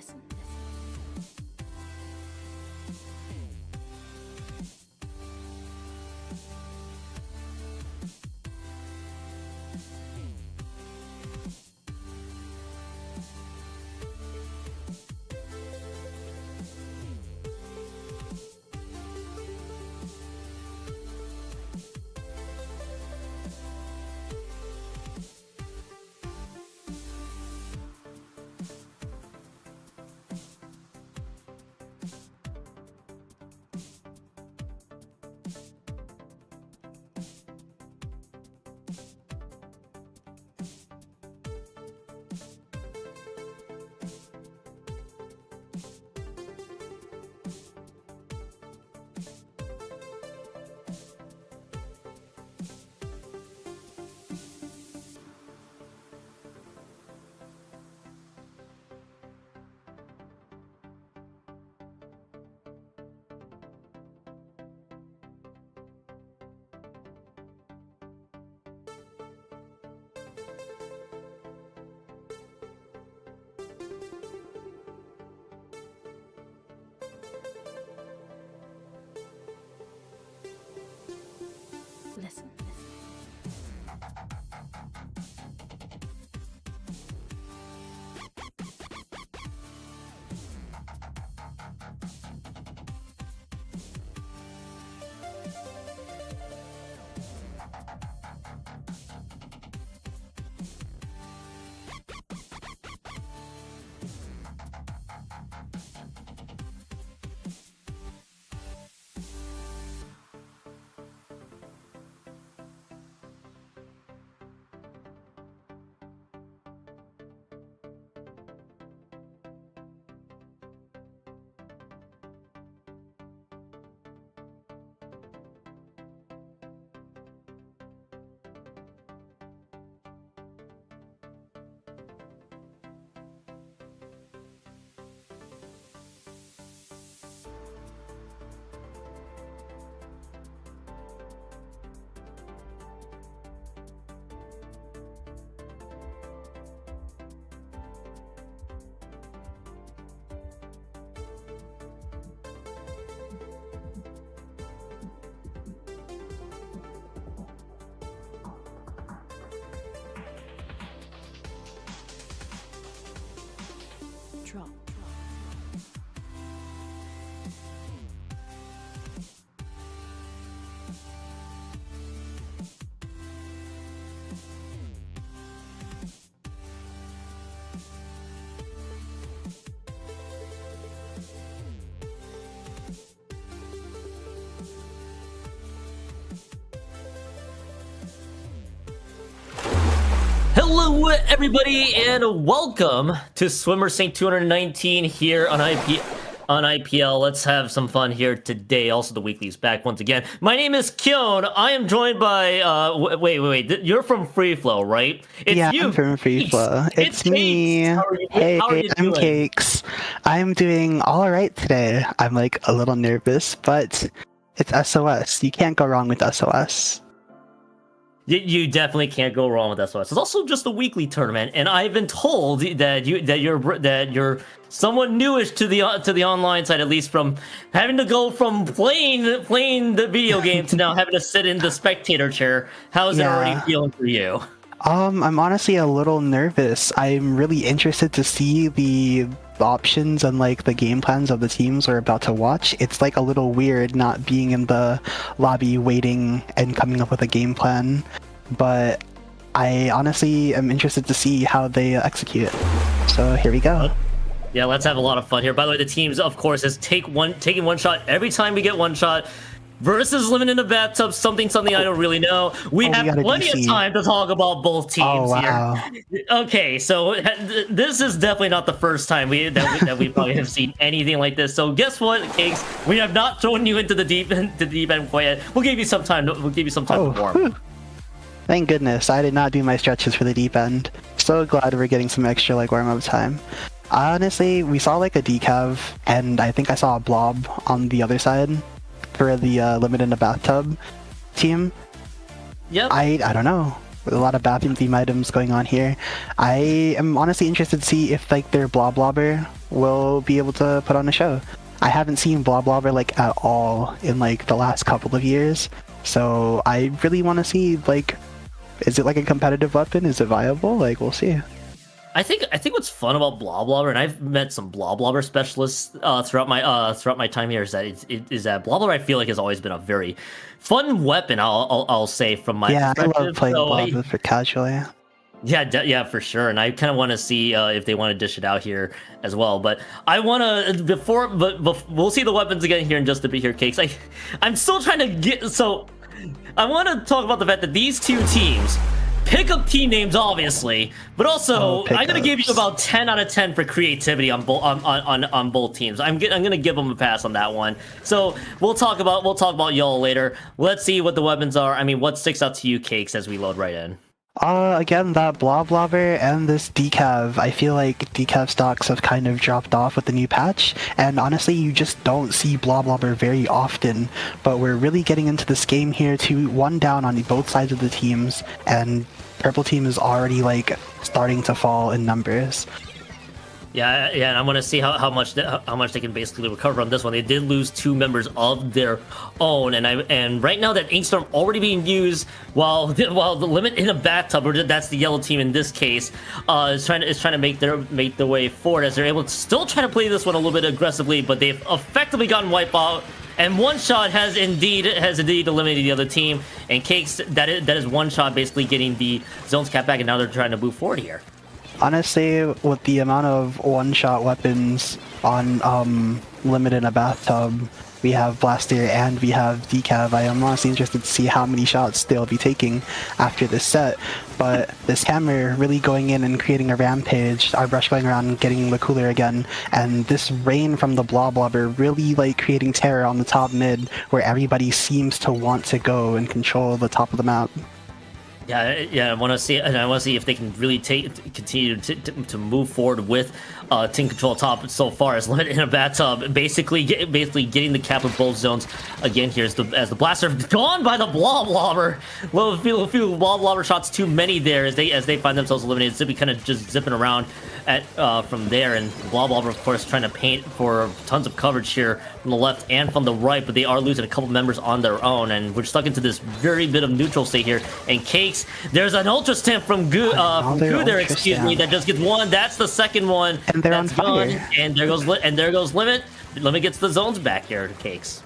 Listen. Listen. Drop. Hello everybody and welcome to Swimmer Sync 219 here on IPL. Let's have some fun here today. Also the weekly's back once again. My name is Kyon. I am joined by wait. You're from Free Flow, right? It's I'm from Free Flow. It's me. Hey, I'm Cakes. I'm doing all right today. I'm like a little nervous, but it's SOS. You can't go wrong with SOS. You definitely can't go wrong with SOS. It's also just a weekly tournament, and I've been told that you're somewhat newish to the online side, at least from having to go from playing the video game to now having to sit in the spectator chair. How's it already feeling for you? I'm honestly a little nervous. I'm really interested to see the options and like the game plans of the teams we're about to watch. It's like a little weird not being in the lobby waiting and coming up with a game plan, but I honestly am interested to see how they execute it. So here we go. Yeah, let's have a lot of fun here. By the way, the teams, of course, is taking one shot every time we get one shot. Versus living in a bathtub, something I don't really know. We have plenty of time to talk about both teams here. Okay, so this is definitely not the first time that we probably have seen anything like this. So guess what, Cakes? We have not thrown you into the deep end quite yet. We'll give you some time. To warm. Whew. Thank goodness I did not do my stretches for the deep end. So glad we're getting some extra like warm up time. Honestly, we saw like a decav, and I think I saw a blob on the other side for the limit in the bathtub team. Yep. I don't know. with a lot of bathroom theme items going on here. I am honestly interested to see if like their Bloblobber will be able to put on a show. I haven't seen Bloblobber like at all in like the last couple of years, so I really want to see like, is it like a competitive weapon? Is it viable? Like, we'll see. I think what's fun about Bloblobber, and I've met some Bloblobber specialists throughout my time here, is that Bloblobber I feel like has always been a very fun weapon. I'll say from my perspective. I love playing Bloblobber for casually. Yeah, for sure. And I kind of want to see if they want to dish it out here as well. But I want to but we'll see the weapons again here in just a bit here, Cakes. I'm still trying to get I want to talk about the fact that these two teams. Pick up team names, obviously, but also I'm gonna give you about 10 out of 10 for creativity on both teams. I'm gonna give them a pass on that one. So we'll talk about y'all later. Let's see what the weapons are. I mean, what sticks out to you, Cakes, as we load right in. Again, that Bloblobber and this Decav. I feel like Decav stocks have kind of dropped off with the new patch, and honestly, you just don't see Bloblobber very often. But we're really getting into this game here, 1 down on both sides of the teams, and purple team is already like starting to fall in numbers. Yeah, and I want to see how much they can basically recover on this one. They did lose 2 members of their own, and right now that Inkstorm already being used while the limit in a bathtub, or that's the yellow team in this case, is trying to make their way forward as they're able to still try to play this one a little bit aggressively, but they've effectively gotten wiped out. And oneshot has indeed eliminated the other team, and Cakes that is oneshot basically getting the zones cap back, and now they're trying to move forward here. Honestly, with the amount of one-shot weapons on Limit in a Bathtub, we have Blaster and we have Decav. I am honestly interested to see how many shots they'll be taking after this set. But this Hammer really going in and creating a rampage, our Brush going around and getting the cooler again, and this rain from the Bloblobber really like creating terror on the top mid, where everybody seems to want to go and control the top of the map. Yeah, I want to see if they can really continue to move forward with team control top so far as Limit in a Bathtub, basically getting the cap of both zones again here as the blaster gone by the Bloblobber. Well, a few Bloblobber shots too many there as they find themselves eliminated. Zippy kind of just zipping around from there, and Bloblobber of course trying to paint for tons of coverage here from the left and from the right, but they are losing a couple members on their own, and we're stuck into this very bit of neutral state here. And Cakes, there's an ultra stamp from Goo there, excuse me, that just gets one. That's the second one. And they're that's on fire. Gone. And there goes Limit. Limit gets the zones back here to Cakes.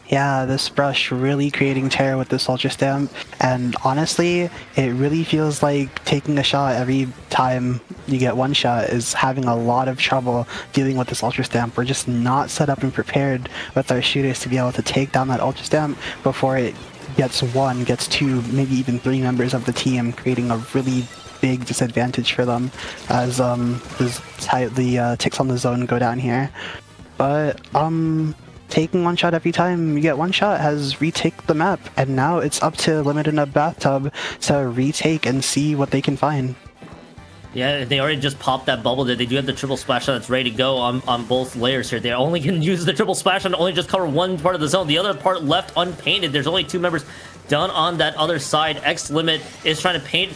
Yeah, this Brush really creating terror with this Ultra Stamp, and honestly, it really feels like taking a shot every time you get one shot is having a lot of trouble dealing with this Ultra Stamp. We're just not set up and prepared with our shooters to be able to take down that Ultra Stamp before it gets 1, gets 2, maybe even 3 members of the team, creating a really big disadvantage for them as the ticks on the zone go down here. But taking one shot every time you get one shot has retake the map, and now it's up to Limit in a Bathtub to retake and see what they can find. Yeah, they already just popped that bubble there. They do have the triple splash shot that's ready to go on both layers here. They're only going to use the triple splash shot to only just cover one part of the zone. The other part left unpainted. There's only 2 members done on that other side. X-Limit is trying to paint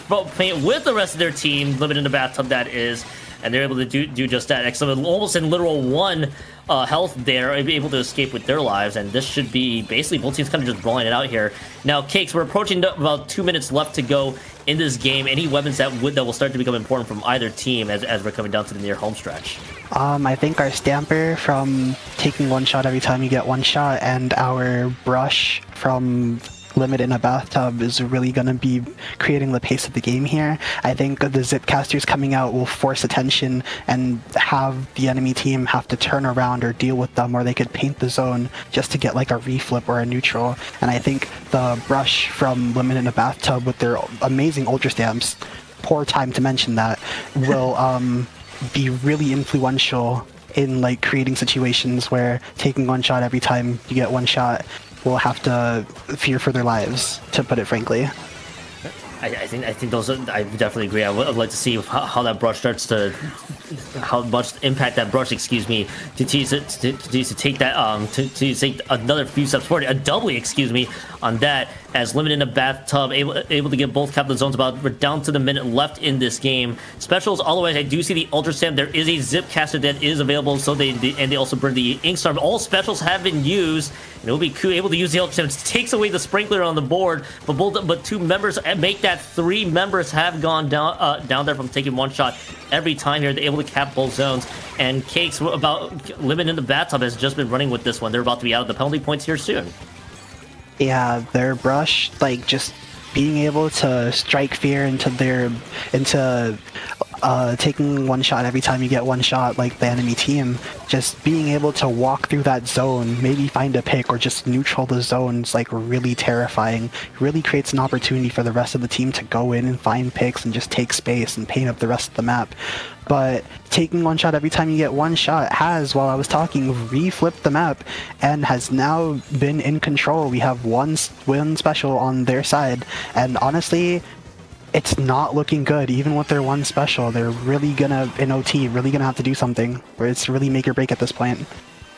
with the rest of their team. Limit in the Bathtub, that is. And they're able to do just that. X-Limit almost in literal 1 health there, able to escape with their lives, and this should be basically both teams kind of just brawling it out here. Now, Cakes, we're approaching about 2 minutes left to go in this game. Any weapons that will start to become important from either team as we're coming down to the near home stretch? I think our Stamper from taking one shot every time you get one shot, and our Brush from Limit in a Bathtub is really going to be creating the pace of the game here. I think the Zipcasters coming out will force attention and have the enemy team have to turn around or deal with them, or they could paint the zone just to get like a reflip or a neutral. And I think the Brush from Limit in a Bathtub with their amazing Ultra Stamps, poor time to mention that, will be really influential in like creating situations where taking one shot every time you get one shot will have to fear for their lives, to put it frankly. I think those are, I definitely agree. I'd like to see how that brush starts to, how much impact that brush, excuse me, to take that to take another few steps forward, a doubly, excuse me, on that, as limited in the bathtub, able to get both capital zones. We're down to the minute left in this game. Specials, otherwise, I do see the Ultra Stamp. There is a Zip Caster that is available, so they also burn the Ink Storm. All specials have been used, and it'll be able to use the Ultra Stamp. It takes away the Sprinkler on the board, but two members make that. 3 members have gone down there from taking one shot every time here. They're able to cap both zones, and Cakes about limited in the bathtub has just been running with this one. They're about to be out of the penalty points here soon. Yeah, their brush, like, just being able to strike fear into taking one shot every time you get one shot, like the enemy team, just being able to walk through that zone, maybe find a pick or just neutral the zones, like, really terrifying. Really creates an opportunity for the rest of the team to go in and find picks and just take space and paint up the rest of the map. But taking one shot every time you get one shot has, while I was talking, reflipped the map and has now been in control. We have one special on their side, and honestly, it's not looking good. Even with their one special, they're really gonna, in OT, really gonna have to do something, where it's really make or break at this point.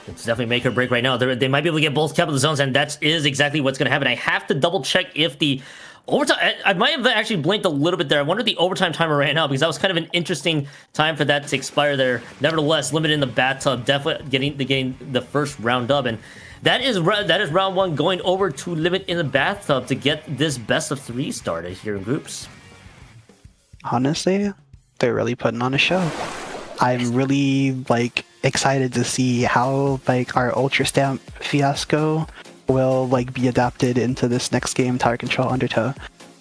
It's definitely make or break right now. They might be able to get both capital zones, and that is exactly what's going to happen. I have to double check if the overtime... I might have actually blinked a little bit there. I wonder if the overtime timer ran out, because that was kind of an interesting time for that to expire there. Nevertheless, limited in the bathtub, definitely getting the first round up, and that is round 1 going over to limit in the bathtub to get this best of 3 started here in groups. Honestly, they're really putting on a show. I'm really, like, excited to see how, like, our Ultra Stamp fiasco will, like, be adapted into this next game, Tower Control Undertow.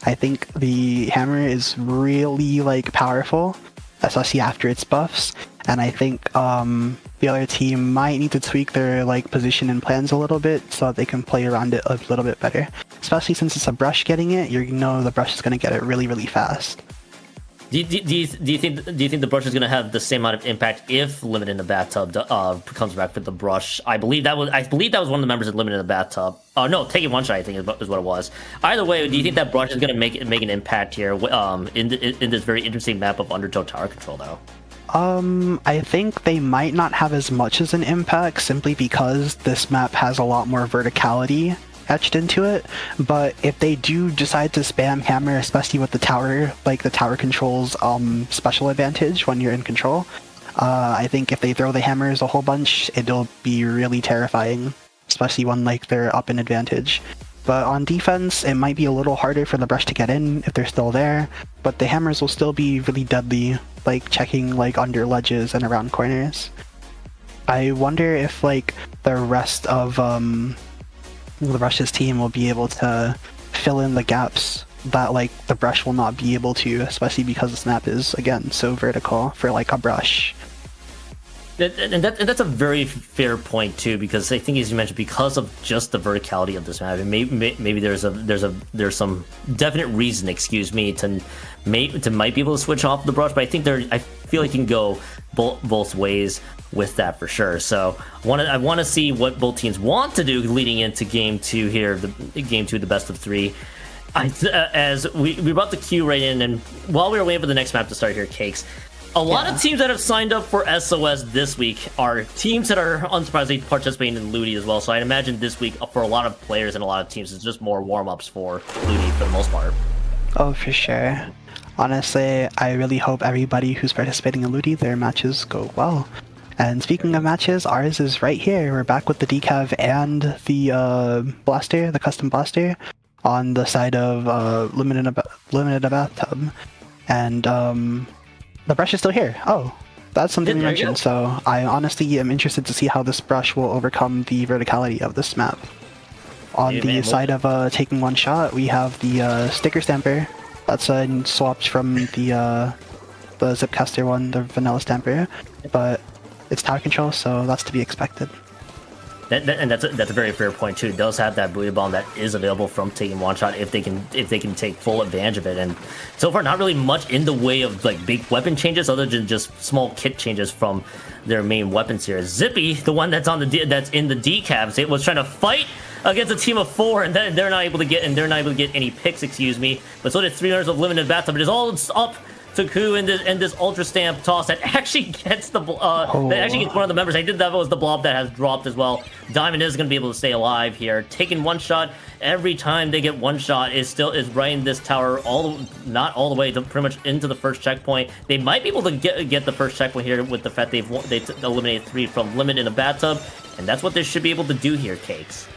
I think the hammer is really, like, powerful, especially after its buffs, and I think the other team might need to tweak their, like, position and plans a little bit so that they can play around it a little bit better. Especially since it's a brush getting it, you know the brush is going to get it really, really fast. Do you think the brush is going to have the same amount of impact if limited in the bathtub comes back with the brush? I believe that was one of the members that limited in the bathtub. No, taking one shot, I think is what it was. Either way, do you think that brush is going to make an impact here in this very interesting map of Undertow Tower Control though? I think they might not have as much as an impact simply because this map has a lot more verticality etched into it, but if they do decide to spam hammer, especially with the tower, like the tower controls special advantage when you're in control, I think if they throw the hammers a whole bunch, it'll be really terrifying, especially when, like, they're up in advantage. But on defense, it might be a little harder for the brush to get in if they're still there, but the hammers will still be really deadly, like checking, like, under ledges and around corners. I wonder if, like, the rest of the Rush's team will be able to fill in the gaps that, like, the brush will not be able to, especially because this map is, again, so vertical for, like, a brush. And that's a very fair point too, because I think, as you mentioned, because of just the verticality of this map, and maybe there's some definite reason, excuse me, to might be able to switch off the brush, but I feel like you can go both ways with that for sure. So I want to see what both teams want to do leading into game 2 here, game 2, the best of 3. As we brought the queue right in, and while we were waiting for the next map to start here, Cakes, a lot of teams that have signed up for SOS this week are teams that are unsurprisingly participating in Ludi as well. So I imagine this week for a lot of players and a lot of teams, it's just more warm-ups for Ludi for the most part. Oh, for sure. Honestly, I really hope everybody who's participating in Ludi, their matches go well. And speaking of matches, ours is right here. We're back with the decav and the blaster, the custom blaster, on the side of limited a bathtub. And the brush is still here. Oh, that's something to mention. So I honestly am interested to see how this brush will overcome the verticality of this map. On the side of taking one shot, we have the sticker stamper. That's swapped from the Zipcaster one, the vanilla stamper, but it's tower control, so that's to be expected. And that's a very fair point too. It does have that booty bomb that is available from taking one shot if they can take full advantage of it. And so far, not really much in the way of, like, big weapon changes, other than just small kit changes from their main weapons here. Zippy, the one that's in the decavs, it was trying to fight against a team of 4, and then they're not able to get any picks, excuse me. But so did 3 members of Limited Bathtub. It is all up to Ku in this Ultra Stamp toss that actually gets the that actually gets one of the members. I did that was the blob that has dropped as well. Diamond is going to be able to stay alive here. Taking one shot every time they get one shot is right in this tower, not all the way to pretty much into the first checkpoint. They might be able to get the first checkpoint here with the fact they eliminated 3 from Limit in a bathtub, and that's what they should be able to do here, Cakes.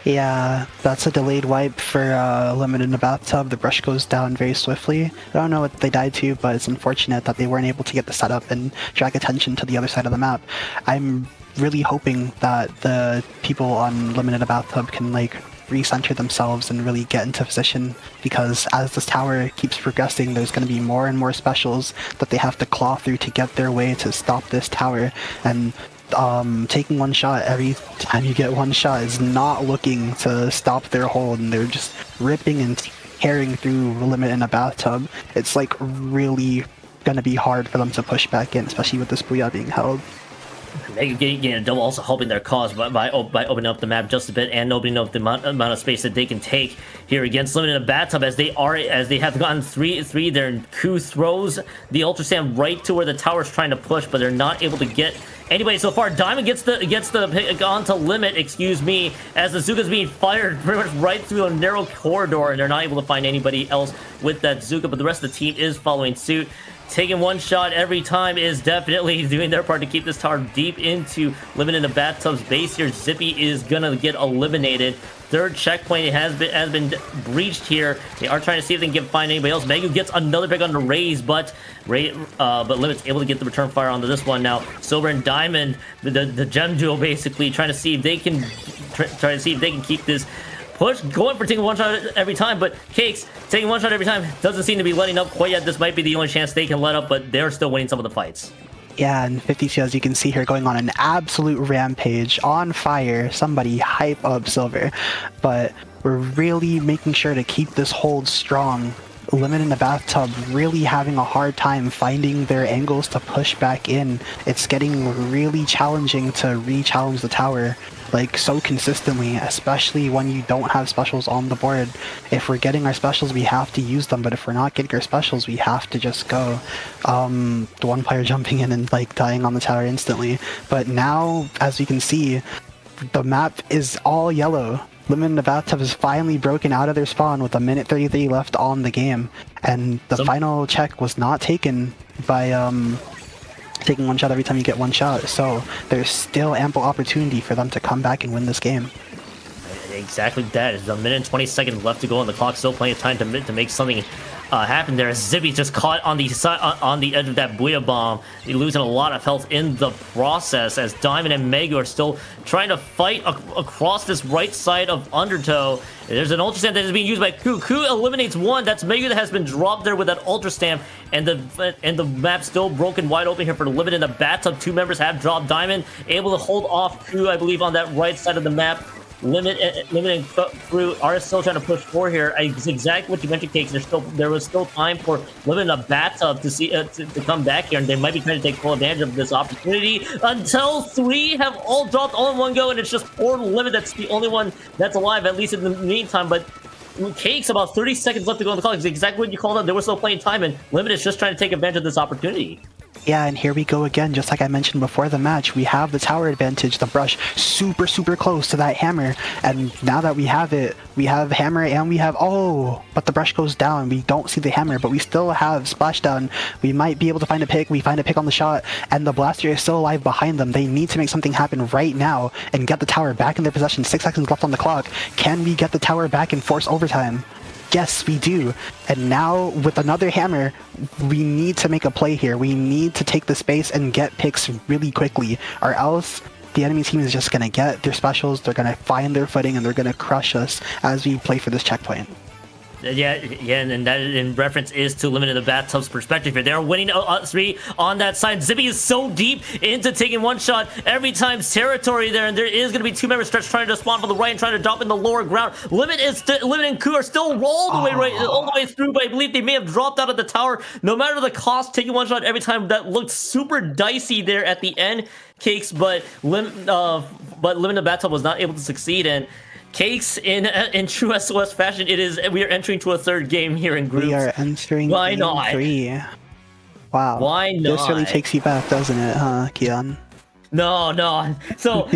Yeah, that's a delayed wipe for Limit in the bathtub. The brush goes down very swiftly. I don't know what they died to, but it's unfortunate that they weren't able to get the setup and drag attention to the other side of the map. I'm really hoping that the people on Limit in the bathtub can like recenter themselves and really get into position, because as this tower keeps progressing, there's going to be more and more specials that they have to claw through to get their way to stop this tower. And taking one shot every time you get one shot is not looking to stop their hold, and they're just ripping and tearing through Limit in a bathtub. It's like really gonna be hard for them to push back in, especially with this Booyah being held. Getting a double, also helping their cause by opening up the map just a bit and opening up the amount of space that they can take here against Limit in a bathtub, as they have gotten 3 there, and Ku throws the Ultra Sand right to where the tower's trying to push, but they're not able to get anybody so far. Diamond gets the pick onto Limit, excuse me, as the Zuka's being fired pretty much right through a narrow corridor, and they're not able to find anybody else with that Zuka, but the rest of the team is following suit. Taking one shot every time is definitely doing their part to keep this tower deep into Limit in the bathtub's base here. Zippy is gonna get eliminated. Third checkpoint has been breached here. They are trying to see if they can find anybody else. Megu gets another pick on the Raze, but Limit's able to get the return fire onto this one now. Silver and Diamond, the gem duo, basically trying to see if they can keep this push going for taking one shot every time, but Cakes taking one shot every time doesn't seem to be letting up quite yet. This might be the only chance they can let up, but they're still winning some of the fights. Yeah, and 52, as you can see here, going on an absolute rampage, on fire. Somebody hype up Silver, but we're really making sure to keep this hold strong. Limit in the bathtub really having a hard time finding their angles to push back in. It's getting really challenging to re-challenge the tower like so consistently, especially when you don't have specials on the board. If we're getting our specials, we have to use them, but if we're not getting our specials, we have to just go. The one player jumping in and like dying on the tower instantly. But now, as you can see, the map is all yellow. Limit in the bathtub is finally broken out of their spawn with 1:33 left on the game, and the final check was not taken by taking one shot every time you get one shot, so there's still ample opportunity for them to come back and win this game. Exactly that. There's 1:20 seconds left to go, and the clock's still plenty of time to make something happen there. Zippy just caught on the side, on the edge of that Booyah bomb. He's losing a lot of health in the process, as Diamond and Megu are still trying to fight across this right side of Undertow. There's an Ultra Stamp that is being used by Ku. Ku eliminates one. That's Megu that has been dropped there with that Ultra Stamp, and the map's still broken wide open here for the Limit in the bathtub. 2 members have dropped. Diamond able to hold off Ku, I believe, on that right side of the map. Limit and Crew are still trying to push forward here. It's exactly what you mentioned, Cakes. There was still time for Limit in a bathtub to see to come back here, and they might be trying to take full advantage of this opportunity until 3 have all dropped all in one go, and it's just poor Limit that's the only one that's alive, at least in the meantime. But Cakes, about 30 seconds left to go on the clock. It's exactly what you called out. There was still plenty of time, and Limit is just trying to take advantage of this opportunity. Yeah, and here we go again, just like I mentioned before the match. We have the tower advantage, the brush super close to that hammer, and now that we have it, we have hammer and we have, oh, but the brush goes down. We don't see the hammer, but we still have splashdown. We might be able to find a pick. We find a pick on the shot, and the blaster is still alive behind them. They need to make something happen right now and get the tower back in their possession. 6 seconds left on the clock. Can we get the tower back and force overtime? Yes, we do. And now with another hammer, we need to make a play here. We need to take the space and get picks really quickly, or else the enemy team is just going to get their specials, they're going to find their footing, and they're going to crush us as we play for this checkpoint. Yeah, and that in reference is to Limit in the bathtub's perspective here. They're winning 3 on that side. Zippy is so deep into taking one shot every time's territory there, and there is going to be 2 members stretch trying to spawn from the right and trying to drop in the lower ground. Limit and Ku are still all the way through, but I believe they may have dropped out of the tower. No matter the cost, taking one shot every time, that looked super dicey there at the end, Cakes. But Limit in the bathtub was not able to succeed, and Cakes in true SOS fashion, we are entering to a third game here in groups. We are entering Why game not? 3. Wow. Why not? This really takes you back, doesn't it, huh, Kian? No. So,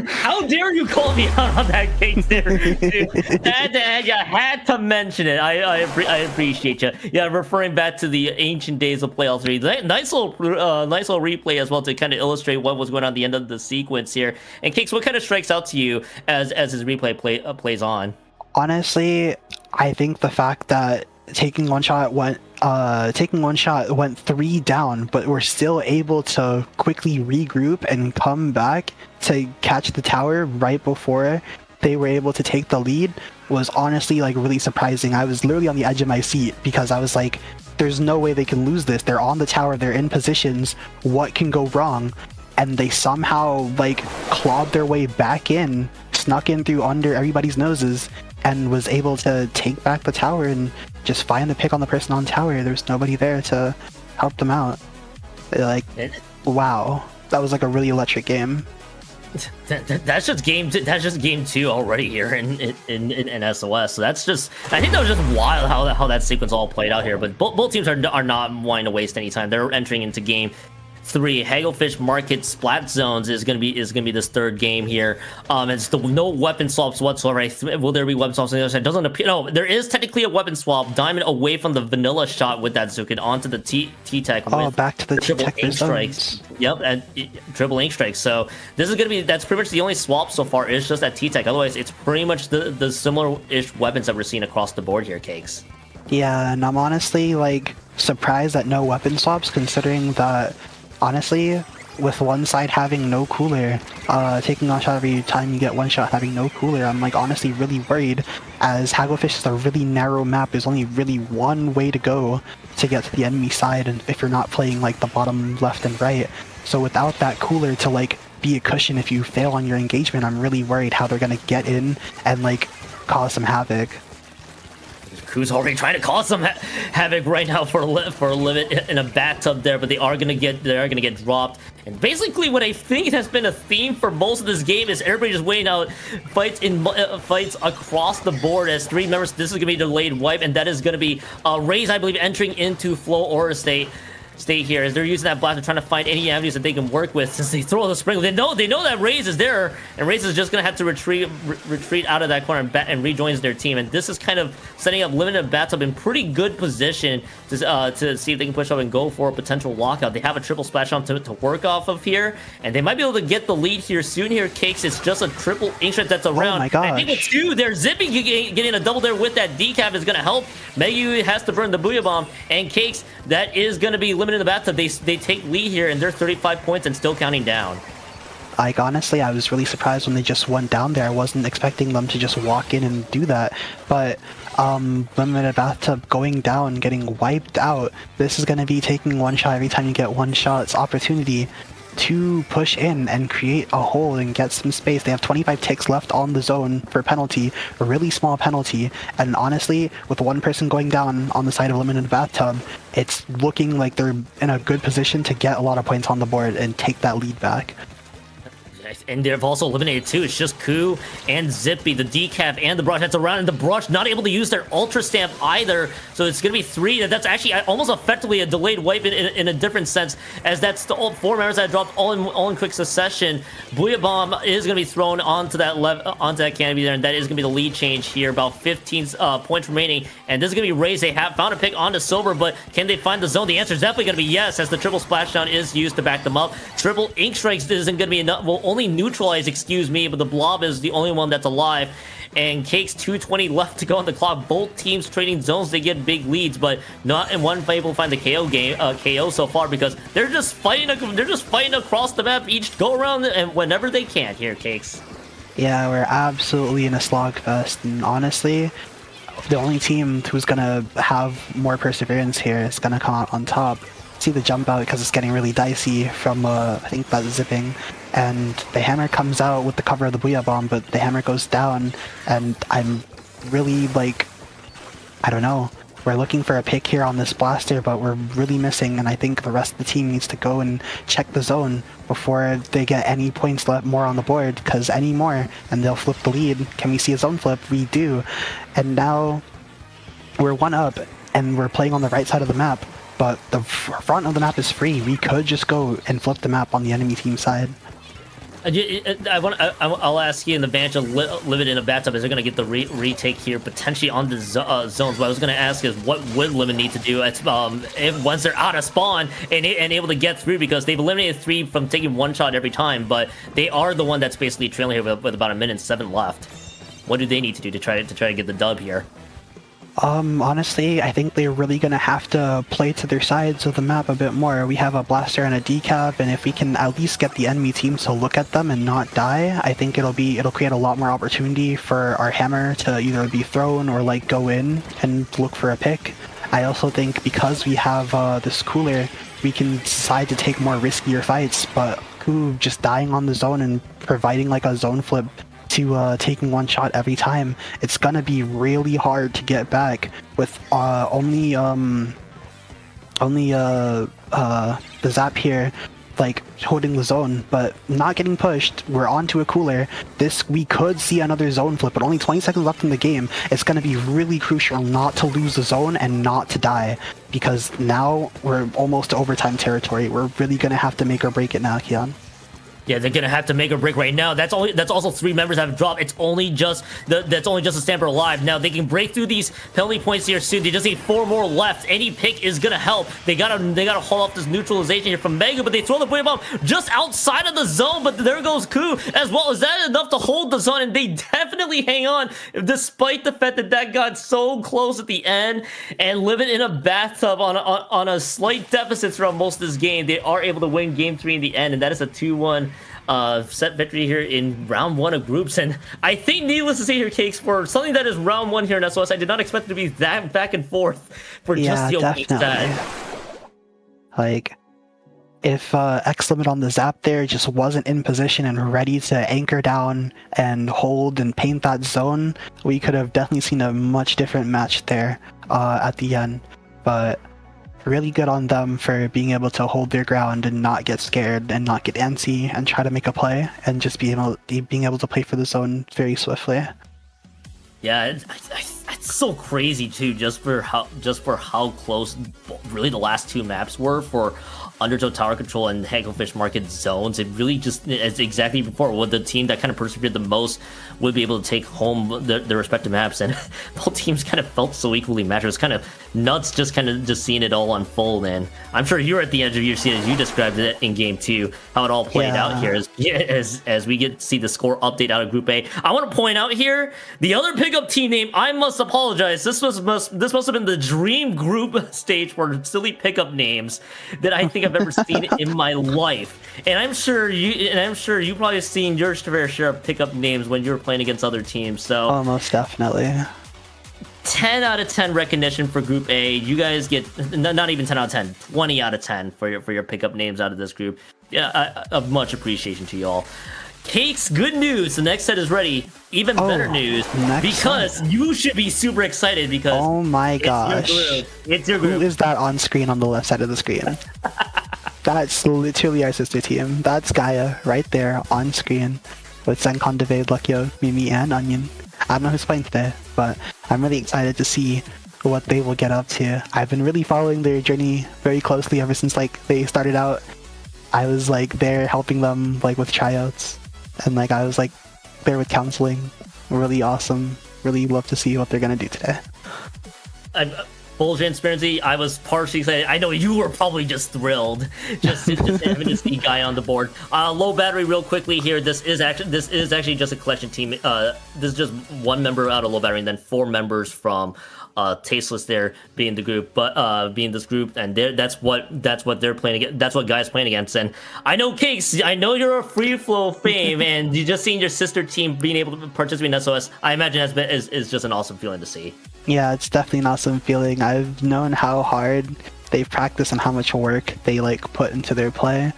how dare you call me out on that, Cakes? There, dude. You had to mention it. I appreciate you. Yeah, referring back to the ancient days of Playoff 3. Nice little replay as well to kind of illustrate what was going on at the end of the sequence here. And Cakes, what kind of strikes out to you as his replay plays on? Honestly, I think the fact that taking one shot went 3 down, but we're still able to quickly regroup and come back to catch the tower right before they were able to take the lead was honestly like really surprising. I was literally on the edge of my seat because I was like, there's no way they can lose this. They're on the tower, they're in positions, what can go wrong? And they somehow like clawed their way back in, snuck in through under everybody's noses, and was able to take back the tower and just find the pick on the person on tower. There's nobody there to help them out. Like, wow, that was like a really electric game. That's just game 2 already here in SOS. So that's just, I think that was just wild how that sequence all played out here. But both teams are not wanting to waste any time. They're entering into game 3. Hagglefish Market Splat Zones is gonna be this third game here. It's no weapon swaps whatsoever. Will there be weapon swaps on the other side? Doesn't appear. No, there is technically a weapon swap. Diamond away from the vanilla shot with that Zukin onto the T-Tech. Oh, back to the triple ink strikes. Yep, and triple ink strikes. So this is gonna be, that's pretty much the only swap so far is just that T-Tech. Otherwise, it's pretty much the similar-ish weapons that we're seeing across the board here, Cakes. Yeah, and I'm honestly like surprised that no weapon swaps, considering that. Honestly, with one side having no cooler, taking one shot every time you get one shot having no cooler, I'm like honestly really worried, as Hagglefish is a really narrow map. There's only really one way to go to get to the enemy side, and if you're not playing like the bottom left and right. So without that cooler to like be a cushion if you fail on your engagement, I'm really worried how they're gonna get in and like cause some havoc. Who's already trying to cause some havoc right now for a limit in a bathtub there, but they are gonna get dropped. And basically, what I think has been a theme for most of this game is everybody just waiting out fights across the board as 3 members. This is gonna be delayed wipe, and that is gonna be Raze, I believe, entering into flow aura state here as they're using that blast. They're trying to find any avenues that they can work with since they throw the sprinkle. They know that Raze is there, and Raze is just gonna have to retreat out of that corner and rejoins their team. And this is kind of setting up limited bathtub in pretty good position to see if they can push up and go for a potential lockout. They have a triple splash on to work off of here, and they might be able to get the lead here soon. Here, Cakes, it's just a triple ink strike that's around. Oh my gosh. I think with 2 there, Zippy getting a double there with that decap is gonna help. Megu has to burn the Booyah Bomb, and Cakes, that is gonna be limited in the bathtub. They take lead here, and they're 35 points and still counting down. Like, honestly, I was really surprised when they just went down there. I wasn't expecting them to just walk in and do that. But, limited bathtub going down, getting wiped out. This is going to be taking one shot every time you get one shot. It's opportunity to push in and create a hole and get some space. They have 25 ticks left on the zone for penalty, a really small penalty. And honestly, with one person going down on the side of limited bathtub, it's looking like they're in a good position to get a lot of points on the board and take that lead back. And they've also eliminated 2. It's just Koo and Zippy, the decap and the brush. That's around, and the brush not able to use their ultra stamp either. So it's going to be 3. That's actually almost effectively a delayed wipe in a different sense, as that's the 4 members that dropped all in quick succession. Booyah Bomb is going to be thrown onto that canopy there, and that is going to be the lead change here. About 15 points remaining, and this is going to be Raze. They have found a pick onto Silver, but can they find the zone? The answer is definitely going to be yes, as the triple splashdown is used to back them up. Triple ink strikes isn't going to be enough. Will only neutralize, excuse me, but the blob is the only one that's alive. And Cakes, 2:20 left to go on the clock. Both teams trading zones, they get big leads, but not in one able to find the KO so far, because they're just fighting across the map each go around and whenever they can here, Cakes. Yeah, we're absolutely in a slogfest, and honestly, the only team who's gonna have more perseverance here is gonna come out on top. See the jump out because it's getting really dicey from I think that zipping, and the hammer comes out with the cover of the Booyah Bomb, but the hammer goes down, and I'm really like, I don't know, we're looking for a pick here on this blaster, but we're really missing, and I think the rest of the team needs to go and check the zone before they get any points left more on the board, because any more, and they'll flip the lead. Can we see a zone flip? We do. And now we're 1 up, and we're playing on the right side of the map, but the front of the map is free. We could just go and flip the map on the enemy team side. I'll ask you, in the advantage of living in a bathtub, is they're going to get the retake here potentially on the zones. What I was going to ask is, what would Limit need to do once they're out of spawn and able to get through, because they've eliminated 3 from taking 1 shot every time, but they are the one that's basically trailing here with about 1 minute 7 left. What do they need to do to try to get the dub here? Honestly, I think they're really gonna have to play to their sides of the map a bit more. We have a blaster and a decap, and if we can at least get the enemy team to look at them and not die, I think it'll create a lot more opportunity for our hammer to either be thrown or like go in and look for a pick. I also think because we have this cooler, we can decide to take more riskier fights, but Ku just dying on the zone and providing like a zone flip to taking 1 shot every time, it's gonna be really hard to get back with only the Zap here like holding the zone, but not getting pushed. We're onto a cooler. We could see another zone flip, but only 20 seconds left in the game. It's gonna be really crucial not to lose the zone and not to die, because now we're almost to overtime territory. We're really gonna have to make or break it now, Kian. Yeah, they're gonna have to make a break right now. That's also 3 members have dropped. It's only just that's only just a Stamper alive. Now they can break through these penalty points here soon. They just need 4 more left. Any pick is gonna help. They gotta haul off this neutralization here from Mega, but they throw the point bomb just outside of the zone. But there goes Ku as well. Is that enough to hold the zone? And they definitely hang on, despite the fact that got so close at the end. And living in a bathtub on a slight deficit throughout most of this game, they are able to win game 3 in the end, and that is a 2-1 set victory here in round 1 of groups. And I think, needless to say here, Cakes, for something that is round 1 here in SOS, I did not expect it to be that back and forth for just the opening set. Like, if X-Limit on the Zap there just wasn't in position and ready to anchor down and hold and paint that zone, we could have definitely seen a much different match there at the end. But really good on them for being able to hold their ground and not get scared and not get antsy and try to make a play and just being able to play for the zone very swiftly. Yeah, it's so crazy too, just for how close really the last 2 maps were for Undertow Tower Control and Hagglefish Market zones. It really just, as exactly before, what the team that kind of persevered the most would be able to take home their respective maps, and both teams kind of felt so equally matched. It was kind of nuts just seeing it all unfold, and I'm sure you were at the edge of your seat as you described it in game 2, how it all played out here as we get to see the score update out of Group A. I want to point out here, the other pickup team name, I must apologize, this must have been the dream group stage for silly pickup names that I think I've ever seen in my life. And I'm sure you probably have seen your fair share of pickup names when you were playing against other teams. So almost definitely 10 out of 10 recognition for Group A. You guys get not even 10 out of 10, 20 out of 10 for your pickup names out of this group. Yeah, of much appreciation to y'all. Cakes, good news. The next set is ready. Even better news, because you should be super excited, because oh my gosh, it's your group. Who is that on screen on the left side of the screen? That's literally our sister team. That's Gaia right there on screen with Senkon, Devade, Luckyo, Mimi, and Onion. I don't know who's playing today, but I'm really excited to see what they will get up to. I've been really following their journey very closely ever since like they started out. I was like there helping them like with tryouts, and like I was like there with counseling. Really awesome. Really love to see what they're gonna do today. Full transparency, I was partially excited. I know you were probably just thrilled, just having to see Gaia on the board. Low battery, real quickly here. This is actually just a collection team. This is just 1 member out of low battery, and then 4 members from Tasteless there being the group, but being this group, and that's what they're playing against. That's what Gaia's playing against. And I know, Cakes, I know you're a free flow fame, and you just seen your sister team being able to participate in SOS. I imagine is just an awesome feeling to see. Yeah, it's definitely an awesome feeling. I've known how hard they've practiced and how much work they like put into their play,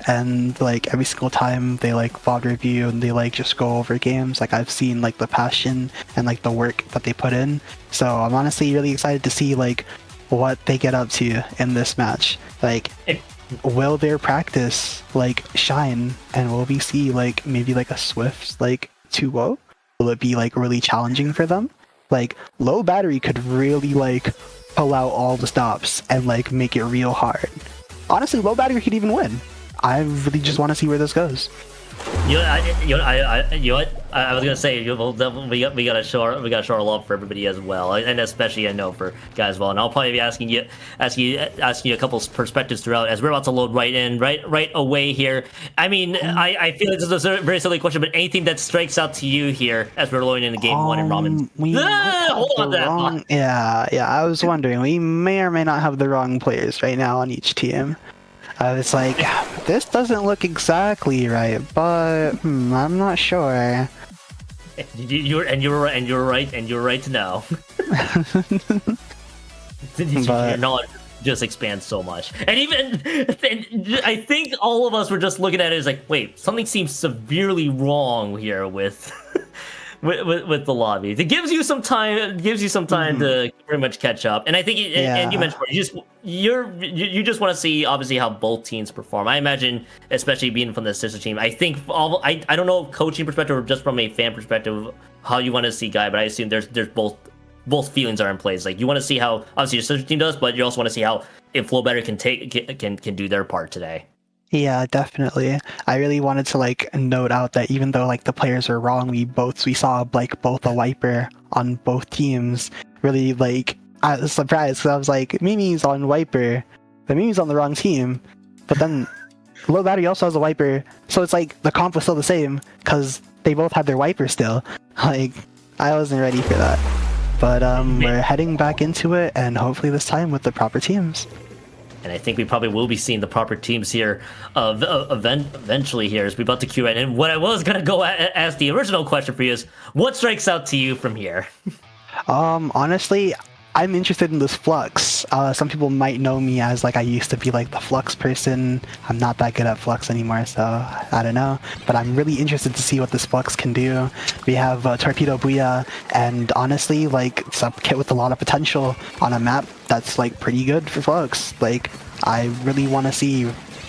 and like every single time they like VOD review and they like just go over games, like I've seen like the passion and like the work that they put in. So I'm honestly really excited to see like what they get up to in this match. Like, will their practice like shine, and will we see like maybe like a swift like 2-0? Will it be like really challenging for them? Like low battery could really like pull out all the stops and like make it real hard. Honestly, low battery could even win. I really just want to see where this goes. You know what? I was gonna say we gotta show our love for everybody as well, and especially I know for guys as well. And I'll probably be asking you a couple perspectives throughout as we're about to load right away here. I mean, I feel like this is a very silly question, but anything that strikes out to you here as we're loading into game one in Ramen? Hold on that. Yeah. I was wondering, we may or may not have the wrong players right now on each team. It's like, this doesn't look exactly right, but I'm not sure. You're right to know. Your knowledge just expands so much, and I think all of us were just looking at it as like, wait, something seems severely wrong here with. With the lobby, it gives you some time. To pretty much catch up. And I think, and you mentioned you just want to see obviously how both teams perform. I imagine, especially being from the sister team. I think I don't know coaching perspective or just from a fan perspective how you want to see Gaia, but I assume there's both feelings are in place. Like you want to see how obviously your sister team does, but you also want to see how if lowbattery can do their part today. Yeah, definitely. I really wanted to like note out that even though like the players are wrong, we saw like both a wiper on both teams. Really, like I was surprised because I was like, Mimi's on wiper, but Mimi's on the wrong team. But then low battery also has a wiper, so it's like the comp was still the same because they both had their wiper still. Like I wasn't ready for that. But we're heading back into it, and hopefully this time with the proper teams. And I think we probably will be seeing the proper teams here eventually here as we about to queue in. And what I was going to go ask the original question for you is, what strikes out to you from here? Honestly, I'm interested in this Flux. Some people might know me as like I used to be like the Flux person. I'm not that good at Flux anymore, so I don't know. But I'm really interested to see what this Flux can do. We have Torpedo Booyah, and honestly, like it's a kit with a lot of potential on a map that's like pretty good for Flux. Like I really want to see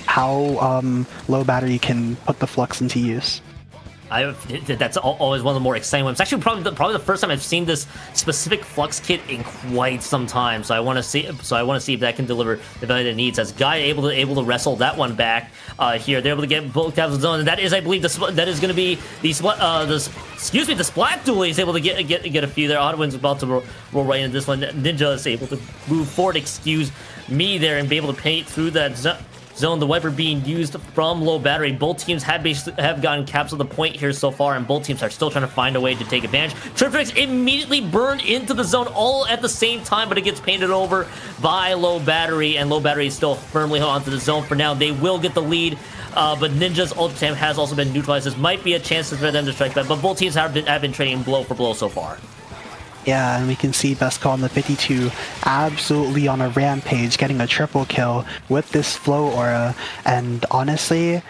how low battery can put the Flux into use. That's always one of the more exciting ones. It's actually probably the first time I've seen this specific Flux kit in quite some time. So I want to see if that can deliver the value that it needs. As Gaia able to wrestle that one back here, they're able to get both tabs of zone, and that is, I believe, that is going to be the Splat Duel. He's able to get a few there. Otwin's about to roll right into this one. Ninja is able to move forward. Excuse me there, and be able to paint through that zone. The wiper being used from low battery. Both teams have gotten caps on the point here so far, and both teams are still trying to find a way to take advantage. Triplex immediately burned into the zone all at the same time, but it gets painted over by low battery, and low battery is still firmly held onto the zone for now. They will get the lead, but Ninja's ult time has also been neutralized. This might be a chance for them to strike back, but both teams have been trading blow for blow so far. Yeah, and we can see Beskal on the 52 absolutely on a rampage, getting a triple kill with this flow aura. And honestly,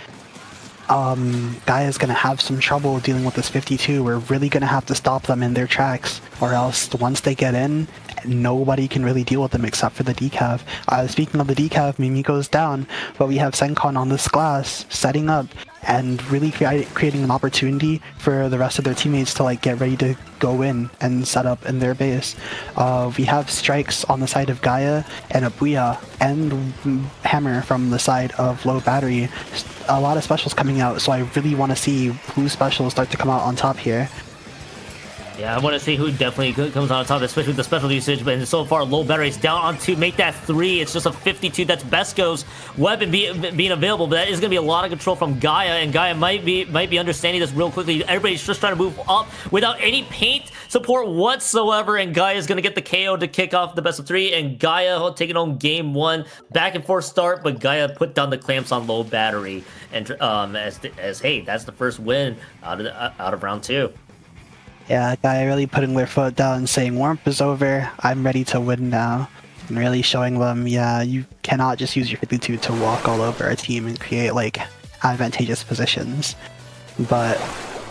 Gaia's gonna have some trouble dealing with this 52. We're really gonna have to stop them in their tracks, or else once they get in, nobody can really deal with them except for the decav. Speaking of the decav, Mimi goes down, but we have Senkon on this glass setting up and really creating an opportunity for the rest of their teammates to like get ready to go in and set up in their base. We have strikes on the side of Gaia and a Booyah and Hammer from the side of low battery. A lot of specials coming out, so I really want to see whose specials start to come out on top here. Yeah, I want to see who definitely comes on top, especially with the special usage. But so far, low battery is down on 2. Make that 3. It's just a 52. That's Besko's weapon being available. But that is going to be a lot of control from Gaia, and Gaia might be understanding this real quickly. Everybody's just trying to move up without any paint support whatsoever, and Gaia is going to get the KO to kick off the best of 3. And Gaia taking home game 1. Back and forth start, but Gaia put down the clamps on low battery, and as hey, that's the first win out of round 2. Yeah, Gaia really putting their foot down and saying, warmth is over, I'm ready to win now. And really showing them, yeah, you cannot just use your 52 to walk all over a team and create like advantageous positions. But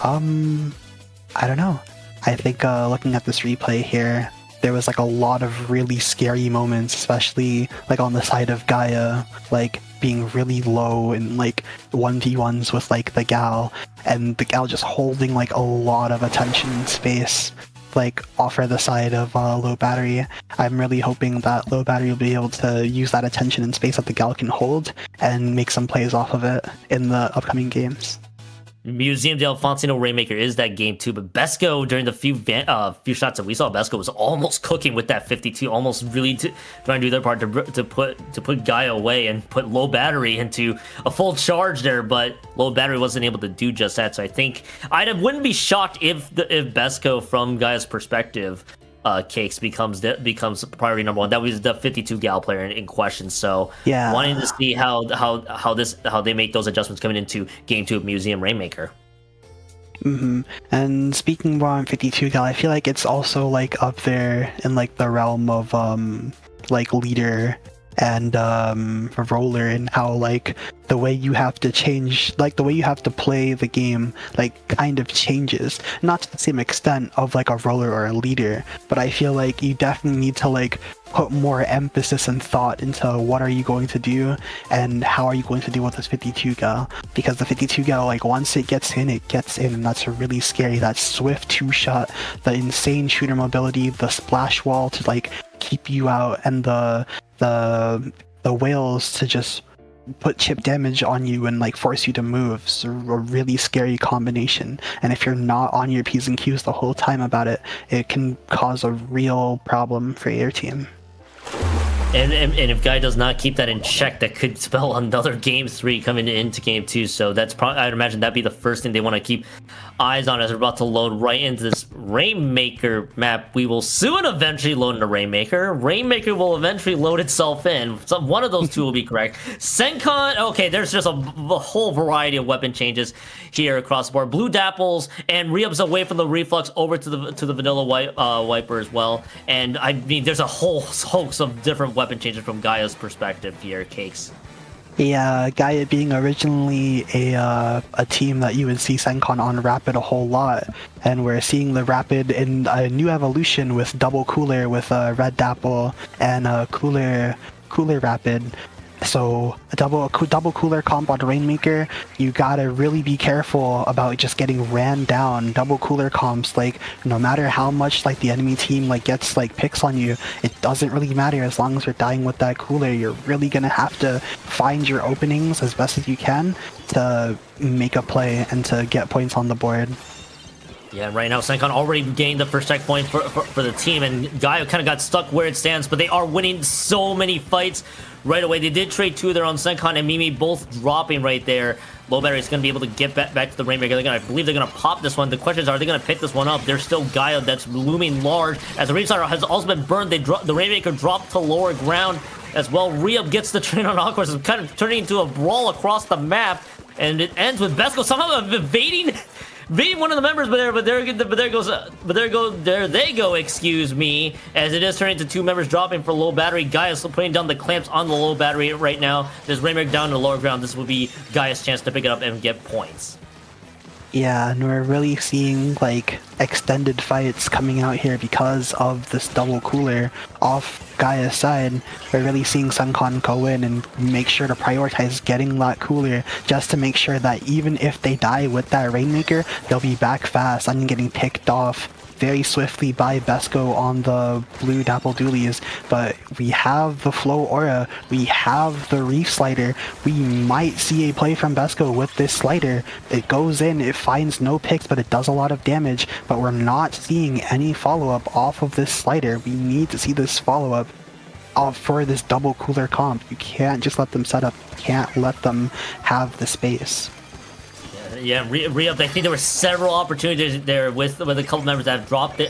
I don't know. I think looking at this replay here, there was like a lot of really scary moments, especially like on the side of Gaia, like being really low in like 1v1s with like the Gal, and the Gal just holding like a lot of attention and space, like off the side of low battery. I'm really hoping that low battery will be able to use that attention and space that the Gal can hold and make some plays off of it in the upcoming games. Museum de Alfonsino Rainmaker is that game too, but Besco, during the few shots that we saw, Besco was almost cooking with that 52, almost really trying to do their part to put Gaia away and put low battery into a full charge there, but low battery wasn't able to do just that. So I think I wouldn't be shocked if Besco, from Gaia's perspective, Cakes becomes priority number one. That was the 52 Gal player in question. So yeah, wanting to see how they make those adjustments coming into game 2 of Museum Rainmaker. And speaking more on 52 Gal, I feel like it's also like up there in like the realm of like leader and roller, and how like the way you have to change, like the way you have to play the game, like kind of changes, not to the same extent of like a roller or a leader, but I feel like you definitely need to like put more emphasis and thought into what are you going to do and how are you going to deal with this 52 Gal, because the 52 Gal, like once it gets in, and that's really scary. That swift 2-shot, the insane shooter mobility, the splash wall to like keep you out, and the whales to just put chip damage on you and like force you to move. So a really scary combination, and if you're not on your P's and Q's the whole time about it, it can cause a real problem for your team. And if Gaia does not keep that in check, that could spell another game 3 coming into game 2. So that's probably, I'd imagine that'd be the first thing they want to keep eyes on as we're about to load right into this Rainmaker map. We will soon eventually load into Rainmaker. Rainmaker will eventually load itself in. One of those two will be correct. Sencon, okay, there's just a whole variety of weapon changes here across the board. Blue Dapples and Reub's away from the Reflux over to the Vanilla Wiper as well. And I mean, there's a whole host of different weapon changes from Gaia's perspective here, Cakes. Yeah, Gaia being originally a team that you would see Sencon on Rapid a whole lot, and we're seeing the Rapid in a new evolution with double cooler with Red Dapple and cooler Rapid. So a double cooler comp on Rainmaker, you gotta really be careful about just getting ran down. Double cooler comps, like no matter how much like the enemy team like gets like picks on you, it doesn't really matter as long as you're dying with that cooler. You're really gonna have to find your openings as best as you can to make a play and to get points on the board. Yeah, right now Sencon already gained the first checkpoint for the team, and Gaia kind of got stuck where it stands, but they are winning so many fights right away. They did trade 2 there on Sencon and Mimi, both dropping right there. Low battery is going to be able to get back to the Rainmaker. I believe they're going to pop this one. The question is, are they going to pick this one up? There's still Gaia that's looming large, as the Rainstar has also been burned. The Rainmaker dropped to lower ground as well. Reub gets the train on Aquas. It's kind of turning into a brawl across the map, and it ends with Besco somehow evading one of the members, but there they go, excuse me, as it is turning to 2 members dropping for low battery. Gaia's putting down the clamps on the low battery right now. There's Rainmaker down to the lower ground. This will be Gaia's chance to pick it up and get points. Yeah, and we're really seeing like extended fights coming out here because of this double cooler off Gaia's side. We're really seeing Sencon go in and make sure to prioritize getting that cooler, just to make sure that even if they die with that Rainmaker, they'll be back fast and getting picked off very swiftly by Besco on the blue Dapple Doolies. But we have the Flow Aura, we have the Reef Slider. We might see a play from Besco with this slider. It goes in, it finds no picks, but it does a lot of damage, but we're not seeing any follow-up off of this slider. We need to see this follow-up for this double cooler comp. You can't just let them set up, you can't let them have the space. Yeah, Reub, I think there were several opportunities there with a couple members that have dropped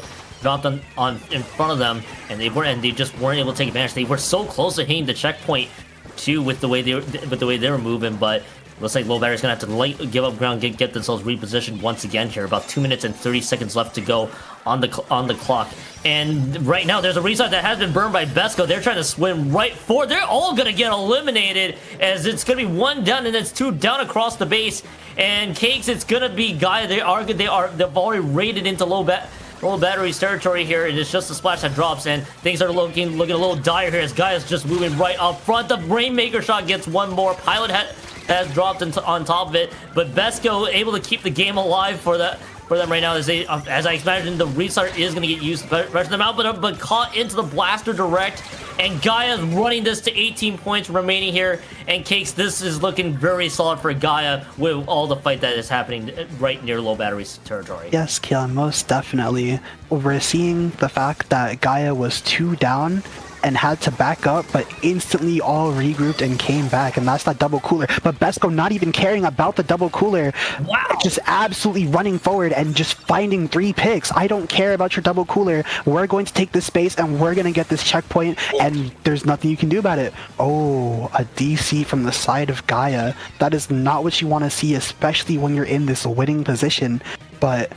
on in front of them, and they just weren't able to take advantage. They were so close to hitting the checkpoint too with the way they were moving, but looks like low battery's gonna have to give up ground, get themselves repositioned once again here. About 2 minutes and 30 seconds left to go on the clock, And right now, there's a restart that has been burned by Besco. They're trying to swim right forward. They're all going to get eliminated as it's going to be 1 down and it's 2 down across the base. And Cakes, it's going to be Gaia. They've already raided into low battery's territory here, and it's just a splash that drops, and things are looking a little dire here as Gaia's just moving right up front. The Rainmaker shot gets one more. Pilot has dropped on top of it, but Besco able to keep the game alive for them right now as I imagine the restart is going to get used to pressure them out, but caught into the blaster direct, and Gaia's running this to 18 points remaining here. And Cakes, this is looking very solid for Gaia with all the fight that is happening right near low battery's territory. Yes, Keelan, most definitely. We're seeing the fact that Gaia was 2 down and had to back up, but instantly all regrouped and came back, and that's that double cooler. But Besco not even caring about the double cooler. Wow. Just absolutely running forward and just finding 3 picks. I don't care about your double cooler. We're going to take this space and we're going to get this checkpoint, and there's nothing you can do about it. Oh, a DC from the side of Gaia. That is not what you want to see, especially when you're in this winning position. But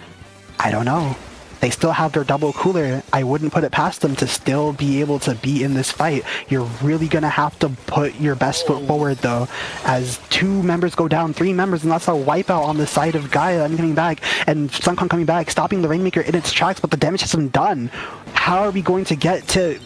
I don't know. They still have their double cooler. I wouldn't put it past them to still be able to be in this fight. You're really going to have to put your best foot forward, though, as 2 members go down, 3 members, and that's a wipeout on the side of Gaia. I'm coming back, and Sunkon coming back, stopping the Rainmaker in its tracks, but the damage hasn't done. How are we going to get to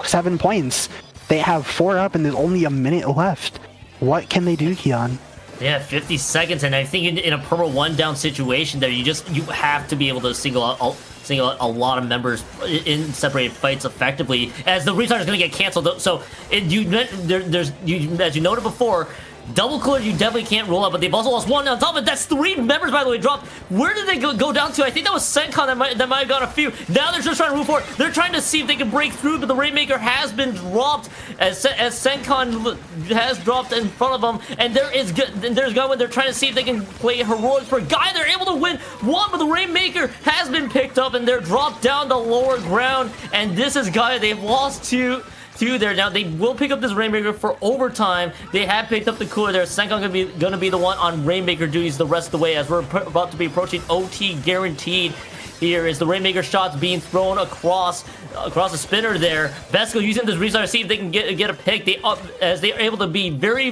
7 points? They have 4 up, and there's only a minute left. What can they do, Keon? Yeah, 50 seconds, and I think in a perma 1 down situation there, you have to be able to single out a lot of members in separated fights effectively, as the restart is going to get canceled. So as you noted before, double cooler you definitely can't roll out, but they've also lost 1 on top of it. That's 3 members, by the way, dropped. Where did they go down to? I think that was Sencon that might have got a few. Now they're just trying to move forward. They're trying to see if they can break through, but the Rainmaker has been dropped as Sencon has dropped in front of them, and there's Gaia. They're trying to see if they can play heroics for Gaia. They're able to win 1, but the Rainmaker has been picked up, and they're dropped down to lower ground, and this is Gaia. They've lost 2 there. Now they will pick up this Rainmaker for overtime. They have picked up the cooler there. Sencon gonna be the one on Rainmaker duties the rest of the way, as we're about to be approaching OT guaranteed. Here is the Rainmaker shots being thrown across the spinner there. Besco using this restart to see if they can get a pick. As they are able to be very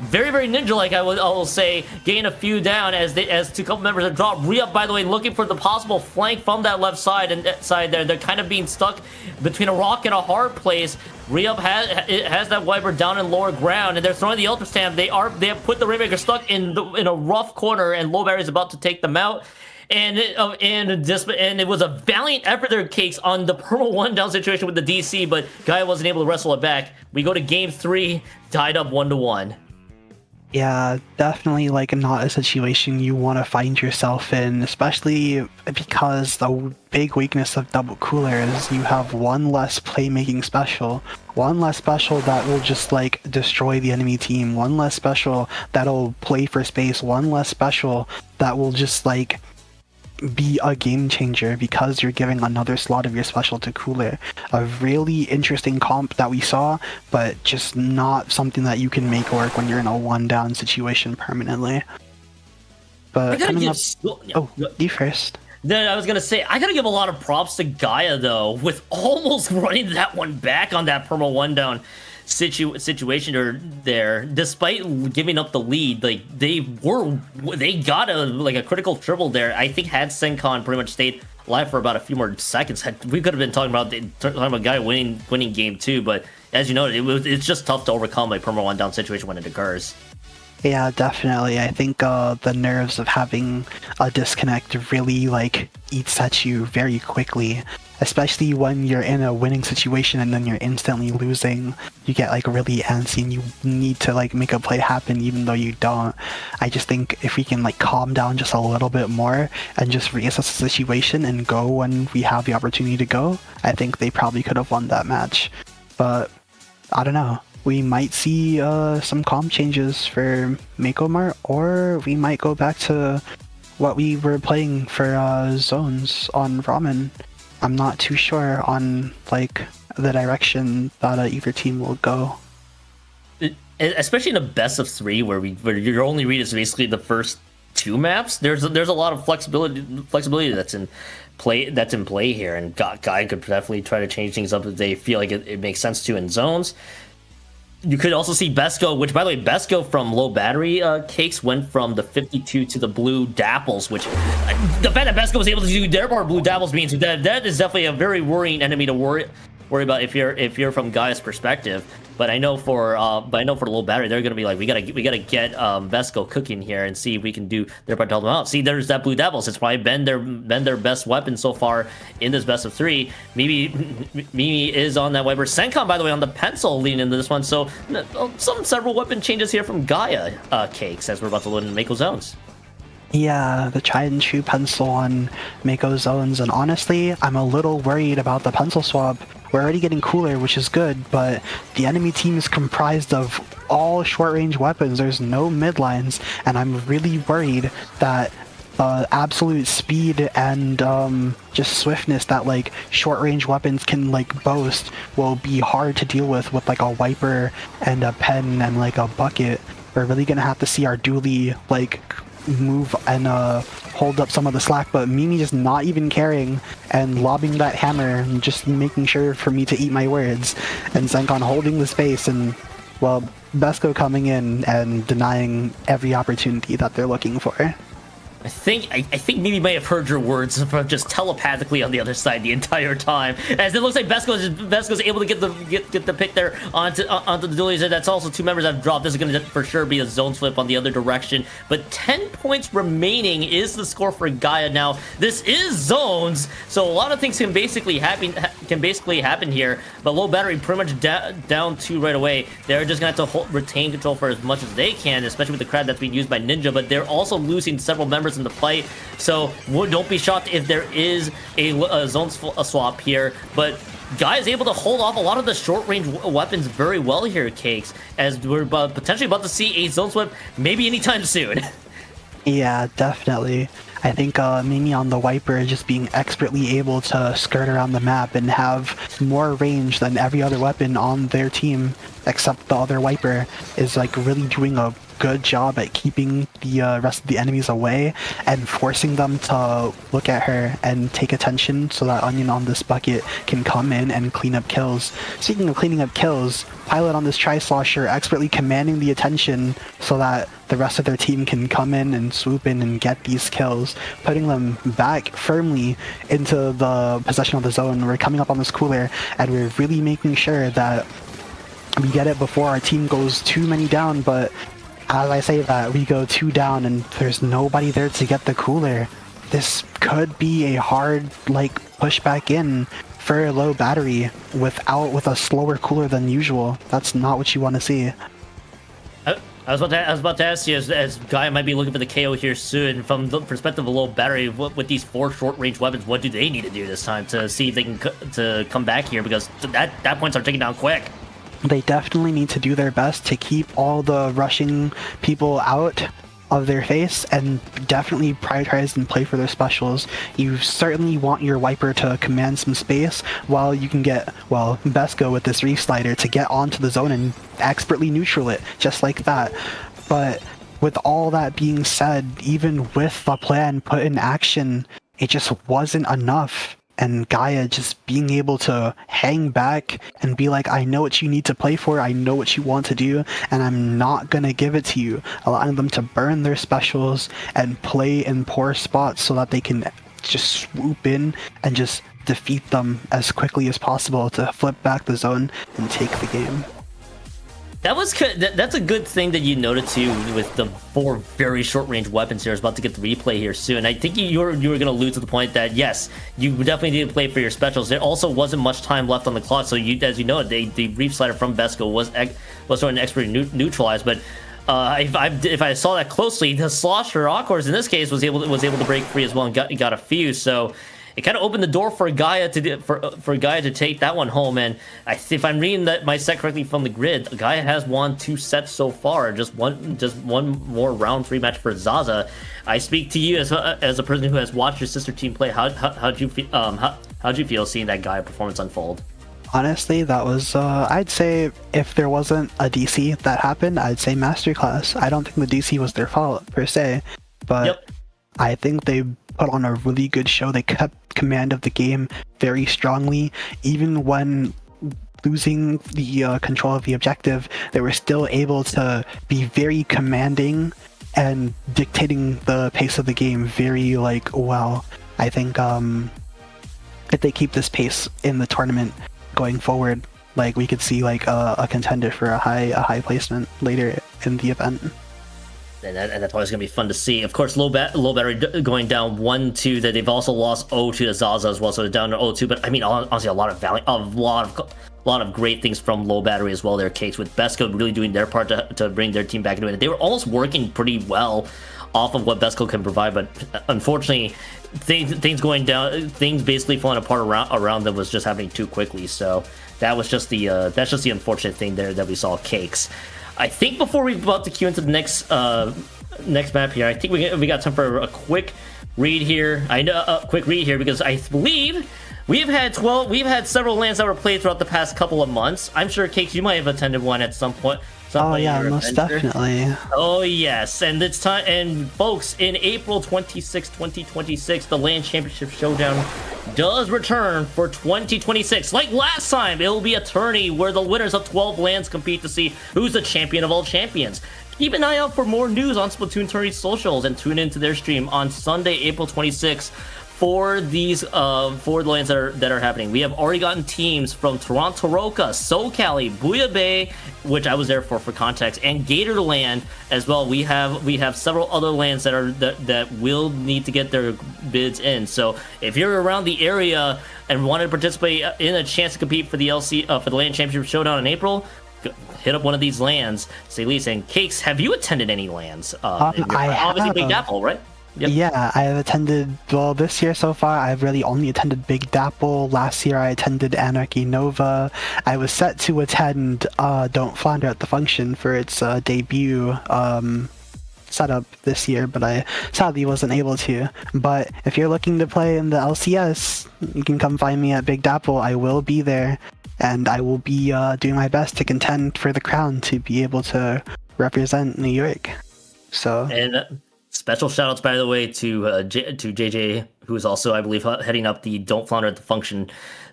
ninja-like, I will say, gain a few down as 2 couple members have dropped. Re-up, by the way, looking for the possible flank from that left side and side there. They're kind of being stuck between a rock and a hard place. Re-up has that wiper down in lower ground, and they're throwing the Ultra Stamp. They have put the Rainmaker stuck in a rough corner, and Lowbattery is about to take them out. And it was a valiant effort there, Cakes, on the perma 1 down situation with the DC, but Gaia wasn't able to wrestle it back. We go to game 3, tied up 1-1. Yeah, definitely like not a situation you want to find yourself in, especially because the big weakness of double cooler is you have 1 less playmaking special, 1 less special that will just like destroy the enemy team, 1 less special that'll play for space, 1 less special that will just like be a game changer because you're giving another slot of your special to cooler. A really interesting comp that we saw, but just not something that you can make work when you're in a 1 down situation permanently. But coming up, you first. Then I was gonna say, I gotta give a lot of props to Gaia though, with almost running that one back on that perma 1 down situation or there, despite giving up the lead. Like they got a critical triple there. I think had Sencon pretty much stayed alive for about a few more seconds, we could have been talking about Gaia winning game 2. But as you noted, it's just tough to overcome a perma 1 down situation when it occurs. Yeah, definitely. I think the nerves of having a disconnect really like eats at you very quickly, especially when you're in a winning situation and then you're instantly losing. You get like really antsy and you need to like make a play happen even though you don't. I just think if we can like calm down just a little bit more and just reassess the situation and go when we have the opportunity to go, I think they probably could have won that match. But I don't know. We might see some comp changes for Mako-Mart, or we might go back to what we were playing for zones on Ramen. I'm not too sure on like the direction that either team will go. Especially in a best of 3 where your only read is basically the first 2 maps. There's a lot of flexibility that's in in play here, and Gaia could definitely try to change things up if they feel like it makes sense to in zones. You could also see Besco, which, by the way, Besco from low battery cakes went from the 52 to the blue dapples, which the fact that Besco was able to do their part blue dapples means that is definitely a very worrying enemy to worry about if you're from Gaia's perspective. But I know for low battery, they're gonna be like, we gotta get Besco cooking here and see if we can do their part to help them out. See, there's that blue devils. It's probably been their best weapon so far in this best of 3. Mimi is on that wiper. Sencon, by the way, on the pencil leading into this one. So several weapon changes here from Gaia cakes as we're about to load in Mako zones. Yeah, the tried and true pencil on Mako zones, and honestly, I'm a little worried about the pencil swap. We're already getting cooler, which is good, but the enemy team is comprised of all short-range weapons. There's no mid-lines, and I'm really worried that absolute speed and just swiftness that like short-range weapons can like boast will be hard to deal with like a wiper and a pen and like a bucket. We're really gonna have to see our dually like move and hold up some of the slack, but Mimi just not even caring and lobbing that hammer and just making sure for me to eat my words, and Sencon holding the space, and well, Besco coming in and denying every opportunity that they're looking for. I think Mimi may have heard your words from just telepathically on the other side the entire time, as it looks like Besco's able to get the pick there onto the dualies. That's also 2 members have dropped. This is going to for sure be a zone flip on the other direction, but 10 points remaining is the score for Gaia. Now this is zones, so a lot of things can basically happen here, but low battery pretty much down 2 right away. They're just gonna have to retain control for as much as they can, especially with the crowd that's being used by Ninja, but they're also losing several members in the fight, so don't be shocked if there is a zone swap here. But Gaia is able to hold off a lot of the short-range weapons very well here, Cakes, as we're potentially about to see a zone swap maybe anytime soon. Yeah, definitely. I think Mimi on the wiper just being expertly able to skirt around the map and have more range than every other weapon on their team except the other wiper is like really doing a good job at keeping the rest of the enemies away and forcing them to look at her and take attention so that Onion on this bucket can come in and clean up kills. Speaking of cleaning up kills, Pilot on this Tri-Slosher expertly commanding the attention so that the rest of their team can come in and swoop in and get these kills, putting them back firmly into the possession of the zone. We're coming up on this cooler and we're really making sure that we get it before our team goes too many down, but as I say that, we go 2 down and there's nobody there to get the cooler. This could be a hard, like, push back in for a low battery with a slower cooler than usual. That's not what you want to see. I was about to ask you, as Gaia might be looking for the KO here soon, from the perspective of low battery, with these 4 short-range weapons, what do they need to do this time to see if they can to come back here? Because that points are taken down quick. They definitely need to do their best to keep all the rushing people out of their face and definitely prioritize and play for their specials. You certainly want your wiper to command some space while you can get, well, Besco with this reef slider to get onto the zone and expertly neutral it, just like that. But with all that being said, even with the plan put in action, it just wasn't enough. And Gaia just being able to hang back and be like, I know what you need to play for, I know what you want to do, and I'm not gonna give it to you. Allowing them to burn their specials and play in poor spots so that they can just swoop in and just defeat them as quickly as possible to flip back the zone and take the game. That's a good thing that you noted too, with the 4 very short-range weapons here. I was about to get the replay here soon. I think you were going to allude to the point that yes, you definitely need to play for your specials. There also wasn't much time left on the clock, so as you know, the reef slider from Besco was sort of expertly neutralized. But if I saw that closely, the Slosher Aquars in this case was able to break free as well and got a few. So it kind of opened the door for Gaia for Gaia to take that one home. And if I'm reading my set correctly from the grid, Gaia has won 2 sets so far. Just one more round 3 match for Zaza. I speak to you as a person who has watched your sister team play. How'd you feel seeing that Gaia performance unfold? Honestly, that was, I'd say if there wasn't a DC that happened, I'd say masterclass. I don't think the DC was their fault per se, but yep. I think they put on a really good show. They kept command of the game very strongly, even when losing the control of the objective. They were still able to be very commanding and dictating the pace of the game very well. I think if they keep this pace in the tournament going forward, we could see a contender for a high placement later in the event. And that's always going to be fun to see. Of course, low battery going down 1-2. That they've also lost 0-2 to Zaza as well, so they're down to 0-2. But I mean, honestly, a lot of great things from low battery as well. Their Cakes with Besco really doing their part to bring their team back into it. They were almost working pretty well off of what Besco can provide, but unfortunately, things going down, things basically falling apart around them was just happening too quickly. So that was just the unfortunate thing there that we saw Cakes. I think before we about to queue into the next map here, I think we got time for a quick read here. I know a quick read here because I believe we've had several lands that were played throughout the past couple of months. I'm sure Cakes, you might have attended one at some point. Oh yeah, most definitely. Oh yes, and it's time. And folks, in April 26, 2026, the LAN Championship Showdown does return for 2026. Like last time, it will be a tourney where the winners of 12 LANs compete to see who's the champion of all champions. Keep an eye out for more news on Splatoon Tourney socials and tune into their stream on Sunday, April 26th. For these for the lands that are happening. We have already gotten teams from Toronto Roca, SoCali, Bouya Bay, which I was there for context, and Gatorland as well. We have several other lands that will need to get their bids in. So if you're around the area and want to participate in a chance to compete for the for the LAN Championship Showdown in April, hit up one of these lands, say least. And Cakes, have you attended any lands? Obviously Big Apple, right? Yep. Yeah, I've attended, this year so far, I've really only attended Big Dapple. Last year I attended Anarchy Nova. I was set to attend Don't Flounder at the Function for its debut setup this year, but I sadly wasn't able to. But if you're looking to play in the LCS, you can come find me at Big Dapple. I will be there, and I will be doing my best to contend for the crown to be able to represent New York. So... And special shoutouts, by the way, to JJ, who is also, I believe, heading up the Don't Flounder at the Function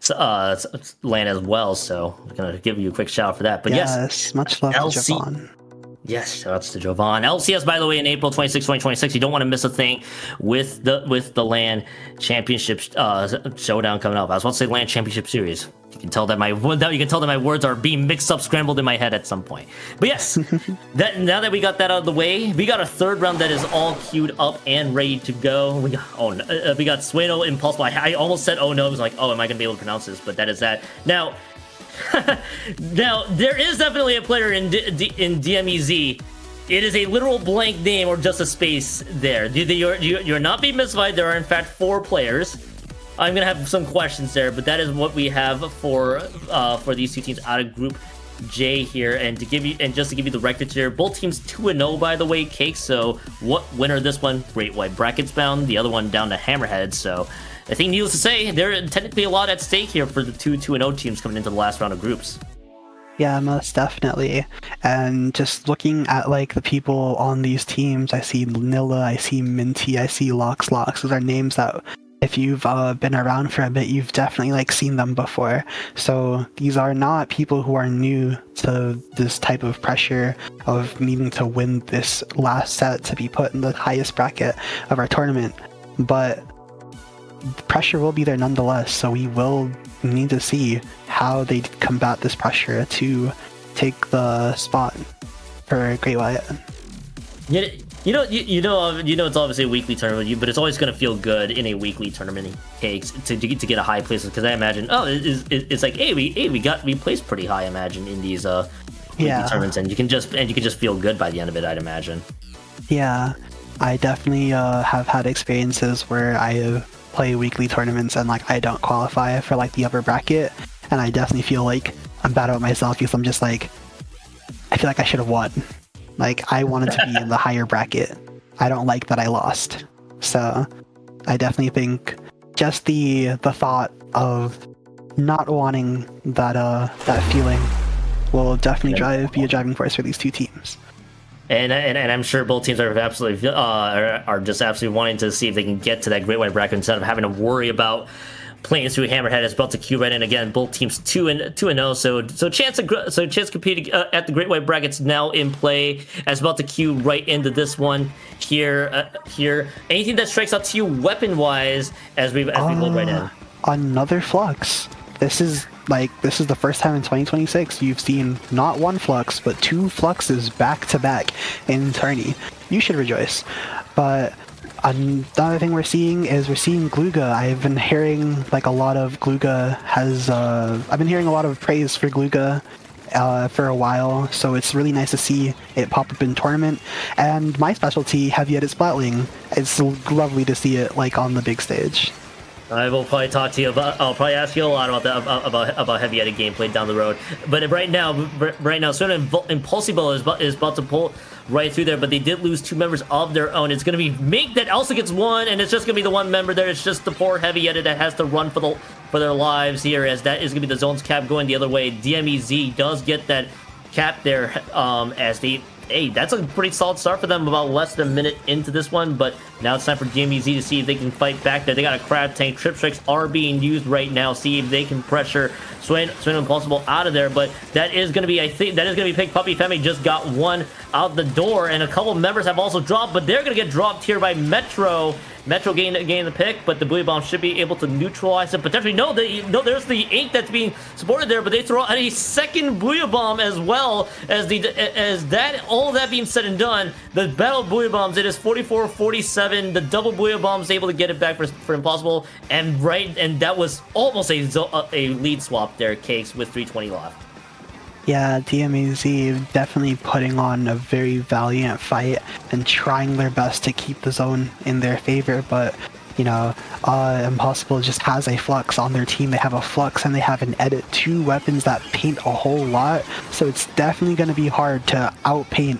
LAN as well. So I'm gonna give you a quick shout out for that. But yes, much love to Jovan. Yes, shoutouts to Jovan. LCS, by the way, in April 26, 2026. You don't want to miss a thing with the LAN Championship Showdown coming up. I was about to say LAN Championship Series. You can tell that my words are being mixed up, scrambled in my head at some point. But yes, now that we got that out of the way, we got a third round that is all queued up and ready to go. We got Sueño, Imposible. I almost said oh no. I was like, oh, am I gonna be able to pronounce this? But that is that. Now, there is definitely a player in DmeZ. It is a literal blank name or just a space there. You're not being mystified. There are in fact 4 players. I'm gonna have some questions there, but that is what we have for these two teams out of Group J here. And just to give you the records here, both teams 2-0 by the way, Cake. So what winner this one? Great White Brackets bound. The other one down to Hammerhead. So I think needless to say, there are technically a lot at stake here for the 2-0 teams coming into the last round of groups. Yeah, most definitely. And just looking at the people on these teams, I see Nilla, I see Minty, I see Lox. Those are names that, if you've been around for a bit, you've definitely seen them before. So these are not people who are new to this type of pressure of needing to win this last set to be put in the highest bracket of our tournament. But the pressure will be there nonetheless, so we will need to see how they combat this pressure to take the spot for Great White. You know, it's obviously a weekly tournament, but it's always going to feel good in a weekly tournament Cakes to get a high place, because I imagine, it's like, hey, we placed pretty high, I imagine, in these weekly tournaments, and you can just feel good by the end of it, I'd imagine. Yeah, I definitely have had experiences where I play weekly tournaments and I don't qualify for the upper bracket, and I definitely feel I'm bad about myself because I'm just I feel like I should have won. I wanted to be in the higher bracket. I don't like that I lost. So I definitely think just the thought of not wanting that feeling will definitely be a driving force for these two teams. And I'm sure both teams are absolutely are just absolutely wanting to see if they can get to that Great White bracket instead of having to worry about playing through Hammerhead as well to queue right in. Again, both teams 2-0, so chance competing at the Great White brackets now in play as well to queue right into this one here. Anything that strikes out to you weapon wise as we load right in? Another Flux. This is the first time in 2026 you've seen not one Flux, but two Fluxes back to back in tourney. You should rejoice. But another thing we're seeing Gluga. I've been hearing like a lot of Gluga has. I've been hearing a lot of praise for Gluga for a while, so it's really nice to see it pop up in tournament. And my specialty, Heavy Edit Splatling. It's lovely to see it like on the big stage. I will probably talk to you about. I'll probably ask you a lot about that about Heavy Edit gameplay down the road. But right now, Sueño Imposible is about to pull right through there. But they did lose 2 members of their own. It's going to be Mink that also gets 1, and it's just going to be the 1 member there. It's just the poor Heavy Edit that has to run for their lives here, as that is going to be the zones cap going the other way. DmeZ does get that cap there, as they. Hey, that's a pretty solid start for them, about less than a minute into this one, but now it's time for DmeZ to see if they can fight back there. They got a crab tank. Trip strikes are being used right now. See if they can pressure Sueño Impossible out of there, but that is going to be, I think, that is going to be Pig Puppy. Femi just got 1 out the door, and a couple of members have also dropped, but they're going to get dropped here by Metro. Metro gain the pick, but the Buoy Bomb should be able to neutralize it. Potentially, no, there's the ink that's being supported there, but they throw out a second Buoy Bomb as well as all of that being said and done. The battle of Buoy Bombs, it is 44-47. The double Buoy Bomb is able to get it back for Impossible, and that was almost a lead swap there, Cakes, with 3:20 left. Yeah, DmeZ definitely putting on a very valiant fight and trying their best to keep the zone in their favor, but you know, Impossible just has a Flux on their team. They have a Flux and they have an Edit, 2 weapons that paint a whole lot, so it's definitely going to be hard to outpaint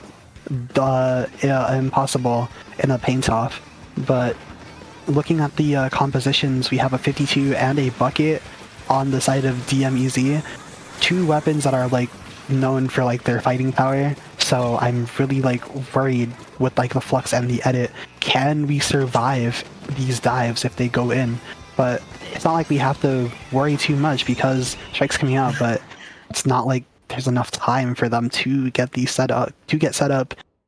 the Impossible in a paint-off. But looking at the compositions, we have a 52 and a Bucket on the side of DmeZ. 2 weapons that are like known for like their fighting power, so I'm really like worried with like the Flux and the Edit. Can we survive these dives if they go in? But it's not like we have to worry too much because Strike's coming out, but it's not like there's enough time for them to get these set up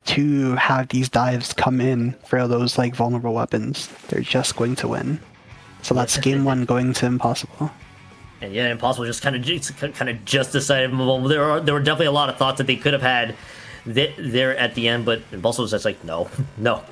to have these dives come in for those like vulnerable weapons. They're just going to win. So that's game 1 going to Impossible. And yeah, Impossible just kind of just decided. Well, there were definitely a lot of thoughts that they could have had there at the end, but Impossible was just like, no,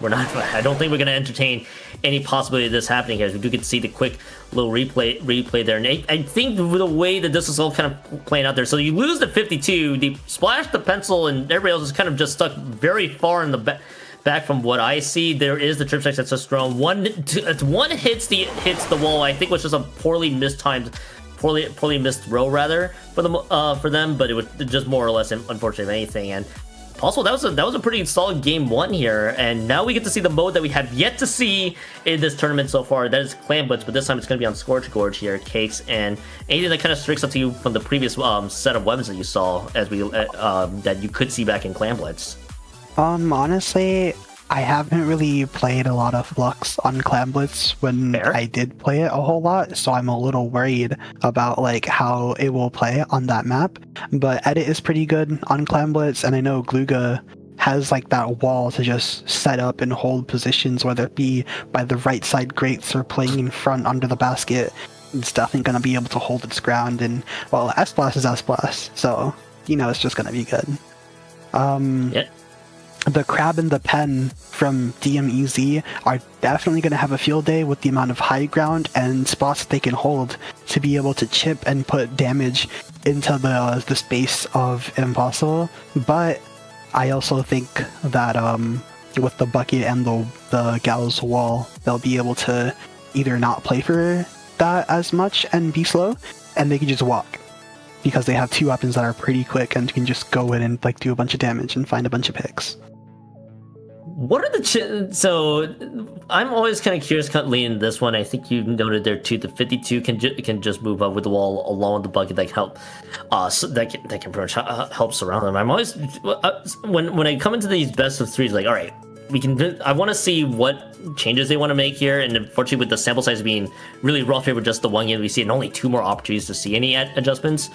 we're not. I don't think we're going to entertain any possibility of this happening here. We do get to see the quick little replay there, and I think the way that this is all kind of playing out there. So you lose the 52, they splash the pencil, and everybody else is kind of just stuck very far in the back from what I see. There is the trip strike that's just thrown. One hits the wall. I think was just a poorly missed throw rather for them, but it was just more or less unfortunate anything. And also that was a pretty solid game 1 here, and now we get to see the mode that we have yet to see in this tournament so far. That is Clan Blitz, but this time it's going to be on Scorch Gorge here, Cakes. And anything that kind of sticks up to you from the previous set of weapons that you saw as we that you could see back in Clan Blitz? Honestly, I haven't really played a lot of Flux on Clan Blitz when I did play it a whole lot, so I'm a little worried about like how it will play on that map. But Edit is pretty good on Clan Blitz, and I know Gluga has like that wall to just set up and hold positions, whether it be by the right side grates or playing in front under the basket. It's definitely going to be able to hold its ground, and well, S-Blast is S-Blast, so you know it's just going to be good. Yeah. The Crab and the Pen from DmeZ are definitely going to have a field day with the amount of high ground and spots that they can hold to be able to chip and put damage into the space of Impossible. But I also think that with the Bucket and the Gallows Wall, they'll be able to either not play for that as much and be slow, and they can just walk, because they have 2 weapons that are pretty quick and can just go in and like do a bunch of damage and find a bunch of picks. What are the so? I'm always kind of curious, leaning this one. I think you noted there too. The 52 can just move up with the wall along with the bucket that can help. So that can pretty much help surround them. I'm always when I come into these best of threes, like, all right, we can. I want to see what changes they want to make here, and unfortunately, with the sample size being really rough here with just the one game we see, and only 2 more opportunities to see any adjustments.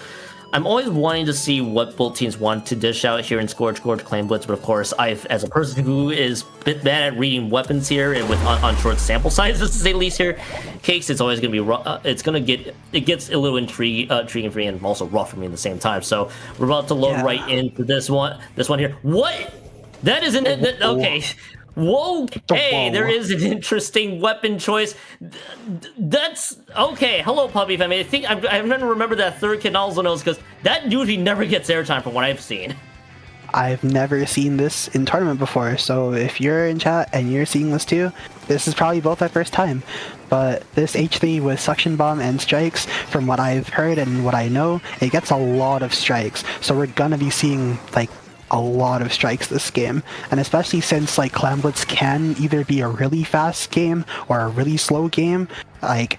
I'm always wanting to see what both teams want to dish out here in Scorch, Clan Blitz, but of course, as a person who is a bit bad at reading weapons here and with on short sample sizes, to say the least here, Cakes, it's always going to be it gets a little intriguing for me and also rough for me at the same time. So we're about to load right into this one here. What? That isn't it. Okay. Whoa, hey, there is an interesting weapon choice. That's okay. Hello, Puppy Family. I think I'm going to remember that third kid also knows, because that usually never gets airtime from what I've seen. I've never seen this in tournament before, so if you're in chat and you're seeing this too, this is probably both our first time. But this H3 with Suction Bomb and Strikes, from what I've heard and what I know, it gets a lot of strikes. So we're gonna be seeing like a lot of strikes this game, and especially since like Clan Blitz can either be a really fast game or a really slow game, like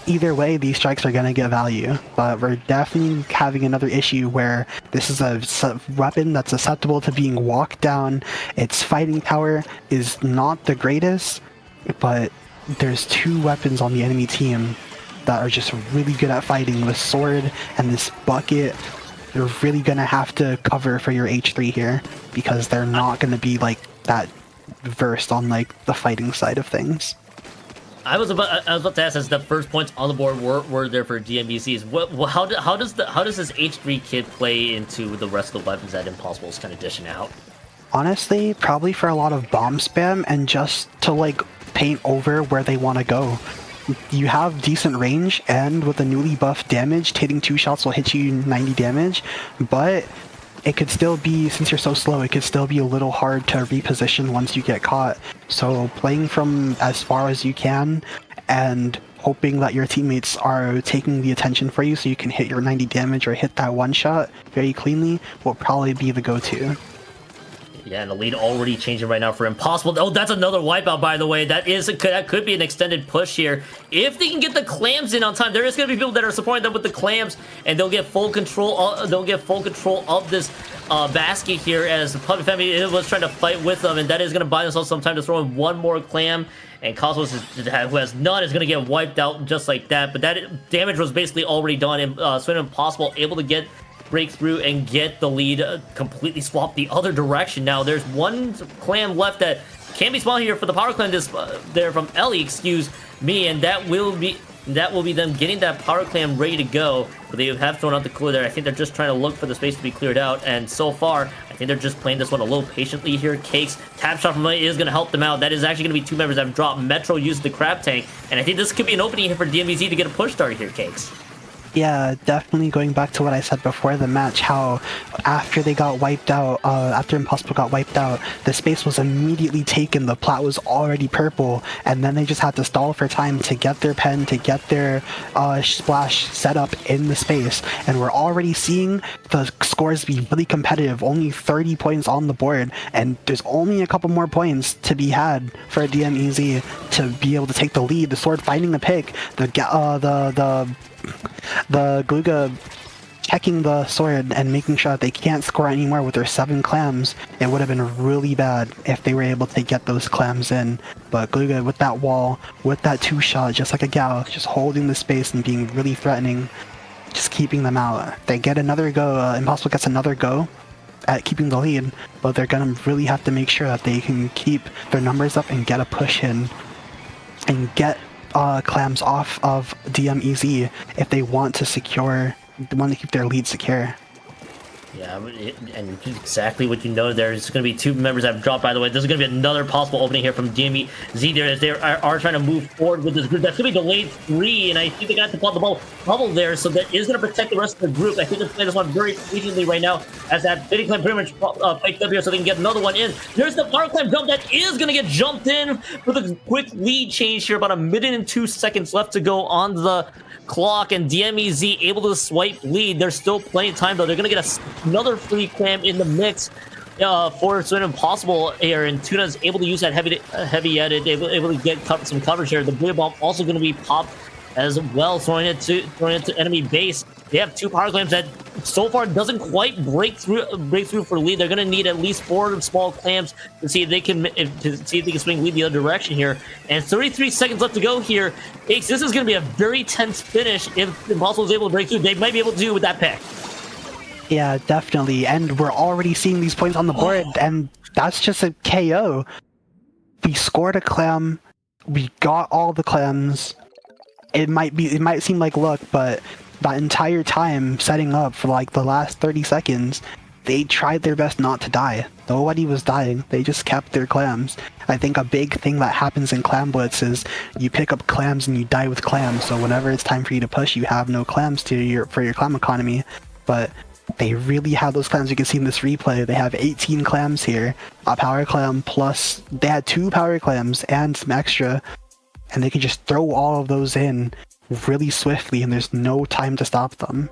either way these strikes are gonna get value. But we're definitely having another issue where this is a weapon that's susceptible to being walked down. Its fighting power is not the greatest, but there's 2 weapons on the enemy team that are just really good at fighting. The sword and this bucket, you're really gonna have to cover for your H3 here, because they're not gonna be like that versed on like the fighting side of things. I was about to ask, as the first points on the board were there for DmeZs. How does this H3 kit play into the rest of the weapons that Impossible is kind of dishing out? Honestly, probably for a lot of bomb spam and just to like paint over where they want to go. You have decent range, and with the newly buffed damage, hitting 2 shots will hit you 90 damage, but it could still be, since you're so slow, it could still be a little hard to reposition once you get caught. So playing from as far as you can and hoping that your teammates are taking the attention for you so you can hit your 90 damage or hit that one shot very cleanly will probably be the go-to. Yeah, and the lead already changing right now for Impossible. Oh, that's another wipeout, by the way. That could be an extended push here. If they can get the clams in on time, there is going to be people that are supporting them with the clams, and they'll get full control. They'll get full control of this basket here, as the Puppy Family was trying to fight with them, and that is going to buy themselves some time to throw in one more clam. And Cosmos, who has none, is going to get wiped out just like that. But that damage was basically already done, and Sueño Impossible able to break through and get the lead, completely swap the other direction. Now there's one clam left that can be spawned here for the power clam there from Ellie, excuse me, and that will be them getting that power clam ready to go. But they have thrown out the cooler there. I think they're just trying to look for the space to be cleared out, and so far I think they're just playing this one a little patiently here. Cakes tap shot from Ellie is going to help them out. That is actually going to be 2 members that have dropped. Metro used the crab tank, and I think this could be an opening here for DmeZ to get a push start here, Cakes. Yeah, definitely going back to what I said before the match, how after they got wiped out, after Impossible got wiped out, the space was immediately taken, the plat was already purple, and then they just had to stall for time to get their pen, to get their splash set up in the space, and we're already seeing the scores be really competitive, only 30 points on the board, and there's only a couple more points to be had for DmeZ to be able to take the lead. The sword finding the pick, the Gluga checking the sword and making sure that they can't score anymore with their 7 clams. It would have been really bad if they were able to get those clams in. But Gluga with that wall, with that 2 shot, just like a gal, just holding the space and being really threatening, just keeping them out. They get another go, Impossible gets another go at keeping the lead, but they're gonna really have to make sure that they can keep their numbers up and get a push in and get clams off of DmeZ if they want to keep their lead secure. Yeah, and exactly what you know, there's going to be 2 members that have dropped, by the way. This is going to be another possible opening here from DmeZ there, as they are trying to move forward with this group. That's going to be delayed 3, and I think they got to pop the bubble there, so that is going to protect the rest of the group. I think they're playing this one very patiently right now, as that Biddy Clan pretty much piked up here so they can get another one in. There's the power climb jump that is going to get jumped in with a quick lead change here. About 1 minute and 2 seconds left to go on the clock, and DmeZ able to swipe lead. There's still plenty of time, though. They're going to get another free clam in the mix For Sueño Impossible here, and Tuna's able to use that heavy edit, able to get some coverage here. The blue bomb also going to be popped as well, throwing it to enemy base. They have 2 power clams that so far doesn't quite break through for lead. They're going to need at least 4 small clams to see if they can swing lead the other direction here. And 33 seconds left to go here. This is going to be a very tense finish. If Impossible is able to break through, they might be able to do it with that pick. Yeah, definitely. And we're already seeing these points on the board, and that's just a KO. We scored a clam. We got all the clams. It might seem like luck, but that entire time setting up for like the last 30 seconds, they tried their best not to die. Nobody was dying. They just kept their clams. I think a big thing that happens in Clam Blitz is you pick up clams and you die with clams. So whenever it's time for you to push, you have no clams for your clam economy. But they really have those clams. You can see in this replay, they have 18 clams here. A power clam plus, they had 2 power clams and some extra. And they can just throw all of those in really swiftly, and there's no time to stop them.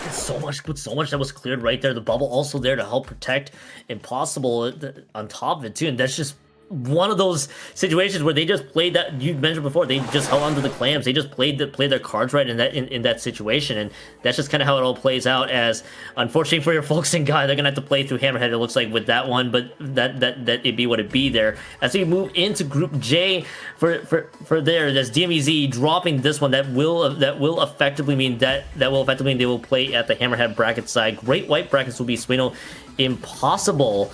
So much that was cleared right there. The bubble also there to help protect Impossible on top of it too, and that's just one of those situations where they just played that you mentioned before. They just held on to the clams. They just played their cards right in that situation, and that's just kind of how it all plays out. As unfortunately for your folks in Gaia, they're gonna have to play through Hammerhead. It looks like with that one, but that it be what it be there. As we move into Group J for there, that's DmeZ dropping this one. That will effectively mean they will play at the Hammerhead bracket side. Great White brackets will be Sueño Impossible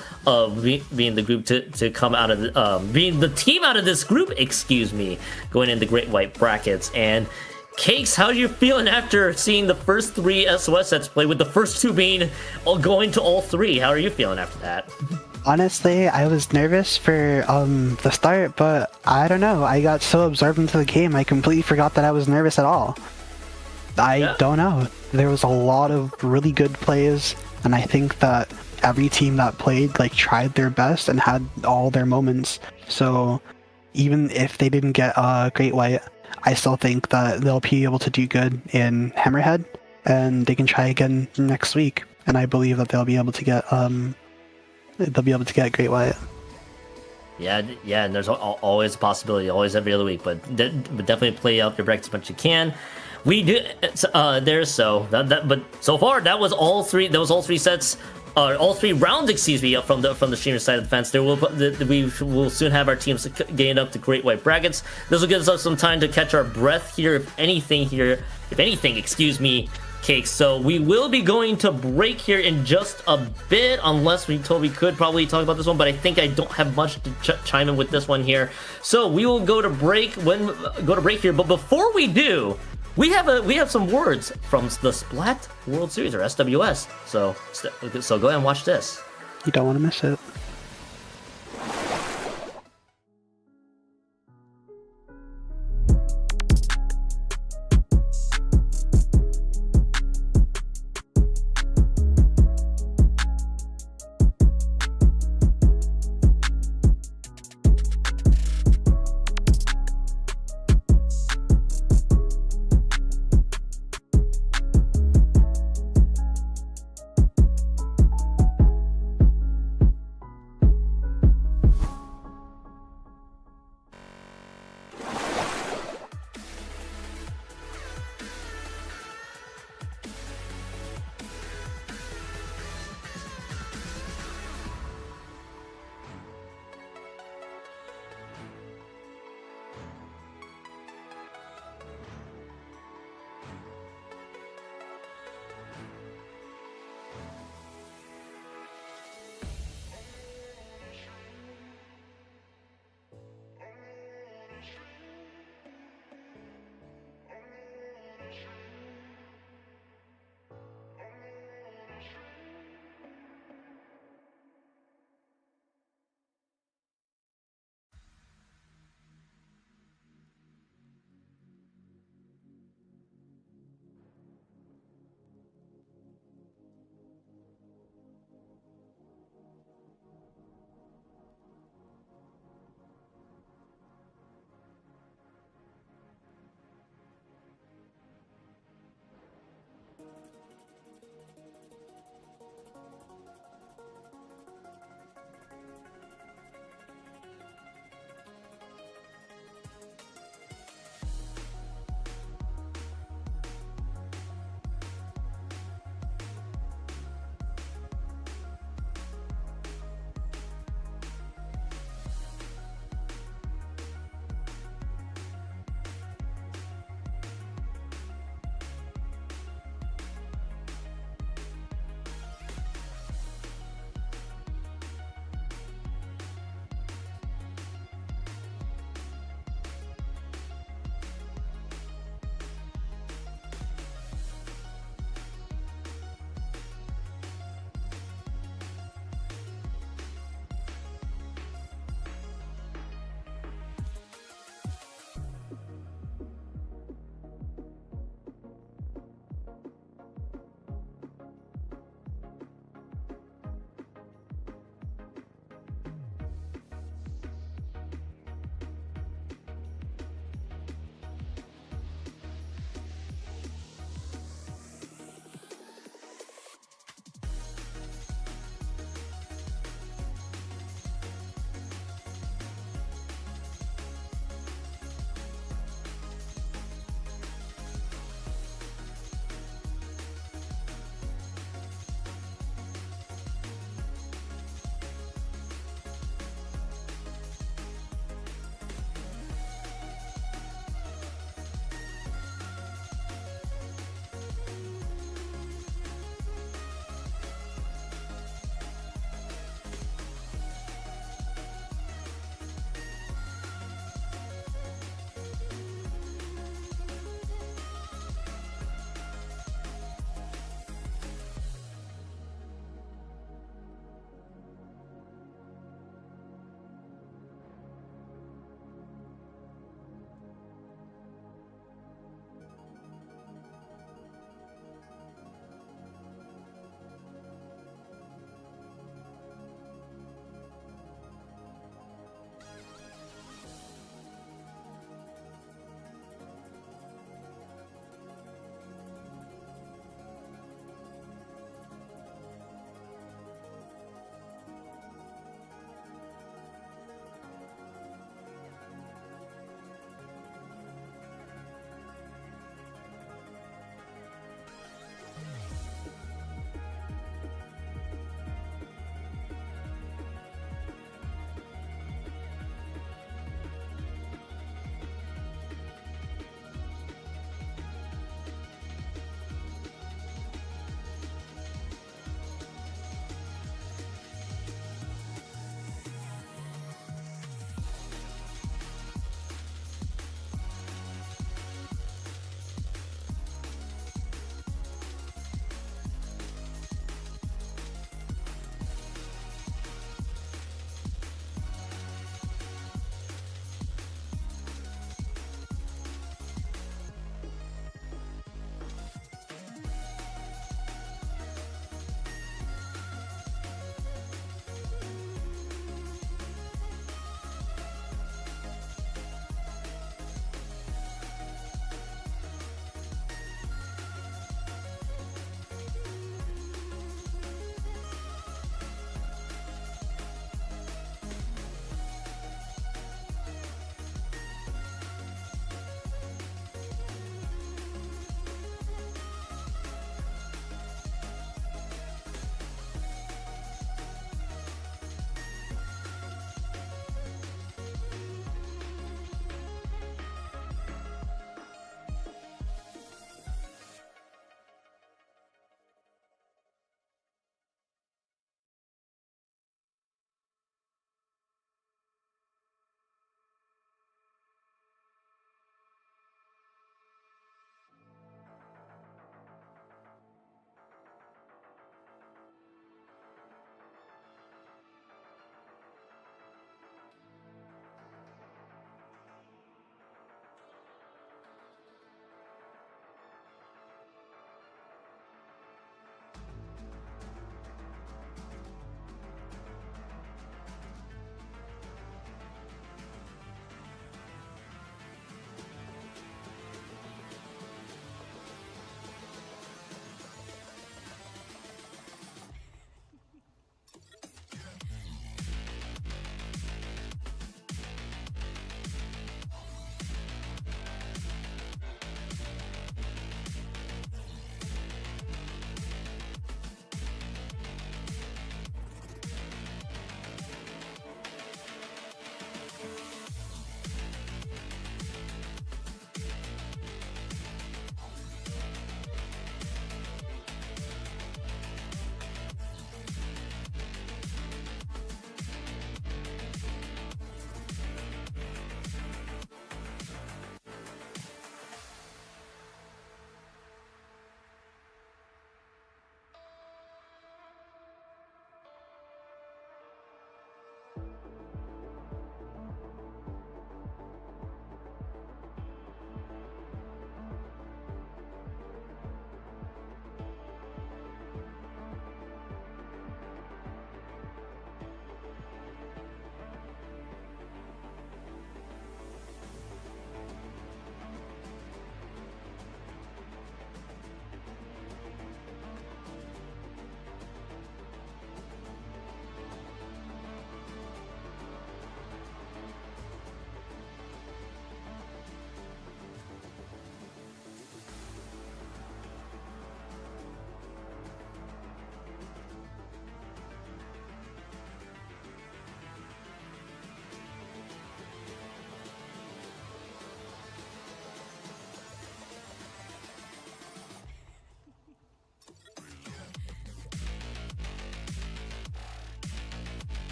being the group to come out of being the team out of this group, excuse me, going into Great White brackets. And Cakes, how are you feeling after seeing the first 3 SOS sets play, with the first 2 being going to all 3? How are you feeling after that? Honestly, I was nervous for the start, but I don't know. I got so absorbed into the game, I completely forgot that I was nervous at all. I don't know. There was a lot of really good plays, and I think that every team that played like tried their best and had all their moments. So even if they didn't get Great White, I still think that they'll be able to do good in Hammerhead, and they can try again next week. And I believe that they'll be able to get Great White. Yeah, and there's always a possibility, always every other week, but definitely play out your brackets as much as you can. We do but so far that was all 3. That was all 3 sets. All 3 rounds, excuse me, from the streamer side of the fence. We will soon have our teams gain up to Great White brackets. This will give us some time to catch our breath here, if anything, excuse me, Cakes. So we will be going to break here in just a bit, unless we could probably talk about this one, but I think I don't have much to chime in with this one here. So we will go to break here, but before we do, we have some words from the Splat World Series, or SWS. So go ahead and watch this. You don't want to miss it.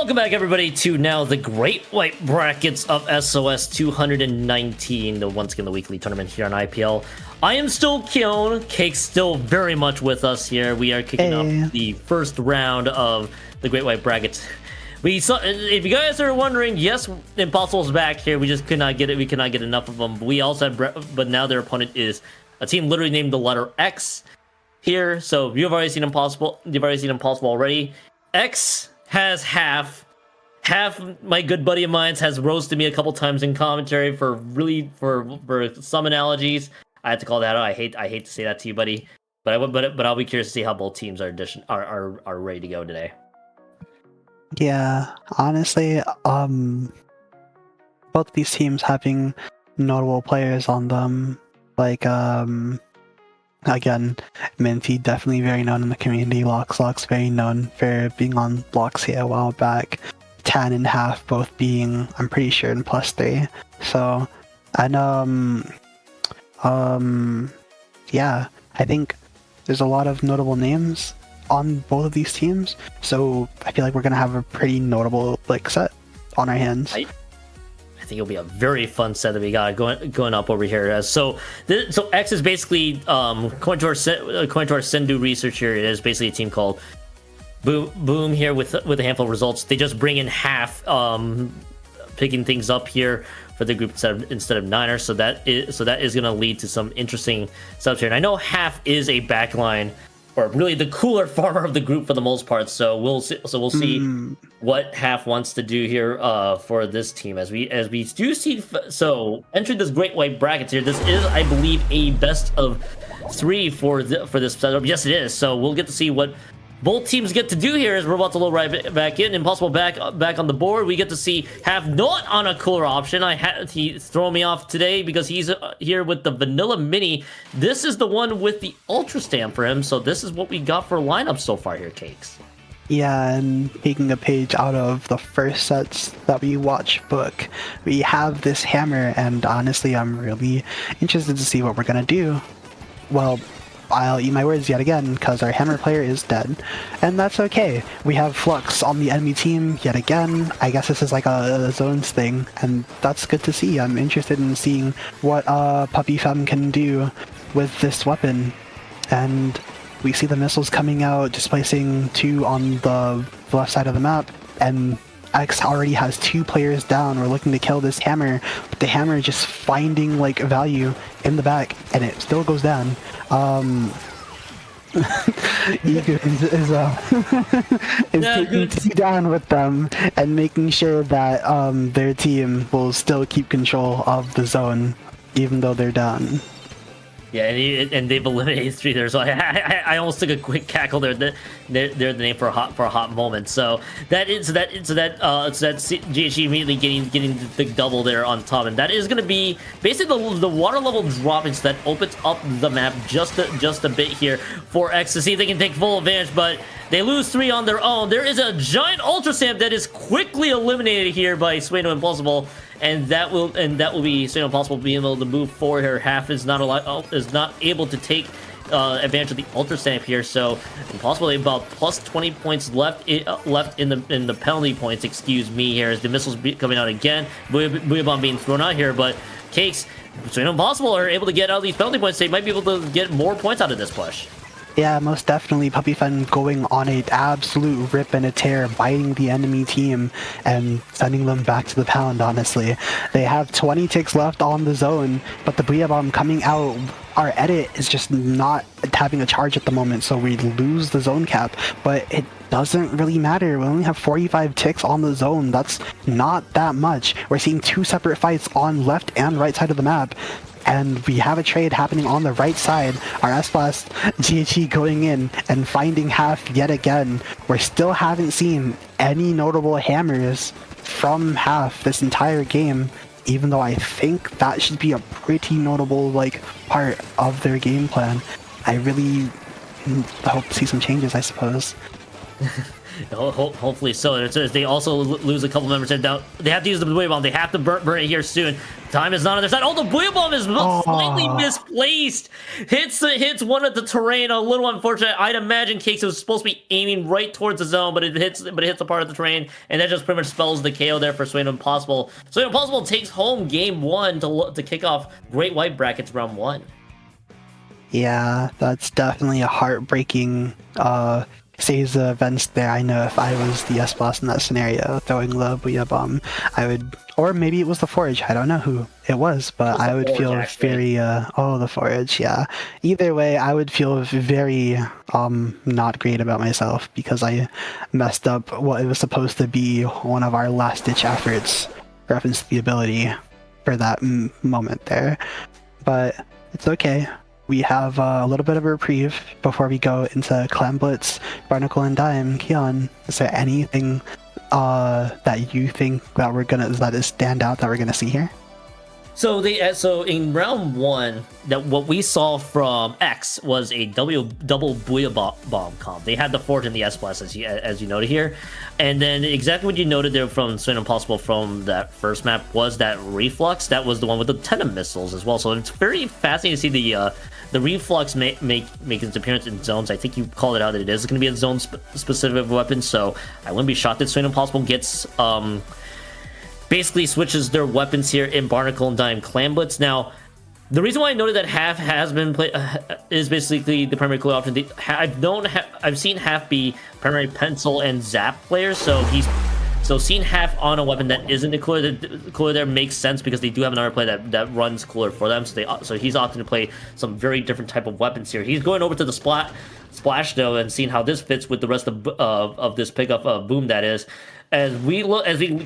Welcome back, everybody, to now the Great White Brackets of SOS 219, the once again the weekly tournament here on IPL. I am still Keon. Cake's still very much with us here. We are kicking off the first round of the Great White Brackets. If you guys are wondering, yes, Imposible's back here. We just could not get it. We could not get enough of them. We also had, but now their opponent is a team literally named the letter X here. So you've already seen Impossible. You've already seen Impossible already. X has half. My good buddy of mine has roasted me a couple times in commentary for some analogies. I had to call that out. I hate to say that to you, buddy. But I'll be curious to see how both teams are ready to go today. Yeah, honestly, both of these teams having notable players on them, like again, Minty definitely very known in the community. Lox very known for being on Bloxy a while back. Tan and Half both being, I'm pretty sure, in +3. So, and yeah, I think there's a lot of notable names on both of these teams. So I feel like we're gonna have a pretty notable set on our hands. I think it'll be a very fun set that we got going up over here. So X is basically according to our Sendu research here, it is basically a team called Boom here with a handful of results. They just bring in Half, picking things up here for the group instead of Niners. So that is going to lead to some interesting stuff here. And I know Half is a backline, or really the cooler farmer of the group for the most part. So we'll see what Half wants to do here for this team as we do see. So entering this Great White Brackets here, this is, I believe, a best of 3 for this setup. Yes, it is. So we'll get to see what both teams get to do here as we're about to load right back in. Impossible back on the board. We get to see Half not on a cooler option. He's throwing me off today because he's here with the Vanilla Mini. This is the one with the Ultra Stamp for him. So this is what we got for lineup so far here, Cakes. Yeah, and taking a page out of the first sets that we watch book, we have this hammer, and honestly, I'm really interested to see what we're gonna do. Well, I'll eat my words yet again, because our hammer player is dead. And that's okay. We have Flux on the enemy team yet again. I guess this is like a zones thing, and that's good to see. I'm interested in seeing what Puppy Femme can do with this weapon. And we see the missiles coming out, displacing 2 on the left side of the map, and X already has 2 players down. We're looking to kill this hammer, but the hammer just finding value in the back, and it still goes down. Eager is taking 2 down with them and making sure that their team will still keep control of the zone, even though they're down. Yeah, and they've eliminated 3 there, so I almost took a quick cackle there. They're the name for a hot moment. So GHG immediately getting the double there on top, and that is going to be basically the water level dropping, so that opens up the map just a bit here for X to see if they can take full advantage, but they lose 3 on their own. There is a giant Ultra Stamp that is quickly eliminated here by Sueño Impossible. And that will be Sueño Impossible being able to move forward here. Half is not able to take advantage of the Ultra Stamp here. So Impossible about plus 20 points left in the penalty points. Excuse me here as the missiles coming out again. Booyah being thrown out here, but Cakes, Sueño Impossible are able to get out these penalty points. They might be able to get more points out of this push. Yeah, most definitely. Puppy Fun going on an absolute rip and a tear, biting the enemy team and sending them back to the pound, honestly. They have 20 ticks left on the zone, but the Booyah Bomb coming out, our edit is just not having a charge at the moment, so we lose the zone cap, but it doesn't really matter. We only have 45 ticks on the zone. That's not that much. We're seeing 2 separate fights on left and right side of the map. And we have a trade happening on the right side. Our S-Blast GHG going in and finding Half yet again. We still haven't seen any notable hammers from Half this entire game, even though I think that should be a pretty notable part of their game plan. I really hope to see some changes, I suppose. Hopefully so. They also lose a couple members. Now they have to use the Booyah Bomb. They have to burn it here soon. Time is not on their side. Oh, the Booyah Bomb is slightly misplaced. Hits one at the terrain. A little unfortunate. I'd imagine Cakes was supposed to be aiming right towards the zone, but it hits a part of the terrain, and that just pretty much spells the KO there for Sueño Impossible. Sueño Impossible takes home game 1 to kick off Great White Brackets round 1. Yeah, that's definitely a heartbreaking series of events there. I know if I was the S-Boss in that scenario, throwing the Booyah Bomb, I would, or maybe it was the Forage, I don't know who it was, but I would feel very, the Forage, yeah. Either way, I would feel very, not great about myself, because I messed up what it was supposed to be one of our last-ditch efforts, reference to the ability for that moment there. But it's okay. We have a little bit of a reprieve before we go into Clan Blitz, Barnacle, and Dime. Keon, is there anything that you think that is stand out that we're gonna see here? So in round 1, that what we saw from X was a double Booyah Bomb comp. They had the Forge and the S-Blast as you noted here, and then exactly what you noted there from Sueño Impossible from that first map was that Reflux. That was the one with the 10 missiles as well. So it's very fascinating to see the Reflux make its appearance in zones. I think you called it out that it is going to be a zone specific weapon. So I wouldn't be shocked that Sueño Impossible gets basically switches their weapons here in Barnacle and Dime Clan Blitz. Now, the reason why I noted that Half has been played is basically the primary cooler option. I've seen Half be primary pencil and zap players, so seeing Half on a weapon that isn't a cooler there makes sense because they do have another play that runs cooler for them. So he's opting to play some very different type of weapons here. He's going over to the splash though and seeing how this fits with the rest of this pickup boom that is. As we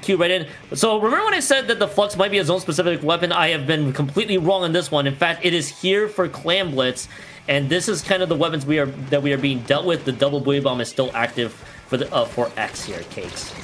cue right in. So remember when I said that the Flux might be a zone-specific weapon? I have been completely wrong on this one. In fact, it is here for Clan Blitz, and this is kind of the weapons we are being dealt with. The double Booyah Bomb is still active for X here, Cakes.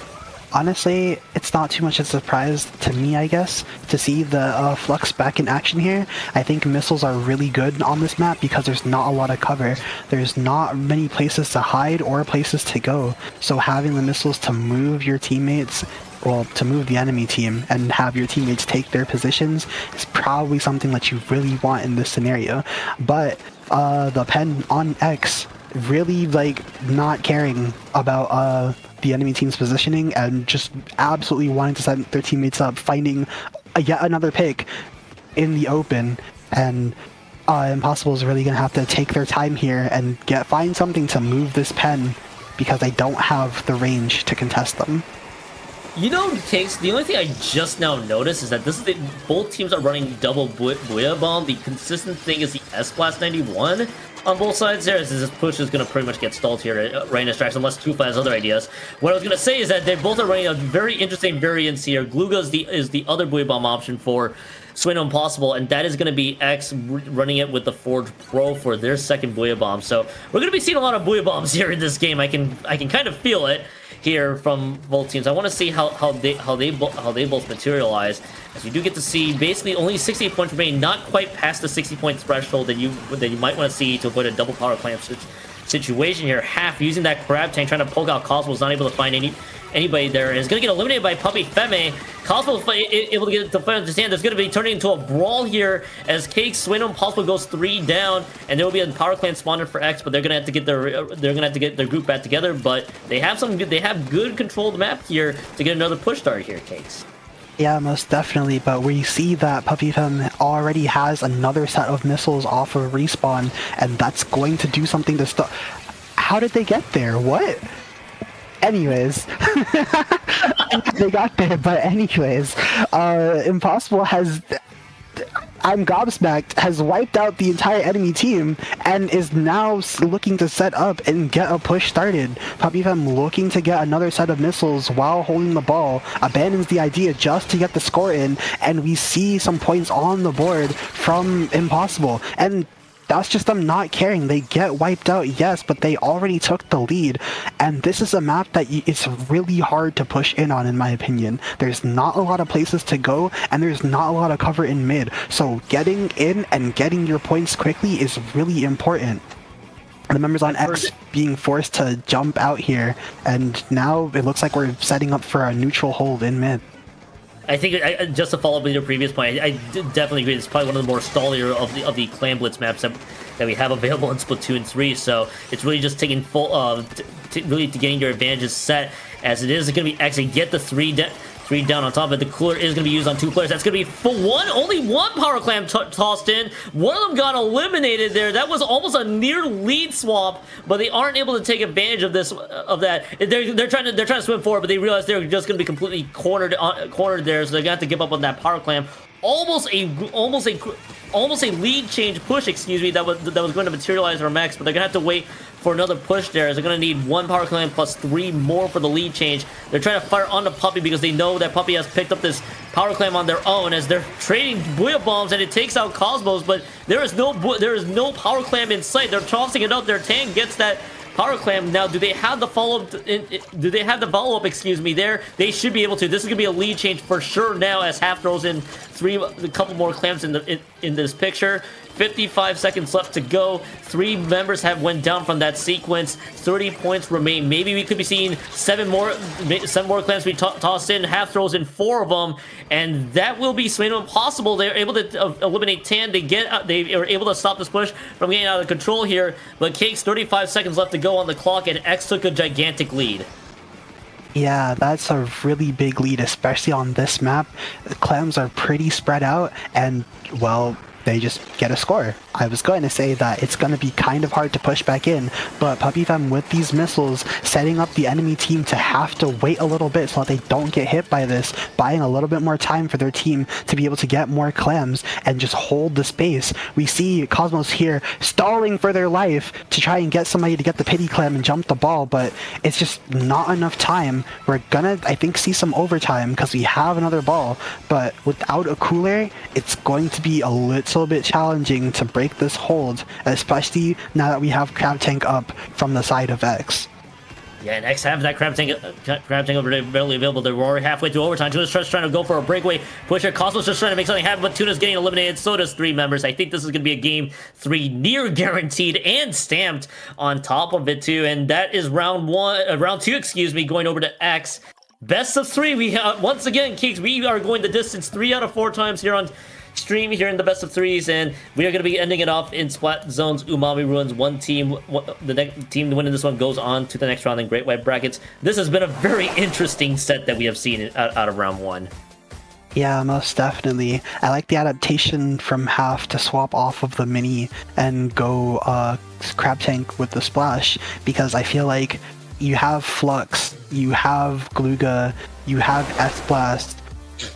Honestly, it's not too much of a surprise to me, I guess, to see the Flux back in action here. I think missiles are really good on this map because there's not a lot of cover. There's not many places to hide or places to go. So having the missiles to move your teammates, well, to move the enemy team and have your teammates take their positions is probably something that you really want in this scenario. But the pen on X really, not caring about the enemy team's positioning and just absolutely wanting to set their teammates up, finding yet another pick in the open, and Impossible is really going to have to take their time here and find something to move this pen because they don't have the range to contest them. You know, Cakes, the only thing I just now noticed is that both teams are running double Booyah Bomb. The consistent thing is the S-Blast 91 on both sides there. This push is going to pretty much get stalled here right in distraction unless Tufa has other ideas. What I was going to say is that they both are running a very interesting variance here. Gluga is the other Booyah Bomb option for Sueño Impossible, and that is going to be X running it with the Forge Pro for their second Booyah Bomb. So we're going to be seeing a lot of Booyah Bombs here in this game. I can kind of feel it here from both teams. I want to see how they both materialize, as we do get to see basically only 68 points remaining, not quite past the 60-point threshold that you might want to see to avoid a double power plant situation here. Half using that crab tank trying to poke out Cosmo, is not able to find anybody there, and is going to get eliminated by Puppy Femme. Cosmo able to get the fight understand. There's going to be turning into a brawl here as Cake Sueño Impossible goes 3 down, and there will be a power plant spawner for X, but they're going to have to get their group back together. But they have good controlled map here to get another push start here, Cakes. Yeah, most definitely, but we see that Puppy Femme already has another set of missiles off of respawn, and that's going to do something to stop. How did they get there? What? Anyways, they got there, but anyways, Impossible has, I'm gobsmacked, has wiped out the entire enemy team and is now looking to set up and get a push started. Puppy Femme looking to get another set of missiles while holding the ball, abandons the idea just to get the score in, and we see some points on the board from Impossible. And that's just them not caring. They get wiped out, yes, but they already took the lead. And this is a map that it's really hard to push in my opinion. There's not a lot of places to go, and there's not a lot of cover in mid. So getting in and getting your points quickly is really important. The members on X being forced to jump out here, and now it looks like we're setting up for a neutral hold in mid. I think just to follow up with your previous point, I definitely agree. It's probably one of the more stallier of the Clan Blitz maps that we have available in Splatoon 3. So it's really just taking full, really getting your advantages set as it is. It's going to be actually get the three down on top of it. The cooler is going to be used on 2 players. That's going to be for only one power clam tossed in. One of them got eliminated there. That was almost a near lead swap, but they aren't able to take advantage of that. They're trying to swim forward, but they realize they're just going to be completely cornered there, so they're going to have to give up on that power clam. Almost a lead change push, excuse me, that was going to materialize for Max, but they're going to have to wait for another push there, as they're going to need 1 power clam plus 3 more for the lead change. They're trying to fire on the Puppy because they know that Puppy has picked up this power clam on their own, as they're trading Booyah Bombs, and it takes out Cosmos, but there is no power clam in sight. They're tossing it out. Their tank gets that power clam. Now, do they have the follow-up? Excuse me. There, they should be able to. This is gonna be a lead change for sure now, as Half throws in a couple more clams in this picture. 55 seconds left to go. 3 members have went down from that sequence. 30 points remain. Maybe we could be seeing 7 more clams be tossed in. Half throws in 4 of them, and that will be Sueño Impossible. They're able to eliminate Tan. They are able to stop this push from getting out of control here. But Cakes, 35 seconds left to go on the clock, and X took a gigantic lead. Yeah, that's a really big lead, especially on this map. The clams are pretty spread out, and, well, they just get a score. I was going to say that it's going to be kind of hard to push back in, but Puppy Fam with these missiles setting up the enemy team to have to wait a little bit so that they don't get hit by this, buying a little bit more time for their team to be able to get more clams and just hold the space. We see Cosmos here stalling for their life to try and get somebody to get the pity clam and jump the ball, but it's just not enough time. We're gonna, I think, see some overtime because we have another ball, but without a cooler, it's going to be a little bit challenging to break this hold, especially now that we have Crab Tank up from the side of X. Yeah, and X have that crab tank readily available. They're already halfway through overtime. Tuna's just trying to go for a breakaway pusher. Cosmos just trying to make something happen, but Tuna's getting eliminated. So does 3 members. I think this is going to be a game 3 near guaranteed and stamped on top of it too. And that is round 2, excuse me, going over to X. Best of 3. We once again, Keeks, we are going the distance 3 out of 4 times here on stream here in the best of 3s, and we are going to be ending it off in Splat Zone's Umami Ruins. One team, the next team winning this one goes on to the next round in Great White Brackets. This has been a very interesting set that we have seen out of round 1. Yeah, most definitely. I like the adaptation from Half to swap off of the mini and go Crab Tank with the splash, because I feel like you have Flux, you have Gluga, you have S-Blast.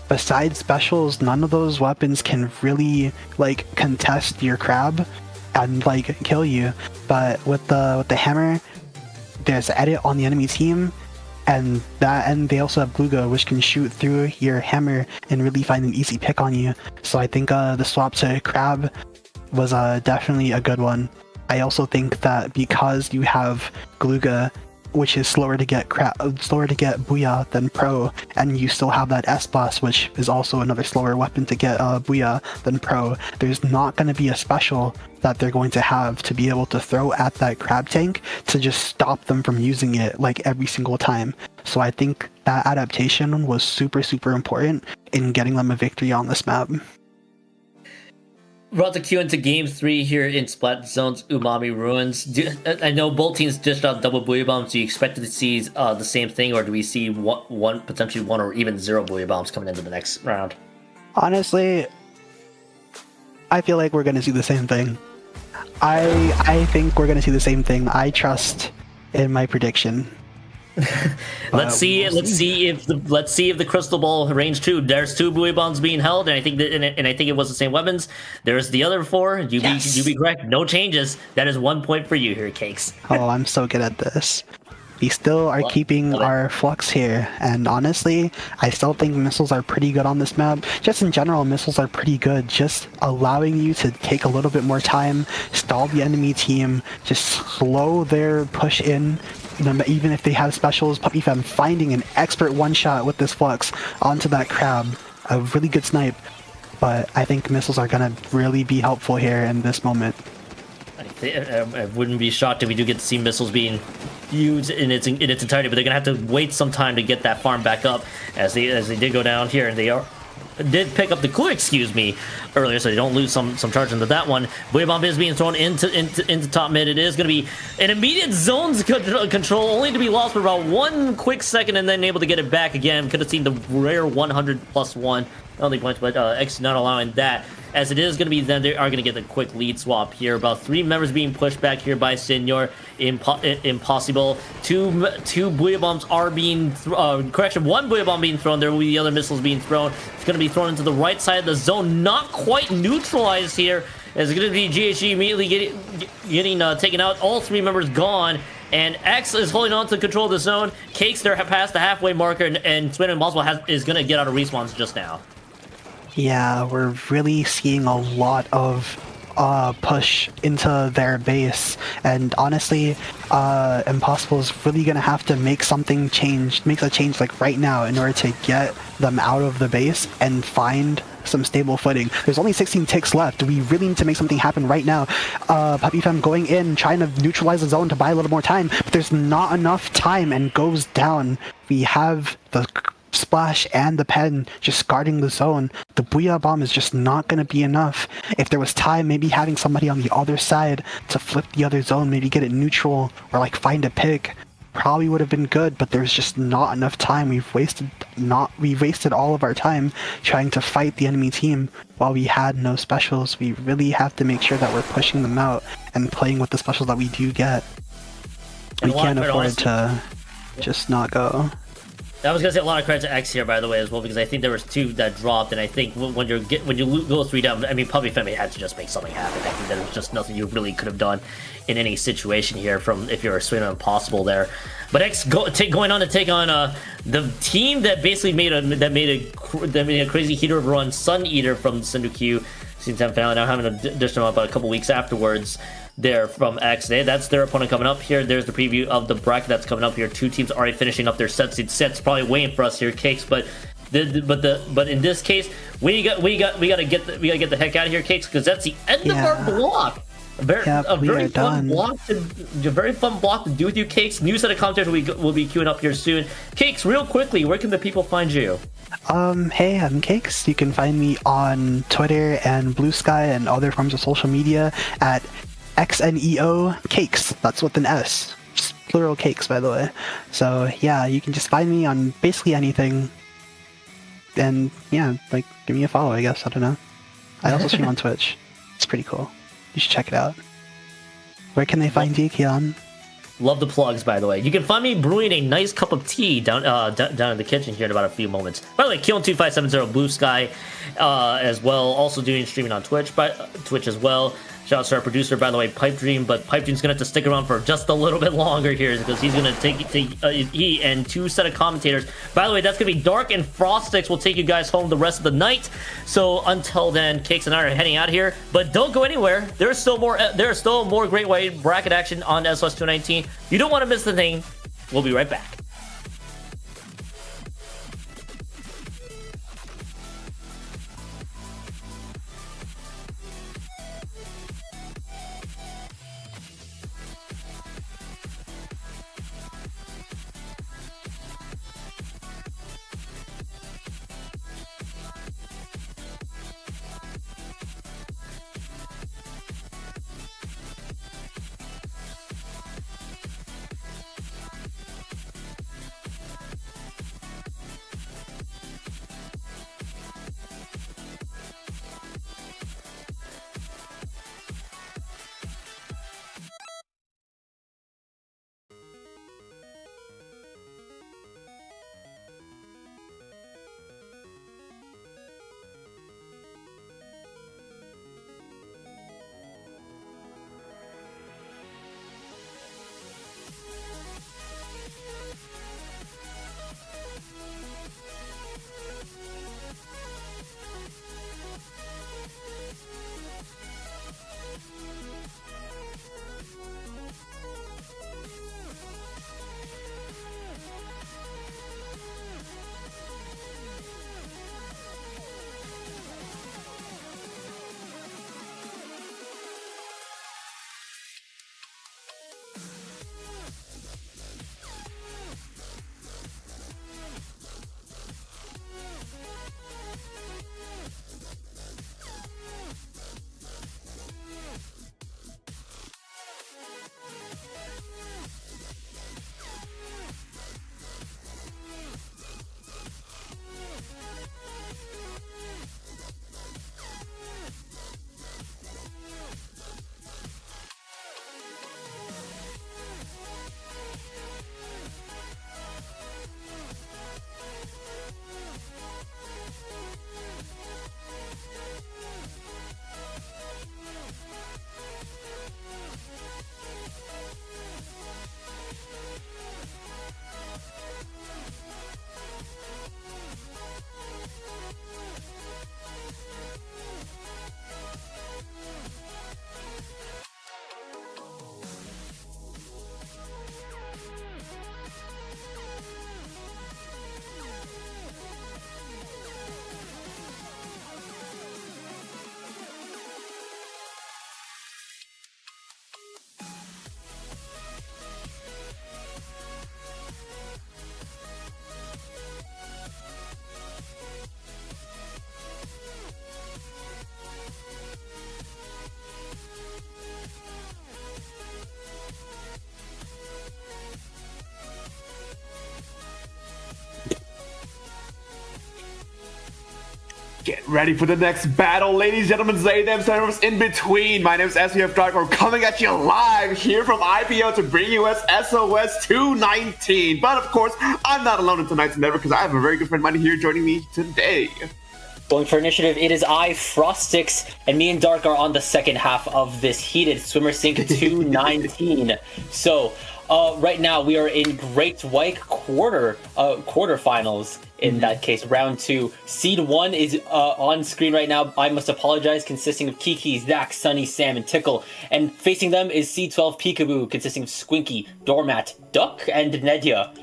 Besides specials, none of those weapons can really like contest your crab and like kill you. But with the hammer, there's edit on the enemy team, and they also have Gluga, which can shoot through your hammer and really find an easy pick on you. So I think the swap to crab was definitely a good one. I also think that because you have Gluga, which is slower to get Booyah than Pro, and you still have that S-Blast, which is also another slower weapon to get Booyah than Pro, there's not going to be a special that they're going to have to be able to throw at that Crab Tank to just stop them from using it like every single time. So I think that adaptation was super, super important in getting them a victory on this map. We're about to queue into game 3 here in Splat Zone's Umami Ruins. I know both teams dished out double Booyah Bombs. Do you expect to see the same thing, or do we see potentially one or even 0 Booyah Bombs coming into the next round? Honestly, I feel like we're going to see the same thing. I think we're going to see the same thing. I trust in my prediction. Let's see if the crystal ball range 2. There's 2 Booyah Bombs being held, and I think it was the same weapons. There's the other 4. You be correct. No changes. That is 1 point for you here, Cakes. Oh, I'm so good at this. We still are keeping our Flux here, and honestly, I still think missiles are pretty good on this map. Just in general, missiles are pretty good, just allowing you to take a little bit more time, stall the enemy team, just slow their push in. Even if they have specials, Puppy Fam finding an expert one-shot with this Flux onto that crab. A really good snipe, but I think missiles are going to really be helpful here in this moment. I I wouldn't be shocked if we do get to see missiles being used in its entirety, but they're gonna have to wait some time to get that farm back up, as they did go down here, and they did pick up the clue, earlier, so they don't lose some charge into that one. Buoy Bomb is being thrown into top mid. It is going to be an immediate zones control, only to be lost for about 1 quick second, and then able to get it back again. Could have seen the rare 100+1 only points, but X not allowing that. As it is going to be, then they are going to get the quick lead swap here. About 3 members being pushed back here by Sueño. Impossible. Two Buoy Bombs are being correction, 1 Buoy Bomb being thrown. There will be the other missiles being thrown. It's going to be thrown into the right side of the zone. Not quite neutralized here. It's going to be GHG immediately getting taken out. All 3 members gone. And X is holding on to control of the zone. Cakes there past the halfway marker, and Sueño Impossible is going to get out of respawns just now. Yeah, we're really seeing a lot of push into their base, and honestly, Impossible is really gonna have to make a change like right now in order to get them out of the base and find some stable footing. There's only 16 ticks left. We really need to make something happen right now. Puppy Femme going in, trying to neutralize the zone to buy a little more time, but there's not enough time, and goes down. We have the Splash and the pen just guarding the zone. The Booyah Bomb is just not going to be enough. If there was time, maybe having somebody on the other side to flip the other zone, maybe get it neutral, or like find a pick, probably would have been good, but there's just not enough time. We've wasted all of our time trying to fight the enemy team while we had no specials. We really have to make sure that we're pushing them out and playing with the specials that we do get. We can't afford to just not go. I was gonna say a lot of credit to X here, by the way, as well, because I think there was 2 that dropped, and I think when you go 3 down, I mean, Puppy Femme had to just make something happen. I think there was just nothing you really could have done in any situation here from if you're a Sueño Impossible there. But X going on to take on the team that basically made a crazy heater run, Sun Eater from the Sindu Q season 10 finale. Now having to dish them up about a couple weeks afterwards. There from X. That's their opponent coming up here. There's the preview of the bracket that's coming up here. 2 teams already finishing up their sets. Sets probably waiting for us here, Cakes. But in this case, we gotta get the heck out of here, Cakes, because that's the end of our block. A very fun block to do with you, Cakes. New set of commentators will be queuing up here soon. Cakes, real quickly, where can the people find you? Hey, I'm Cakes. You can find me on Twitter and Blue Sky and other forms of social media at XNEO Cakes. That's with an S. Just plural cakes, by the way. So yeah, you can just find me on basically anything. And yeah, like, give me a follow, I guess. I don't know. I also stream on Twitch. It's pretty cool. You should check it out. Where can they find you, Keon? Love the plugs, by the way. You can find me brewing a nice cup of tea down in the kitchen here in about a few moments. By the way, Keon2570 Blue Sky as well. Also doing streaming on Twitch as well. Shout out to our producer, by the way, Pipe Dream, but Pipe Dream's gonna have to stick around for just a little bit longer here because he's gonna take he and 2 set of commentators. By the way, that's gonna be Dark and Frostix will take you guys home the rest of the night. So until then, Cakes and I are heading out here, but don't go anywhere. There's still more great white bracket action on SOS 219. You don't want to miss the thing. We'll be right back. Get ready for the next battle, ladies and gentlemen, they, them, servers in between. My name is smth Dark. We're coming at you live here from IPL to bring you SOS 219. But of course, I'm not alone in tonight's endeavor because I have a very good friend of mine here joining me today. Going for initiative, it is I, Frostix, and me and Dark are on the second half of this heated Swimmer Sync 219. So, right now we are in Great White quarterfinals. In that case, round 2. Seed 1 is on screen right now. I must apologize, consisting of Kiki, Zach, Sunny, Sam, and Tickle. And facing them is Seed 12 Peekaboo, consisting of Squinky, Doormat, Duck, and Nedya.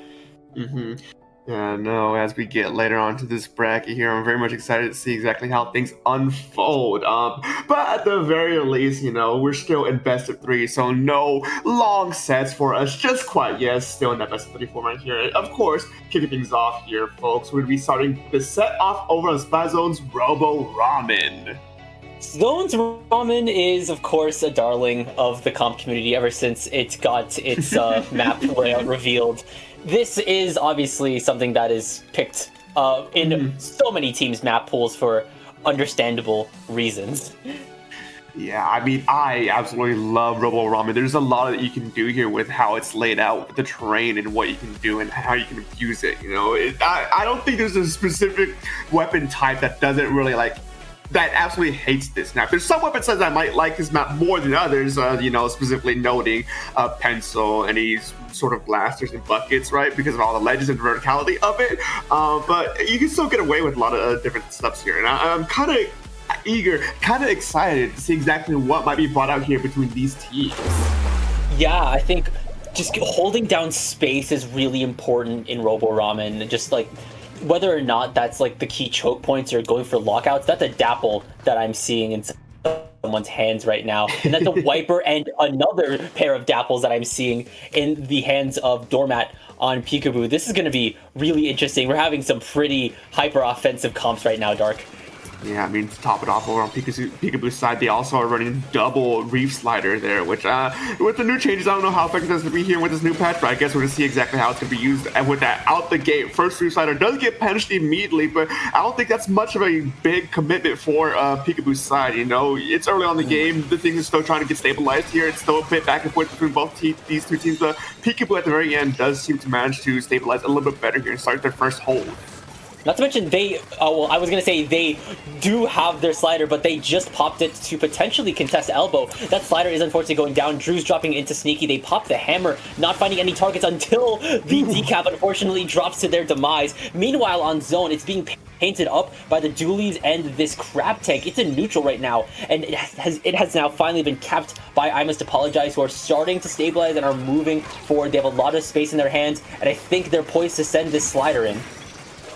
Yeah, no, as we get later on to this bracket here, I'm very much excited to see exactly how things unfold. But at the very least, you know, we're still in best of 3, so no long sets for us just quite yet. Still in that best of 3 format here. And of course, kicking things off here, folks, we'll be starting the set off over on Splatoon's Robo Ramen. Zone's Ramen is, of course, a darling of the comp community ever since it got its map layout revealed. This is obviously something that is picked in so many teams' map pools for understandable reasons. Yeah, I mean, I absolutely love Robo Ramen. There's a lot that you can do here with how it's laid out, with the terrain and what you can do and how you can abuse it. You know, I don't think there's a specific weapon type that doesn't really that absolutely hates this map. There's some weapon sets that might like this map more than others, you know, specifically noting pencil, any sort of blasters and buckets, right? Because of all the legends and verticality of it. But you can still get away with a lot of different stuff here. And I'm kind of eager, kind of excited to see exactly what might be brought out here between these teams. Yeah, I think just holding down space is really important in Robo Ramen. Just like, whether or not that's like the key choke points or going for lockouts, that's a dapple that I'm seeing in someone's hands right now. And that's a wiper and another pair of dapples that I'm seeing in the hands of Doormat on Peekaboo. This is going to be really interesting. We're having some pretty hyper offensive comps right now, Dark. Yeah, I mean, to top it off over on Peekaboo's side, they also are running double Reef Slider there, which, with the new changes, I don't know how effective that's going to be here with this new patch, but I guess we're going to see exactly how it's going to be used. And with that out the gate, first Reef Slider does get punished immediately, but I don't think that's much of a big commitment for Peekaboo's side, you know? It's early on the game, the thing is still trying to get stabilized here. It's still a bit back and forth between both these two teams, but Peekaboo at the very end does seem to manage to stabilize a little bit better here and start their first hold. Not to mention well, I was going to say they do have their slider, but they just popped it to potentially contest elbow. That slider is unfortunately going down. Drew's dropping into Sneaky. They pop the hammer, not finding any targets until the decap unfortunately drops to their demise. Meanwhile, on zone, it's being painted up by the dualies and this crab tank. It's in neutral right now, and it has now finally been capped by I Must Apologize, who are starting to stabilize and are moving forward. They have a lot of space in their hands, and I think they're poised to send this slider in.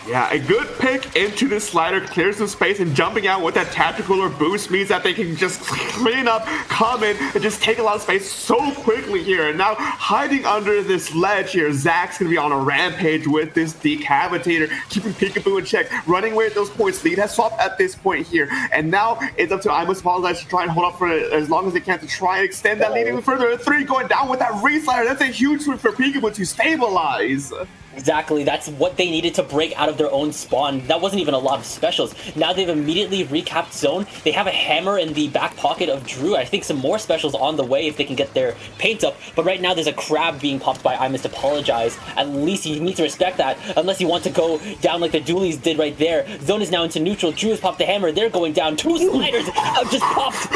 Yeah, a good pick into the slider, clears some space, and jumping out with that tactical or boost means that they can just clean up, come in, and just take a lot of space so quickly here. And now, hiding under this ledge here, Zach's going to be on a rampage with this decavitator, keeping Peekaboo in check, running away with those points. Lead has swapped at this point here, and now it's up to I Must Apologize to try and hold up for it as long as they can to try and extend that lead even further. 3 going down with that re-slider. That's a huge swing for Peekaboo to stabilize. Exactly, that's what they needed to break out of their own spawn. That wasn't even a lot of specials. Now they've immediately recapped zone. They have a hammer in the back pocket of Drew. I think some more specials on the way if they can get their paint up. But right now there's a crab being popped by I Must Apologize. At least you need to respect that, unless you want to go down like the dualies did right there. Zone is now into neutral. Drew has popped the hammer. They're going down. 2 sliders just popped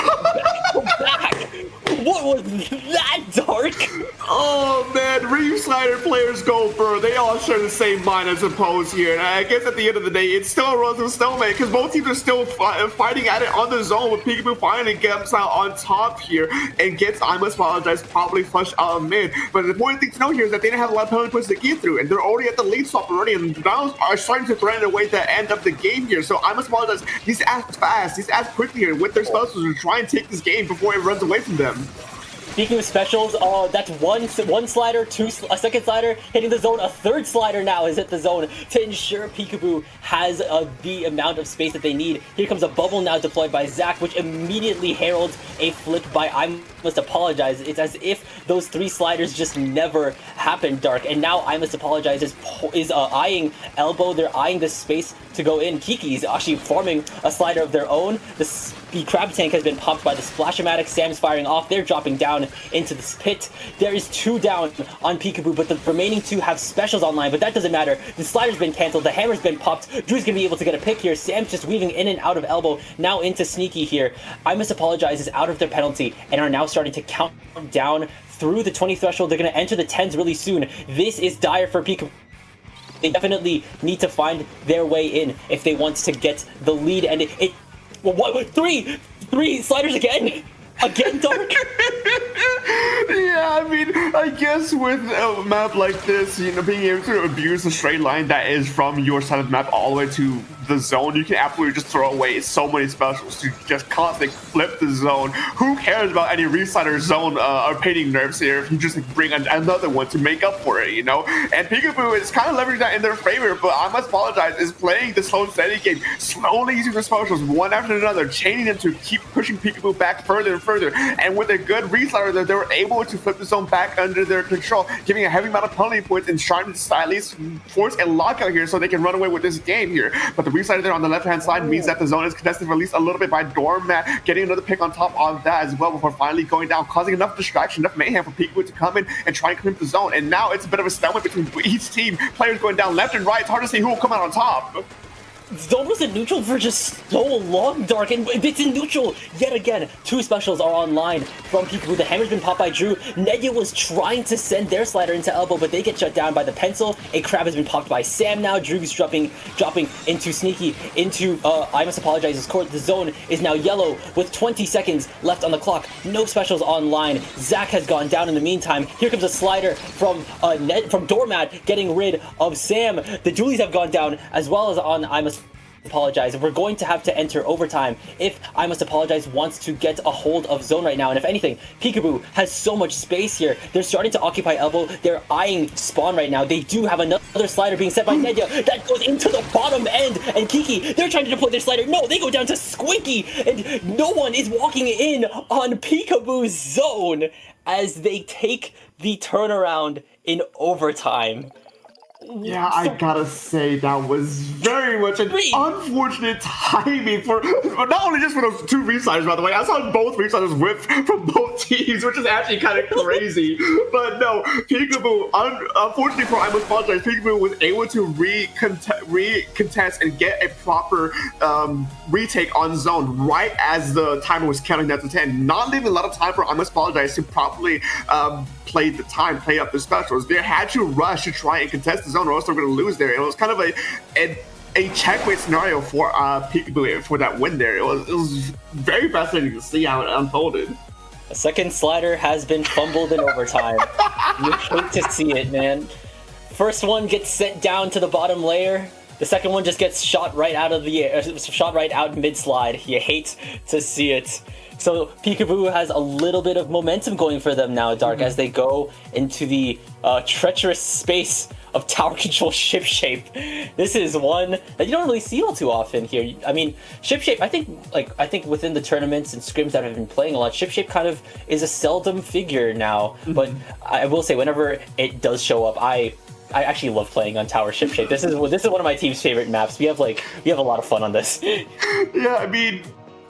back. What was that, Dark? Oh man, Reef Slider players go for they all share the same mind, I suppose, here. And I guess at the end of the day, it's still a relative stalemate because both teams are still fighting at it on the zone, with Peekaboo finally gets out on top here and gets I Must Apologize probably flushed out of mid. But the important thing to know here is that they didn't have a lot of penalty points to get through, and they're already at the lead swap already, and now are starting to threaten their way to the end of the game here. So I Must Apologize. These act fast, these act quickly here with their specials to try and take this game before it runs away from them. Speaking of specials, that's one slider, a second slider hitting the zone, a third slider now has hit the zone to ensure Peekaboo has the amount of space that they need. Here comes a bubble now deployed by Zach, which immediately heralds a flick by I Must Apologize. It's as if those 3 sliders just never happened, Dark. And now I Must Apologize is eyeing Elbow. They're eyeing this space to go in. Kiki is actually forming a slider of their own. The Crab Tank has been popped by the Splash-O-Matic. Sam's firing off. They're dropping down into this pit. There is 2 down on Peekaboo, but the remaining 2 have specials online, but that doesn't matter. The slider's been cancelled. The hammer's been popped. Drew's gonna be able to get a pick here. Sam's just weaving in and out of Elbow. Now into Sneaky here. I Must Apologize is out of their penalty and are now starting to count down through the 20 threshold. They're going to enter the 10s really soon. This is dire for Peekaboo. They definitely need to find their way in if they want to get the lead. And three sliders again? Again, Dark? Yeah, I mean, I guess with a map like this, you know, being able to abuse the straight line that is from your side of the map all the way to the zone, you can absolutely just throw away so many specials to just constantly flip the zone. Who cares about any reslider zone or painting nerfs here if you just bring another one to make up for it, you know? And Peekaboo is kind of leveraging that in their favor, but I Must Apologize is playing this whole steady game, slowly using the specials one after another, chaining them to keep pushing Peekaboo back further and further. And with a good reslider, they were able to flip the zone back under their control, giving a heavy amount of penalty points and trying to at least force a lockout here so they can run away with this game here. But the reslider there on the left-hand side means that the zone is contested for at least a little bit by Doormat, getting another pick on top of that as well before finally going down, causing enough distraction, enough mayhem for Peekaboo to come in and try and clean up the zone. And now it's a bit of a stalemate between each team. Players going down left and right. It's hard to see who will come out on top. Zone was in neutral for just so long, Dark, and it's in neutral yet again. 2 specials are online from Peekaboo. The hammer's been popped by Drew. Nedya was trying to send their slider into Elbow, but they get shut down by the pencil. A crab has been popped by Sam now. Drew's dropping into Sneaky, into I Must Apologize's court. The zone is now yellow with 20 seconds left on the clock. No specials online. Zach has gone down in the meantime. Here comes a slider from Doormat, getting rid of Sam. The Dualies have gone down, as well as on I Must Apologize. We're going to have to enter overtime if I Must Apologize wants to get a hold of zone right now. And if anything, Peekaboo has so much space here. They're starting to occupy Elbow. They're eyeing spawn right now. They do have another slider being set by Nedya that goes into the bottom end. And Kiki, they're trying to deploy their slider. No, they go down to Squinky. And no one is walking in on Peekaboo's zone as they take the turnaround in overtime. Yeah, I gotta say that was very much an unfortunate timing for not only just for those 2 resliders, by the way. I saw both resliders whip from both teams, which is actually kind of crazy. But no, Peekaboo, unfortunately for I Must Apologize, Peekaboo was able to recontest and get a proper retake on zone right as the timer was counting down to 10, not leaving a lot of time for I Must Apologize to properly play up the specials. They had to rush to try and contest the zone, or else they're going to lose there. It was kind of a checkmate scenario for Peekaboo for that win there. It was very fascinating to see how it unfolded. A second slider has been fumbled in overtime. You hate to see it, man. First one gets sent down to the bottom layer. The second one just gets shot right out of the air, shot right out mid-slide. You hate to see it. So Peekaboo has a little bit of momentum going for them now, Dark, as they go into the treacherous space of tower control ship shape. This is one that you don't really see all too often here. I mean, ship shape, I think within the tournaments and scrims that I've been playing a lot, ship shape kind of is a seldom figure now. But I will say, whenever it does show up, I actually love playing on tower ship shape. This is one of my team's favorite maps. We have a lot of fun on this. Yeah, I mean,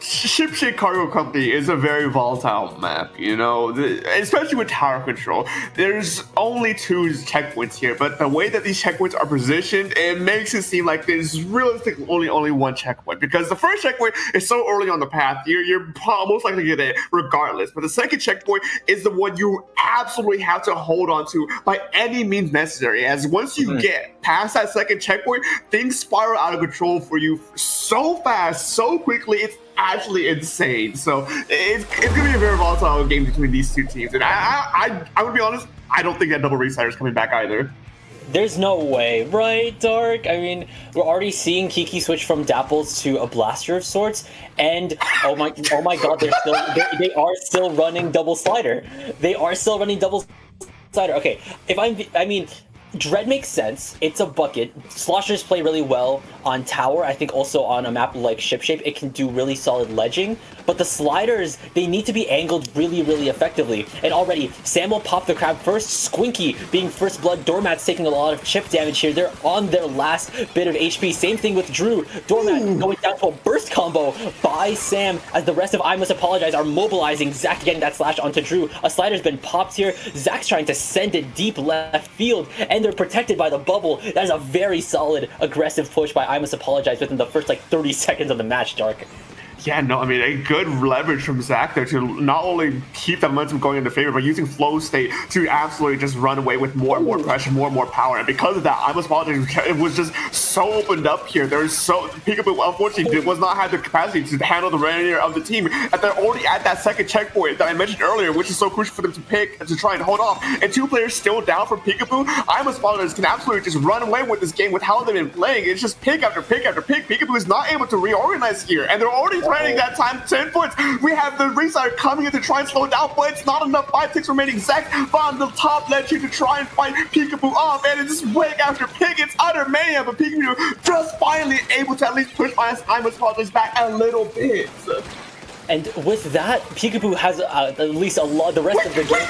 Ship Shape Cargo Company is a very volatile map, you know, especially with tower control. There's only 2 checkpoints here, but the way that these checkpoints are positioned, it makes it seem like there's realistically only 1 checkpoint, because the first checkpoint is so early on the path, you're most likely to get it regardless. But the second checkpoint is the one you absolutely have to hold on to by any means necessary, as once you get past that second checkpoint, things spiral out of control for you so fast, so quickly. It's actually insane. So it's gonna be a very volatile game between these 2 teams, and I would be honest, I don't think that double reslider is coming back either. There's no way, right, Dark? I mean, we're already seeing Kiki switch from Dapples to a blaster of sorts, and oh my god, they are still running double slider. They are still running double slider. Okay, Dread makes sense. It's a bucket. Sloshers play really well on tower. I think also on a map like Ship Shape, it can do really solid ledging. But the sliders, they need to be angled really, really effectively. And already, Sam will pop the crab first. Squinky being first blood. Doormat's taking a lot of chip damage here. They're on their last bit of HP. Same thing with Drew. Doormat going down to a burst combo by Sam as the rest of I Must Apologize are mobilizing. Zach getting that slash onto Drew. A slider's been popped here. Zach's trying to send it deep left field, and they're protected by the bubble. That is a very solid, aggressive push by I Must Apologize within the first like 30 seconds of the match, Dark. Yeah, no, I mean, a good leverage from Zach there to not only keep that momentum going into favor, but using flow state to absolutely just run away with more and more pressure, more and more power. And because of that, I Must Apologize, it was just so opened up here. There's so Peekaboo, unfortunately, was not have the capacity to handle the linear of the team. And they're already at that second checkpoint that I mentioned earlier, which is so crucial for them to pick, to try and hold off. And 2 players still down for Peekaboo. I Must Apologize can absolutely just run away with this game with how they've been playing. It's just pick after pick after pick. Peekaboo is not able to reorganize here, and they're already threatening that time 10 points. We have the restarter coming in to try and slow it down, but it's not enough. 5 ticks remaining. Zach found the top ledge here to try and fight Peekaboo off, and it's just pick after pick. It's utter mayhem, but Peekaboo just finally able to at least push I Must Apologize back a little bit. And with that, Peekaboo has at least a lot. The rest of the game.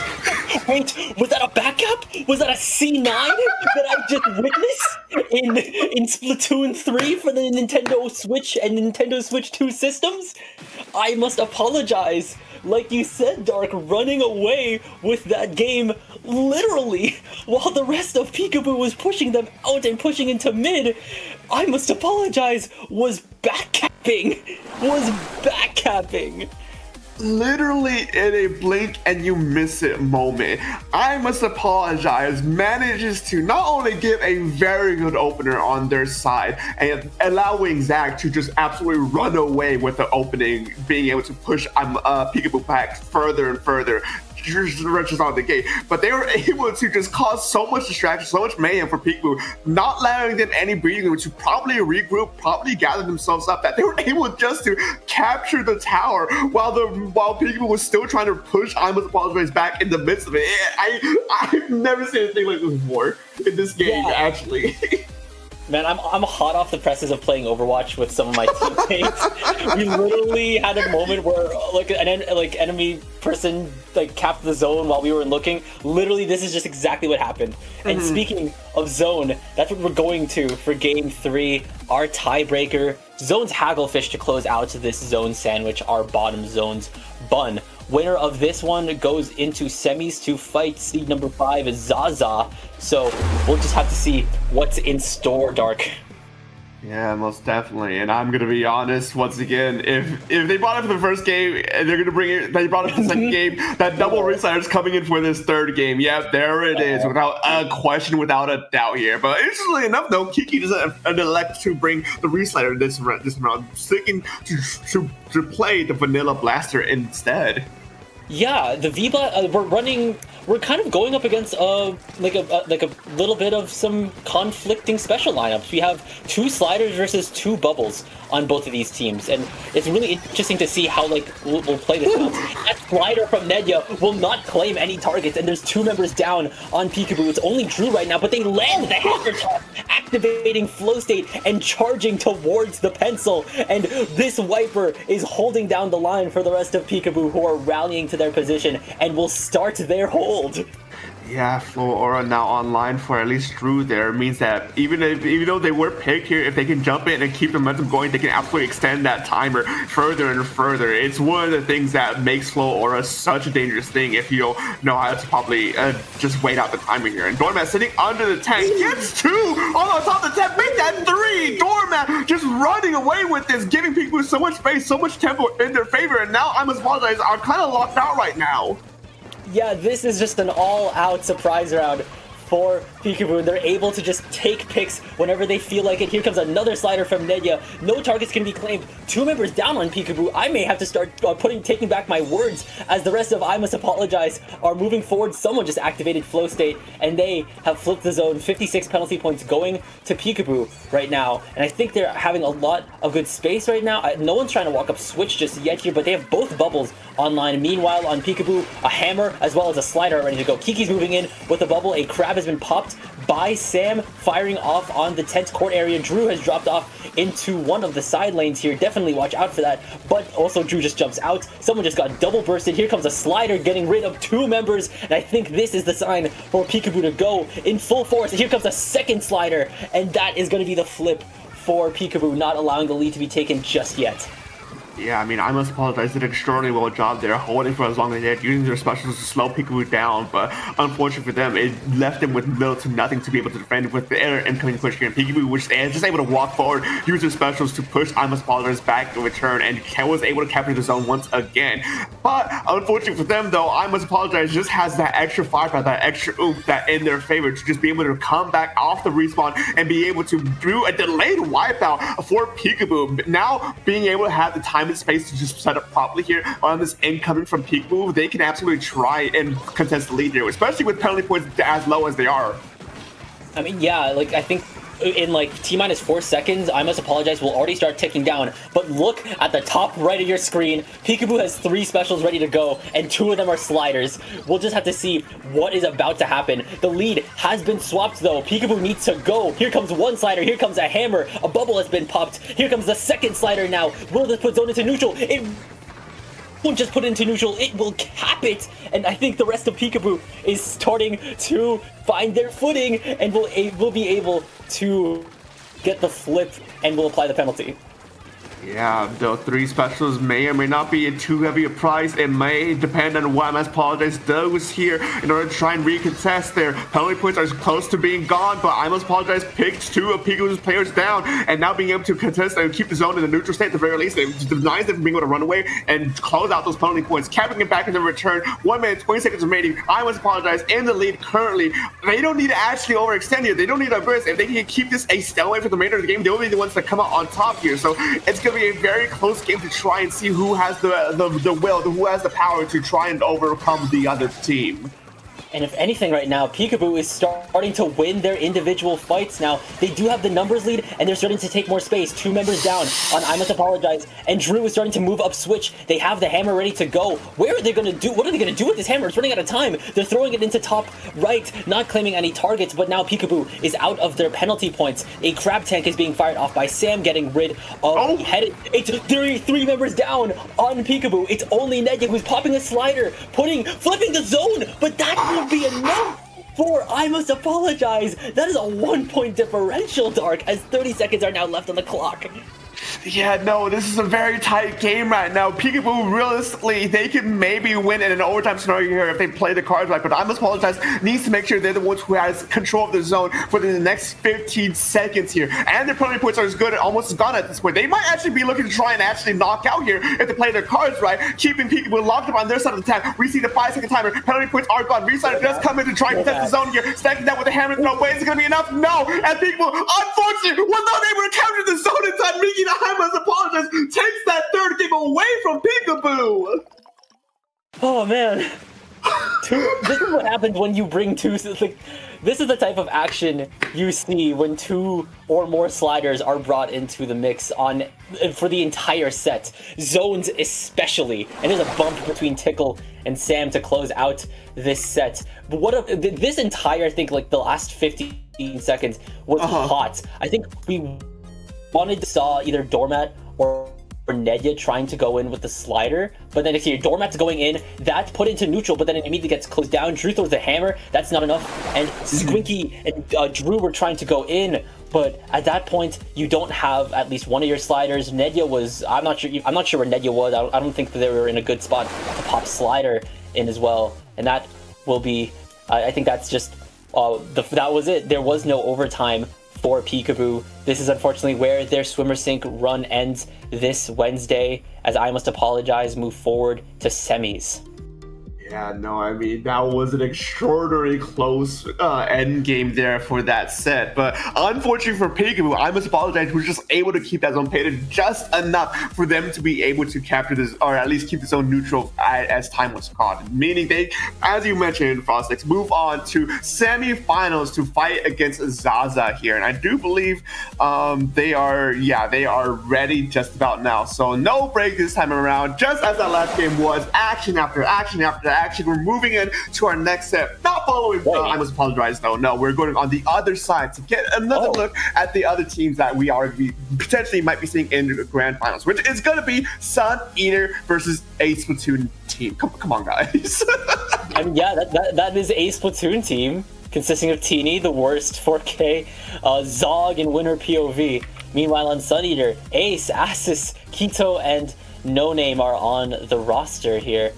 Wait, was that a backup? Was that a C9 that I just witnessed in Splatoon 3 for the Nintendo Switch and Nintendo Switch 2 systems? I Must Apologize. Like you said, Dark, running away with that game literally while the rest of Peekaboo was pushing them out and pushing into mid. I Must Apologize was backcapping. Literally in a blink and you miss it moment. I Must Apologize manages to not only give a very good opener on their side and allowing Zach to just absolutely run away with the opening, being able to push Peekaboo back further and further, just out the gate, but they were able to just cause so much distraction, so much mayhem for Peekaboo, not allowing them any breathing room to probably regroup, probably gather themselves up, that they were able just to capture the tower while Peekaboo was still trying to push I Must Apologize back in the midst of it. I've never seen anything like this before in this game, actually. Man, I'm hot off the presses of playing Overwatch with some of my teammates. We literally had a moment where like an enemy person like capped the zone while we were looking. Literally, this is just exactly what happened. And speaking of zone, that's what we're going to for Game 3, our tiebreaker. Zone's Hagglefish to close out this zone sandwich, our bottom zone's bun. Winner of this one goes into semis to fight seed number 5 is Zaza. So we'll just have to see what's in store, Dark. Yeah, most definitely. And I'm gonna be honest once again. If they brought it for the first game, and they're gonna bring it, they brought it for the second game. That double restarter's coming in for this third game. Yeah, there it is, without a question, without a doubt here. But interestingly enough, though, Kiki doesn't elect to bring the restarter this round, sticking to play the vanilla blaster instead. Yeah, the V-Blast, we're kind of going up against like a little bit of some conflicting special lineups. We have 2 sliders versus 2 bubbles on both of these teams, and it's really interesting to see how like we'll play this out. That slider from Nedya will not claim any targets, and there's 2 members down on Peekaboo. It's only Drew right now, but they land the hammer toss, activating flow state and charging towards the pencil, and this Wiper is holding down the line for the rest of Peekaboo, who are rallying to their position and will start their hold. Yeah, Flow Aura now online for at least Drew there means that even though they were picked here, if they can jump in and keep the momentum going, they can absolutely extend that timer further and further. It's one of the things that makes Flow Aura such a dangerous thing if you don't know how to probably just wait out the timer here. And Doormat sitting under the tank gets 2 on top of the tank, make that 3. Doormat just running away with this, giving people so much space, so much tempo in their favor, and now I Must Apologize are kind of locked out right now. Yeah, this is just an all-out surprise round for Peekaboo. They're able to just take picks whenever they feel like it. Here comes another slider from Nedya. No targets can be claimed. 2 members down on Peekaboo. I may have to start taking back my words as the rest of I Must Apologize are moving forward. Someone just activated flow state, and they have flipped the zone. 56 penalty points going to Peekaboo right now, and I think they're having a lot of good space right now. No one's trying to walk up switch just yet here, but they have both bubbles online. Meanwhile, on Peekaboo, a hammer as well as a slider are ready to go. Kiki's moving in with a bubble. A crab has been popped by Sam, firing off on the 10th court area. Drew has dropped off into one of the side lanes here. Definitely watch out for that. But also Drew just jumps out. Someone just got double bursted. Here comes a slider getting rid of 2 members. And I think this is the sign for Peekaboo to go in full force. Here comes a second slider. And that is going to be the flip for Peekaboo, not allowing the lead to be taken just yet. Yeah, I mean, I must apologize. Did an extraordinarily well job there, holding for as long as they did, using their specials to slow Peekaboo down. But unfortunately for them, it left them with little to nothing to be able to defend with the air incoming push here. And Peekaboo was just able to walk forward, use their specials to push I Must Apologize back in return, and was able to capture the zone once again. But unfortunately for them, though, I Must Apologize just has that extra firepower, that extra oomph that in their favor to just be able to come back off the respawn and be able to do a delayed wipeout for Peekaboo. Now being able to have the time and space to just set up properly here on this incoming from Peekaboo, they can absolutely try and contest the lead here, especially with penalty points as low as they are. I mean, yeah, like, I think in like T-minus 4 seconds, I Must Apologize will already start ticking down. But look at the top right of your screen. Peekaboo has 3 specials ready to go, and 2 of them are sliders. We'll just have to see what is about to happen. The lead has been swapped, though. Peekaboo needs to go. Here comes one slider. Here comes a hammer. A bubble has been popped. Here comes the second slider now. Will this put zone into neutral? It won't just put it into neutral, it will cap it. And I think the rest of Peekaboo is starting to find their footing and will be able to get the flip and will apply the penalty. Yeah, the 3 specials may or may not be too heavy a price. It may depend on what I Must Apologize does here in order to try and recontest. Their penalty points are close to being gone, but I Must Apologize picked 2 of Peekaboo's players down, and now being able to contest and keep the zone in the neutral state at the very least. It denies them from being able to run away and close out those penalty points, capturing it back in the return. 1 minute, 20 seconds remaining. I Must Apologize in the lead currently. They don't need to actually overextend here. They don't need a burst. If they can keep this a stalemate for the remainder of the game, they'll be the ones that come out on top here. So it's going to be a very close game to try and see who has the will, who has the power to try and overcome the other team. And if anything right now, Peekaboo is starting to win their individual fights now. They do have the numbers lead, and they're starting to take more space. 2 members down on I Must Apologize, and Drew is starting to move up switch. They have the hammer ready to go. Where are they going to do? What are they going to do with this hammer? It's running out of time. They're throwing it into top right, not claiming any targets, but now Peekaboo is out of their penalty points. A crab tank is being fired off by Sam, getting rid of the head. It's 3 members down on Peekaboo. It's only Nedya who's popping a slider, flipping the zone, but that will be enough for I Must Apologize. That is a 1-point differential, Dark, as 30 seconds are now left on the clock. Yeah, no, this is a very tight game right now. Peekaboo, realistically, they can maybe win in an overtime scenario here if they play the cards right, but I Must Apologize needs to make sure they're the ones who has control of the zone for the next 15 seconds here. And their penalty points are as good and almost as gone at this point. They might actually be looking to try and actually knock out here if they play their cards right, keeping Peekaboo locked up on their side of the tap. We see the 5-second timer. Penalty points are gone. Restarter does come in to try and test the zone here. Stacking that with a hammer throw. Wait, is it going to be enough? No! And Peekaboo, unfortunately, was not able to counter the zone in time, making I Must Apologize takes that 3rd game away from Peekaboo. Oh man, this is what happens when you bring 2. Like, this is the type of action you see when 2 or more sliders are brought into the mix for the entire set. Zones especially, and there's a bump between Tickle and Sam to close out this set. But this entire, I think, like the last 15 seconds was hot. I think we wanted to saw either Doormat or Nedya trying to go in with the slider, but then if your Doormat's going in, that's put into neutral, but then it immediately gets closed down. Drew throws the hammer, that's not enough, and Squinky and Drew were trying to go in, but at that point, you don't have at least one of your sliders. Nedya was, I'm not sure where Nedya was. I don't think that they were in a good spot to pop slider in as well, and that will be, I think that's just, that was it. There was no overtime for Peekaboo. This is unfortunately where their swimmer sync run ends this Wednesday, as I Must Apologize move forward to semis. Yeah, no, I mean, that was an extraordinarily close end game there for that set. But unfortunately for Peekaboo, I Must Apologize, was just able to keep that zone painted just enough for them to be able to capture this, or at least keep the zone neutral as time was caught. Meaning they, as you mentioned, Frostix, move on to semifinals to fight against Zaza here. And I do believe they are ready just about now. So no break this time around, just as that last game was, action after action after action. We're moving in to our next set. Not following, I must apologize though. No, we're going on the other side to get another look at the other teams that we are potentially might be seeing in the grand finals, which is going to be Sun Eater versus a Splatoon team. Come on, guys. I mean, yeah, that is a Splatoon team consisting of Teeny, the worst 4K, Zog, and Winner POV. Meanwhile, on Sun Eater, Ace, Asus, Kito, and No Name are on the roster here.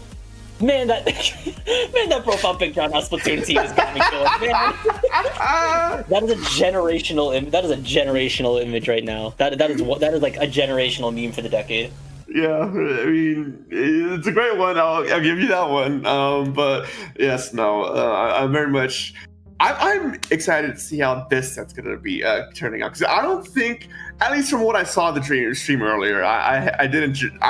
Man, that profile picture on our Splatoon team is got me going, man. That is a generational image right now. That is like a generational meme for the decade. Yeah, I mean, it's a great one. I'll give you that one. But yes, no, I'm very much. I'm excited to see how this set's gonna be turning out, because I don't think, at least from what I saw the stream earlier, I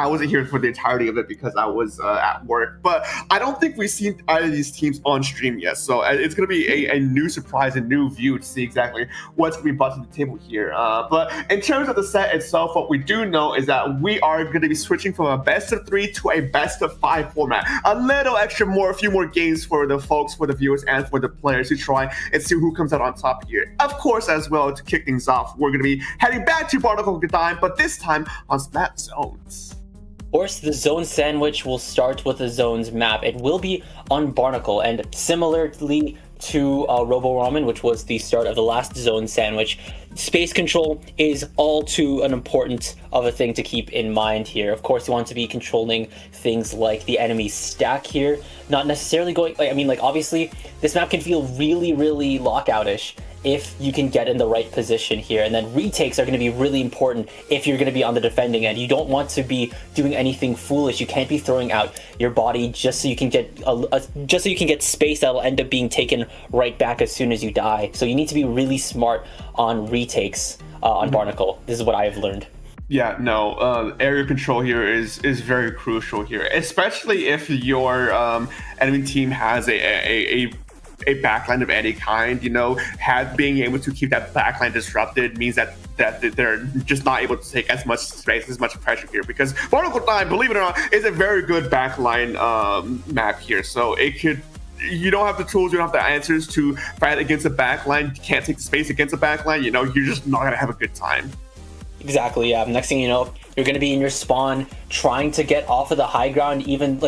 wasn't here for the entirety of it because I was at work, but I don't think we've seen either of these teams on stream yet, so it's gonna be a new surprise, a new view to see exactly what's gonna be brought to the table here. But in terms of the set itself, what we do know is that we are gonna be switching from a best of 3 to a best of 5 format. A little extra a few more games for the folks, for the viewers, and for the players to try and see who comes out on top here. Of course, as well, to kick things off, we're going to be heading back to Barnacle time, but this time on Smat Zones. Of course, the zone sandwich will start with the zones map. It will be on Barnacle, and similarly to Robo Ramen, which was the start of the last zone sandwich, space control is all too an important of a thing to keep in mind here. Of course, you want to be controlling things like the enemy stack here, not necessarily going, obviously this map can feel really, really lockoutish if you can get in the right position here, and then retakes are going to be really important if you're going to be on the defending end. You don't want to be doing anything foolish. You can't be throwing out your body just so you can get space that'll end up being taken right back as soon as you die. So you need to be really smart on retakes on Barnacle. This is what I have learned. Yeah, no, area control here is very crucial here, especially if your enemy team has a backline of any kind. Being able to keep that backline disrupted means that they're just not able to take as much space, as much pressure here, because Barnacle 9, believe it or not, is a very good backline map here. So you don't have the tools, you don't have the answers to fight against a backline. You can't take the space against a backline, you're just not gonna have a good time. Exactly, yeah. Next thing you know, you're gonna be in your spawn trying to get off of the high ground, even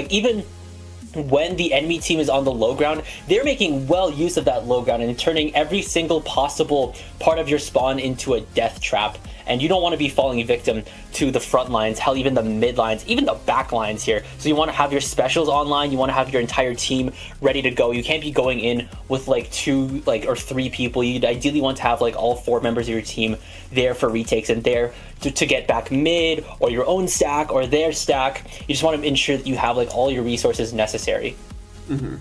when the enemy team is on the low ground, they're making well use of that low ground and turning every single possible part of your spawn into a death trap. And you don't want to be falling victim to the front lines, hell, even the mid lines, even the back lines here. So you want to have your specials online, you want to have your entire team ready to go. You can't be going in with like 2 or 3 people. You'd ideally want to have like all 4 members of your team there for retakes and there to get back mid, or your own stack or their stack. You just want to ensure that you have like all your resources necessary. Mm-hmm.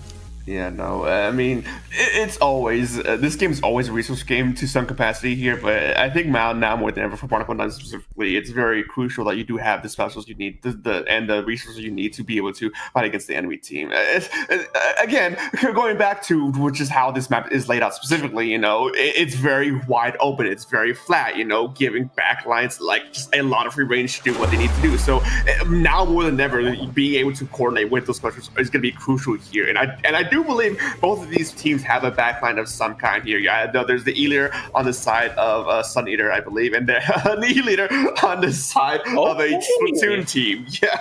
Yeah, no, I mean, it's always, this game is always a resource game to some capacity here, but I think now more than ever for Barnacle 9 specifically, it's very crucial that you do have the specials you need, and the resources you need to be able to fight against the enemy team. Again, going back to which is how this map is laid out specifically, it's very wide open, it's very flat, giving backlines like just a lot of free range to do what they need to do. So now more than ever, being able to coordinate with those specials is going to be crucial here, and I do believe both of these teams have a backline of some kind here. Yeah, there's the E-Leader on the side of Sun Eater, I believe, and the E-Leader on the side of a Splatoon team. Yeah.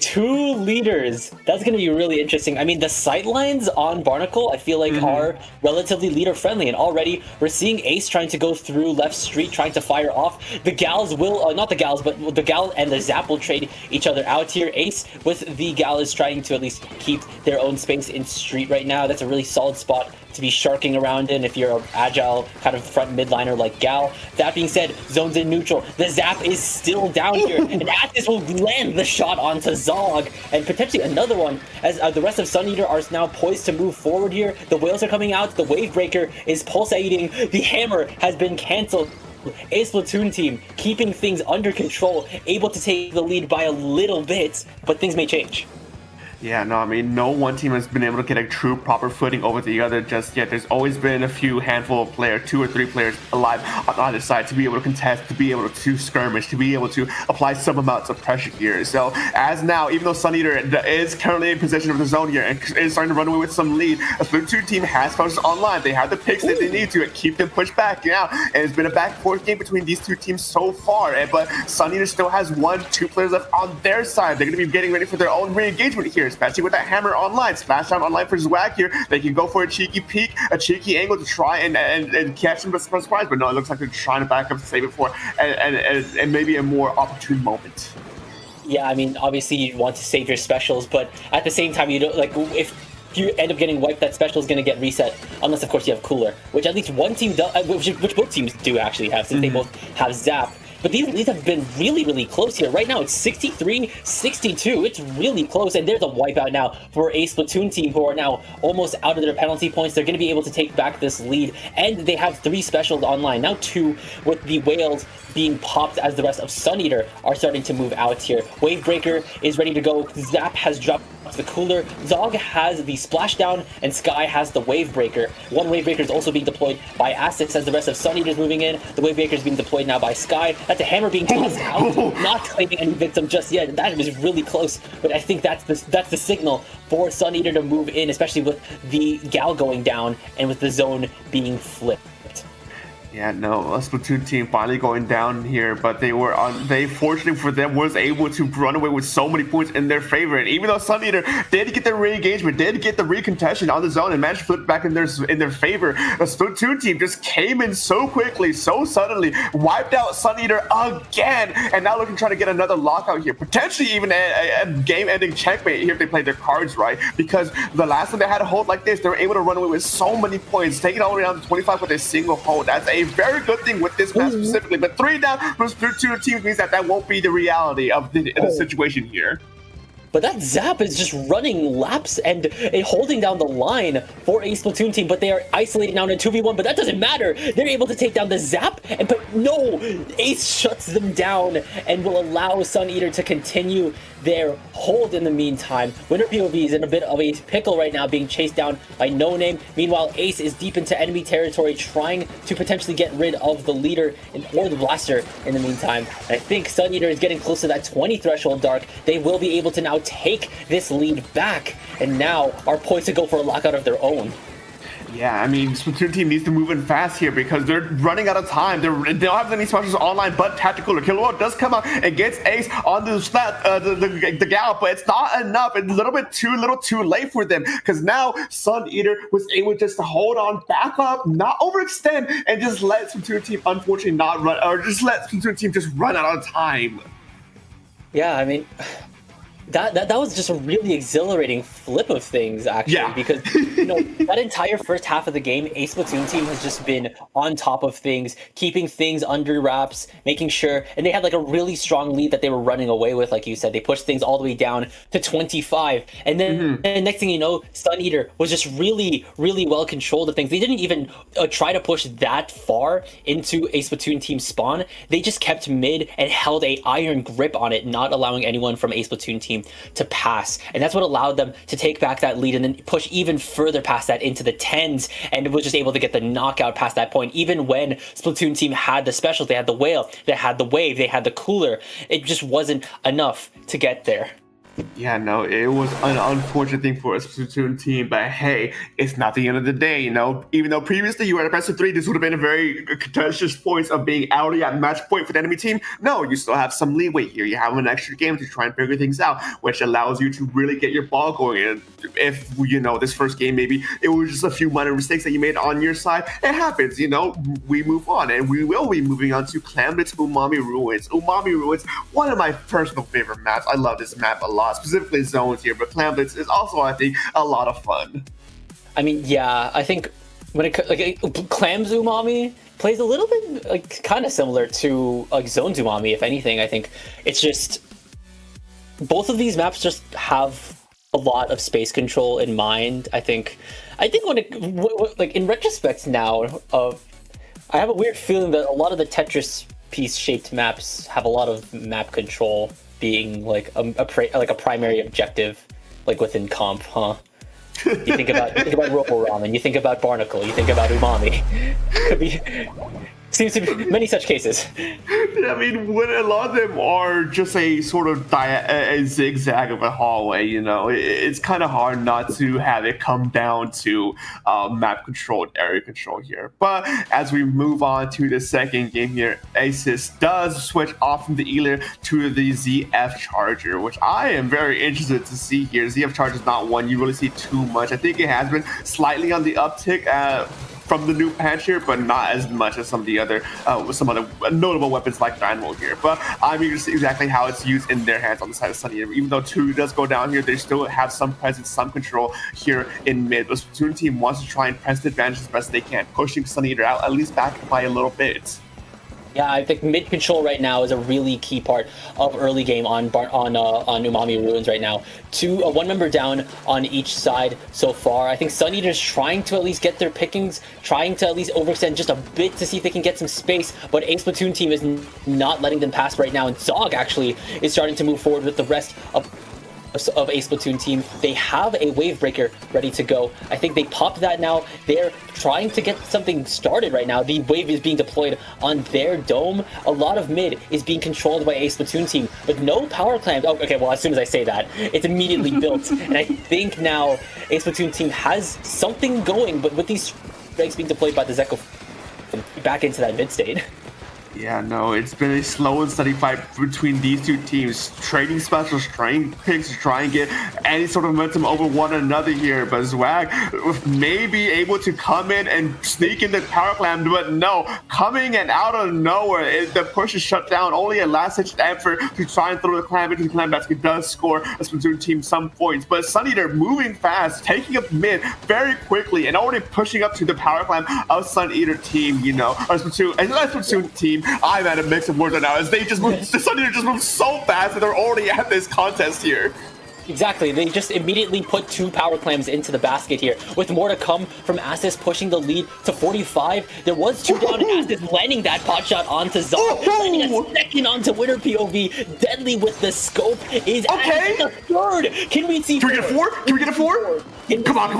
2 leaders. That's going to be really interesting. I mean, the sightlines on Barnacle, I feel like, are relatively leader friendly, and already we're seeing Ace trying to go through left street, trying to fire off. The gals will, not the gals, but the gal and the Zap will trade each other out here. Ace with the gal is trying to at least keep their own space in street right now. That's a really solid spot to be sharking around in if you're an agile kind of front midliner like Gal. That being said, zone's in neutral. The Zap is still down here, and Atis will land the shot onto Zog, and potentially another one, as the rest of Sun Eater are now poised to move forward here. The whales are coming out, the Wave Breaker is pulsating, the hammer has been cancelled. A Splatoon team keeping things under control, able to take the lead by a little bit, but things may change. Yeah, no, I mean, no one team has been able to get a true proper footing over the other just yet. There's always been a few handful of players, 2 or 3 players alive on either side to be able to contest, to be able to skirmish, to be able to apply some amounts of pressure here. So as now, even though Suneater is currently in possession of the zone here and is starting to run away with some lead, a Splatoon team has found online. They have the picks that they need to keep them pushed back now. And it's been a back and forth game between these two teams so far. But Suneater still has 1-2 players left on their side. They're going to be getting ready for their own re-engagement here, especially with that hammer online. Splashdown online for Zwag here. They can go for a cheeky peek, a cheeky angle to try and catch them by surprise, but no, it looks like they're trying to back up to save it for and maybe a more opportune moment. Yeah, I mean, obviously you want to save your specials, but at the same time, you don't, like, if you end up getting wiped, that special is going to get reset, unless of course you have Cooler, which at least one team does, which both teams do actually have, since they both have Zap. But these leads have been really, really close here. Right now, it's 63-62. It's really close, and there's a wipeout now for a Splatoon team who are now almost out of their penalty points. They're going to be able to take back this lead, and they have 3 specials online. Now 2 with the whales being popped as the rest of Suneater are starting to move out here. Wavebreaker is ready to go. Zap has dropped the Cooler. Zog has the Splashdown, and Sky has the Wavebreaker. One Wavebreaker is also being deployed by Aztecs as the rest of Suneater is moving in. The Wavebreaker is being deployed now by Sky. That's a hammer being tossed out, not claiming any victim just yet. That was really close, but I think that's the signal for Suneater to move in, especially with the Gal going down and with the zone being flipped. Yeah, no, a Splatoon team finally going down here, but they fortunately for them was able to run away with so many points in their favor. And even though Suneater did get the re-engagement, did get the recontestation on the zone and managed to flip back in their favor, a Splatoon team just came in so quickly, so suddenly, wiped out Suneater again, and now looking to try to get another lockout here, potentially even a game-ending checkmate here if they played their cards right, because the last time they had a hold like this, they were able to run away with so many points, taking all the way down to 25 with a single hold. That's a very good thing with this match specifically, but 3 down from Splatoon teams means that won't be the reality of the situation here. But that Zap is just running laps and holding down the line for a Splatoon team, but they are isolated now in a 2v1, but that doesn't matter. They're able to take down the Zap, but no! Ace shuts them down and will allow Suneater to continue their hold in the meantime. Winner POV is in a bit of a pickle right now, being chased down by No Name. Meanwhile, Ace is deep into enemy territory, trying to potentially get rid of the leader or the blaster in the meantime. And I think Suneater is getting close to that 20 threshold, Dark. They will be able to now take this lead back, and now are poised to go for a lockout of their own. Yeah, I mean, Splatoon team needs to move in fast here because they're running out of time. They don't have any specials online, but Tactical Killer does come out and gets Ace on the gallop, but it's not enough. It's a little bit too late for them because now Suneater was able just to hold on, back up, not overextend, and just let Splatoon team unfortunately not run, or just let Splatoon team just run out of time. Yeah, I mean, that was just a really exhilarating flip of things, actually, because that entire first half of the game, a Splatoon team has just been on top of things, keeping things under wraps, making sure, and they had like a really strong lead that they were running away with, like you said. They pushed things all the way down to 25, and then and next thing you know, Suneater was just really, really well controlled of things. They didn't even try to push that far into a Splatoon team spawn. They just kept mid and held a iron grip on it, not allowing anyone from a Splatoon team to pass, and that's what allowed them to take back that lead and then push even further past that into the 10s, and was just able to get the knockout past that point. Even when Splatoon team had the specials, they had the whale, they had the wave, they had the cooler, it just wasn't enough to get there. Yeah, no, it was an unfortunate thing for a Splatoon team, but hey, it's not the end of the day, you know? Even though previously you were at a best of 3, this would have been a very contentious points of being already at match point for the enemy team. No, you still have some leeway here. You have an extra game to try and figure things out, which allows you to really get your ball going. And if, this first game, maybe it was just a few minor mistakes that you made on your side, it happens, we move on, and we will be moving on to Clamlet's Umami Ruins. Umami Ruins, one of my personal favorite maps. I love this map a lot. Specifically zones here, but Clamblitz is also, I think, a lot of fun. I mean, yeah, I think when it Clam's Umami plays a little bit kind of similar to Zone's Umami, if anything. I think it's just both of these maps just have a lot of space control in mind. I think when in retrospect now, I have a weird feeling that a lot of the Tetris piece shaped maps have a lot of map control being like a primary objective, like within comp, huh? You think about Robo Ramen, you think about Barnacle, you think about Umami. Could be, seems to be many such cases. I mean, when a lot of them are just a sort of a zigzag of a hallway, you know, it's kind of hard not to have it come down to map control and area control here. But as we move on to the second game here, Asus does switch off from the Ealer to the ZF Charger, which I am very interested to see here. ZF Charger is not one you really see too much. I think it has been slightly on the uptick from the new patch here, but not as much as some of the other notable weapons like Dynamo here. But I'm eager to see exactly how it's used in their hands on the side of Sunny. Even though 2 does go down here, they still have some presence, some control here in mid. The Splatoon team wants to try and press the advantage as best they can, pushing Sunny out at least back by a little bit. Yeah, I think mid control right now is a really key part of early game on Umami Ruins right now. 1 member down on each side so far. I think Sun Eater's trying to at least get their pickings, trying to at least overextend just a bit to see if they can get some space, but a Splatoon team is not letting them pass right now, and Zog actually is starting to move forward with the rest of a Splatoon team. They have a wave breaker ready to go. I think they popped that now. They're trying to get something started right now. The wave is being deployed on their dome. A lot of mid is being controlled by a Splatoon team, but no power clams. Oh, okay, well, as soon as I say that, it's immediately built. And I think now a Splatoon team has something going, but with these strikes being deployed by the Zeko back into that mid state. Yeah, no, it's been a slow and steady fight between these two teams, trading specials, trading picks to try and get any sort of momentum over one another here. But Zwag may be able to come in and sneak in the power clam, but no, coming and out of nowhere, the push is shut down. Only a last-ditch effort to try and throw the clam into the clam basket does score a Splatoon team some points. But Sun Eater moving fast, taking up mid very quickly, and already pushing up to the power clam of Sun Eater team, you know, or Splatoon team. I'm at a mix of words right now as they just move, the Sun Eater just moves so fast that they're already at this contest here. Exactly, they just immediately put 2 power clams into the basket here, with more to come from Asis pushing the lead to 45. There was 2 down, and Asis landing that pot shot onto Zog, landing a second onto Winner POV. Deadly with the scope is okay. The third. Can we see? Can we get a 4? Can we get a 4? Come on.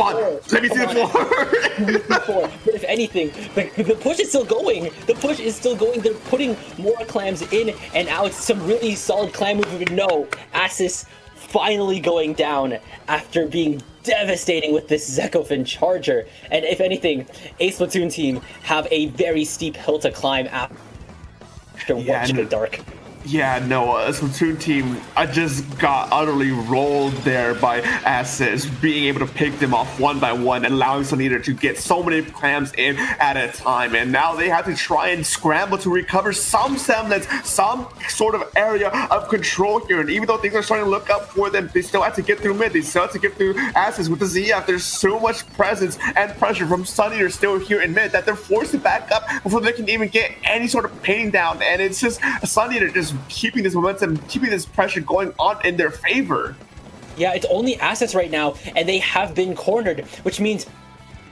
Let me see the 4. But if anything, the push is still going. The push is still going. They're putting more clams in and out. Some really solid clam movement. No, Asis finally going down after being devastating with this Zekofin Charger. And if anything, a Splatoon team have a very steep hill to climb after watching the dark. Yeah, no, a Splatoon team, I just got utterly rolled there by Asis, being able to pick them off one by one, allowing Sun Eater to get so many clams in at a time. And now they have to try and scramble to recover some semblance, some sort of area of control here. And even though things are starting to look up for them, they still have to get through mid. They still have to get through Asis with the ZF. There's so much presence and pressure from Sun Eater still here in mid that they're forced to back up before they can even get any sort of pain down. And it's just Sun Eater just keeping this momentum, keeping this pressure going on in their favor. Yeah, it's only Assets right now, and they have been cornered, which means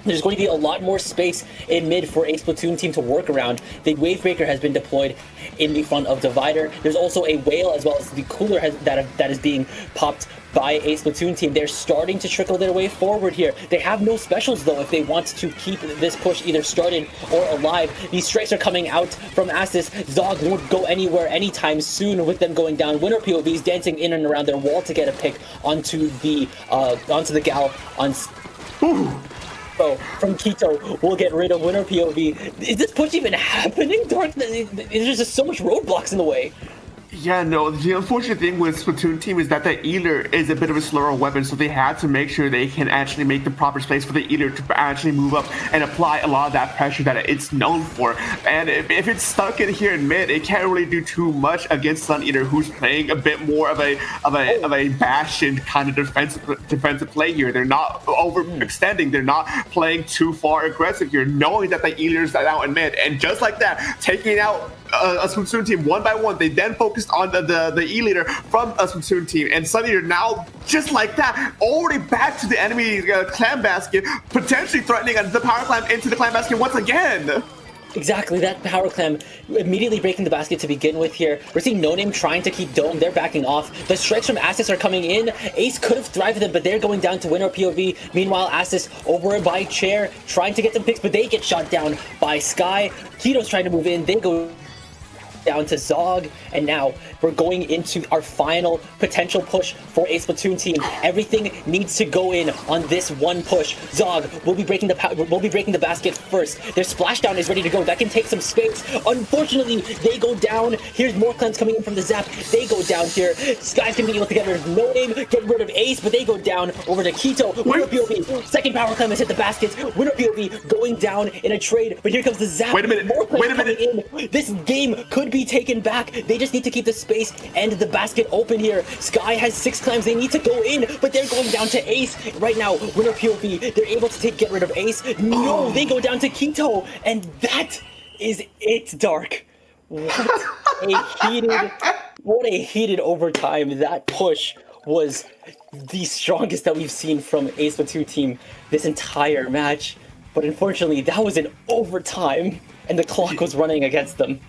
there's going to be a lot more space in mid for a Splatoon team to work around. The Wave Breaker has been deployed in the front of Divider. There's also a Whale as well as the Cooler that is being popped by a Splatoon team. They're starting to trickle their way forward here. They have no specials though if they want to keep this push either started or alive. These strikes are coming out from Asis. Zog won't go anywhere anytime soon with them going down. Winner POVs dancing in and around their wall to get a pick onto the gal on. Ooh. So from Quito, we'll get rid of Winner POV. Is this push even happening, Dark? There's just so much roadblocks in the way. Yeah, no, the unfortunate thing with Splatoon team is that the Eater is a bit of a slower weapon, so they had to make sure they can actually make the proper space for the Eater to actually move up and apply a lot of that pressure that it's known for. And if it's stuck in here in mid, it can't really do too much against Sun Eater, who's playing a bit more of a Bastion kind of defensive play here. They're not overextending, they're not playing too far aggressive here, knowing that the Eater's out in mid, and just like that, taking out a Splatoon team one by one. They then focused on the E-leader from a Splatoon team, and Sun Eater now, just like that, already back to the enemy clam basket, potentially threatening the power clam into the clam basket once again. Exactly, that power clam immediately breaking the basket to begin with here. We're seeing No Name trying to keep Dome. They're backing off. The strikes from Asis are coming in. Ace could have thrived with them, but they're going down to winner POV. Meanwhile, Asis over by Chair, trying to get some picks, but they get shot down by Sky. Keto's trying to move in. They go down to Zog, and now we're going into our final potential push for a Splatoon team. Everything needs to go in on this one push. Zog will be breaking the basket first. Their splashdown is ready to go. That can take some space. Unfortunately, they go down. Here's more clans coming in from the Zap. They go down here. Sky's gonna be able to get rid of No Name, get rid of Ace, but they go down over to Keto. Winner POV. Second power clam has hit the baskets. Winner POV going down in a trade, but here comes the Zap. Wait a minute. Wait a minute. In. This game could be taken back. They just need to keep the space and the basket open here. Sky has 6 clams. They need to go in, but they're going down to Ace. Right now, winner POV, they're able to get rid of Ace. No, they go down to Keto, and that is it, Dark. What a heated overtime. That push was the strongest that we've seen from a Splatoon team this entire match. But unfortunately, that was an overtime, and the clock was running against them.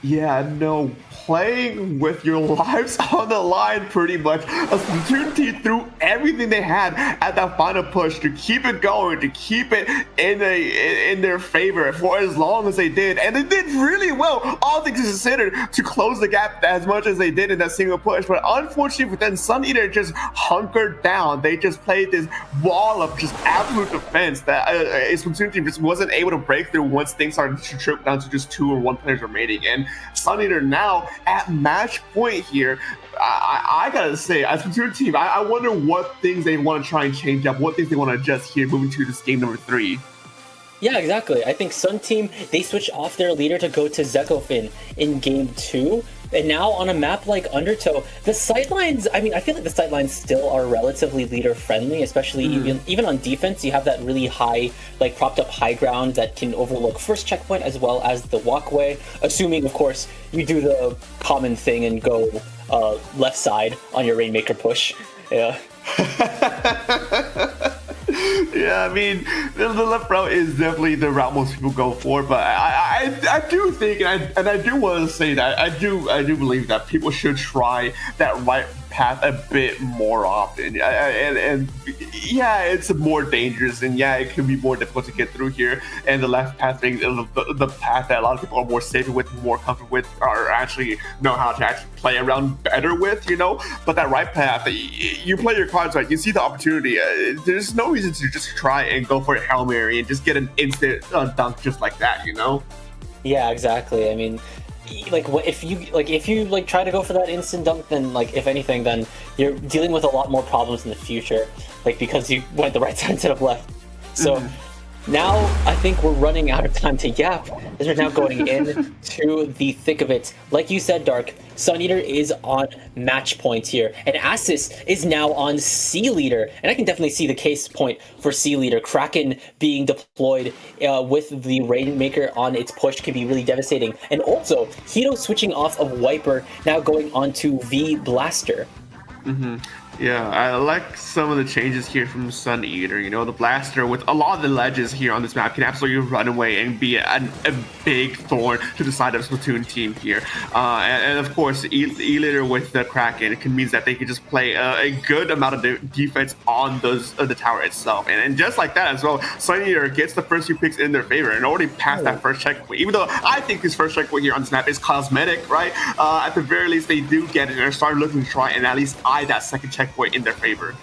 Yeah, no, playing with your lives on the line pretty much. A Splatoon team threw everything they had at that final push to keep it going, to keep it in their favor for as long as they did. And they did really well, all things considered, to close the gap as much as they did in that single push. But unfortunately, then SunEater just hunkered down. They just played this wall of just absolute defense that a Splatoon team just wasn't able to break through once things started to trip down to just 2 or 1 players remaining. And SunEater now at match point here. I gotta say, as a Splatoon team, I wonder what things they want to try and change up, what things they want to adjust here moving to this game number 3. Yeah, exactly. I think Sun Team, they switch off their leader to go to Zekofin in game 2. And now on a map like Undertow, the sidelines, I mean, I feel like the sidelines still are relatively leader friendly, especially even on defense. You have that really high, like propped up high ground that can overlook first checkpoint as well as the walkway. Assuming, of course, you do the common thing and go left side on your Rainmaker push. Yeah. Yeah, I mean, the left route is definitely the route most people go for, but I do think, and I do want to say that I do believe that people should try that right path a bit more often. And yeah, it's more dangerous, and yeah, it can be more difficult to get through here. And the left path thing, the path that a lot of people are more safe with, more comfortable with, or actually know how to actually play around better with, you know. But that right path, you play your cards right, you see the opportunity. There's no reason to just try and go for a Hail Mary and just get an instant dunk just like that, you know. Yeah, exactly. I mean, like, if you try to go for that instant dunk, then like, if anything, then you're dealing with a lot more problems in the future, like, because you went the right side instead of left. So now I think we're running out of time to yap, as we're now going in to the thick of it. Like you said, Dark, SunEater is on match point here, and Asis is now on C leader, and I can definitely see the case point for C leader. Kraken being deployed with the Rainmaker on its push can be really devastating, and also Hito switching off of Wiper, now going on to V Blaster. Yeah, I like some of the changes here from SunEater. You know, the Blaster with a lot of the ledges here on this map can absolutely run away and be a big thorn to the side of Splatoon team here. And of course, E-Leader with the Kraken, it can mean that they can just play a good amount of defense on the tower itself. And just like that as well, SunEater gets the first 2 picks in their favor and already passed that first checkpoint. Even though I think his first checkpoint here on this map is cosmetic, right? At the very least, they do get it and start looking to try and at least eye that second checkpoint in their favor.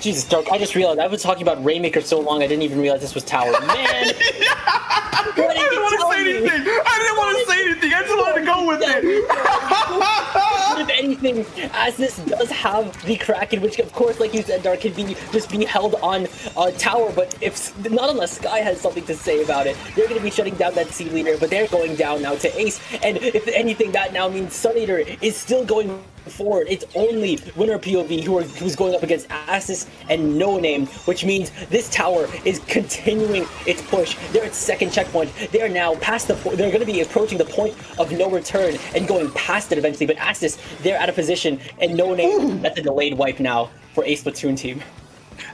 Jesus, Dark, I just realized I've been talking about Rainmaker so long I didn't even realize this was tower. Man! I didn't want to say anything. I just wanted to go with it. If anything, Asis does have the Kraken, which of course, like you said, Dark, can just be held on tower, but if not unless Sky has something to say about it, they're going to be shutting down that C leader, but they're going down now to Ace, and if anything, that now means SunEater is still going forward. It's only winner POV who's going up against Asis and No Name, which means this tower is continuing its push. They're at second checkpoint. They are now past the point. They're going to be approaching the point of no return and going past it eventually. But Asis, they're out of position, and No Name, that's a delayed wipe now for a Splatoon team.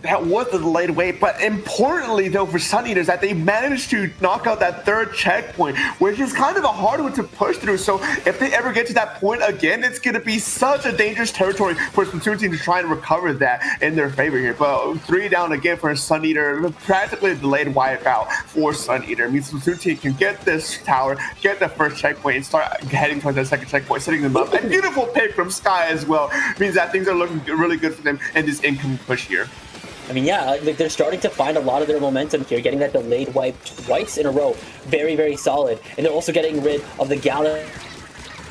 that was the delayed wait. But importantly, though, for Sun Eaters, that they managed to knock out that third checkpoint, which is kind of a hard one to push through. So if they ever get to that point again, it's going to be such a dangerous territory for Splatoon team to try and recover that in their favor here. But 3 down again for Sun Eater, practically a delayed wipeout for Sun Eater. It means Splatoon team can get this tower, get the first checkpoint, and start heading towards that second checkpoint, setting them up. A beautiful pick from Sky as well means that things are looking really good for them in this incoming push here. I mean, yeah, like they're starting to find a lot of their momentum here, getting that delayed wipe twice in a row. Very, very solid. And they're also getting rid of the Gaia,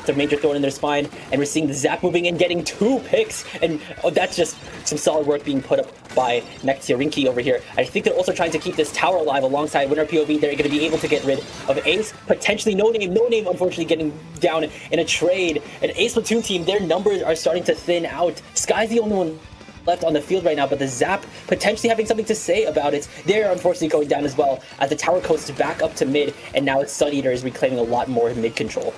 the major thorn in their spine, and we're seeing the Zap moving in, getting 2 picks, and that's just some solid work being put up by Rinky over here. I think they're also trying to keep this tower alive alongside Winner POV. They're going to be able to get rid of Ace, potentially No Name, unfortunately getting down in a trade. And Ace Splatoon team, their numbers are starting to thin out. Sky's the only one left on the field right now, but the Zap potentially having something to say about it. They're unfortunately going down as well, as the tower coasts back up to mid, and now it's Sun Eater is reclaiming a lot more mid control.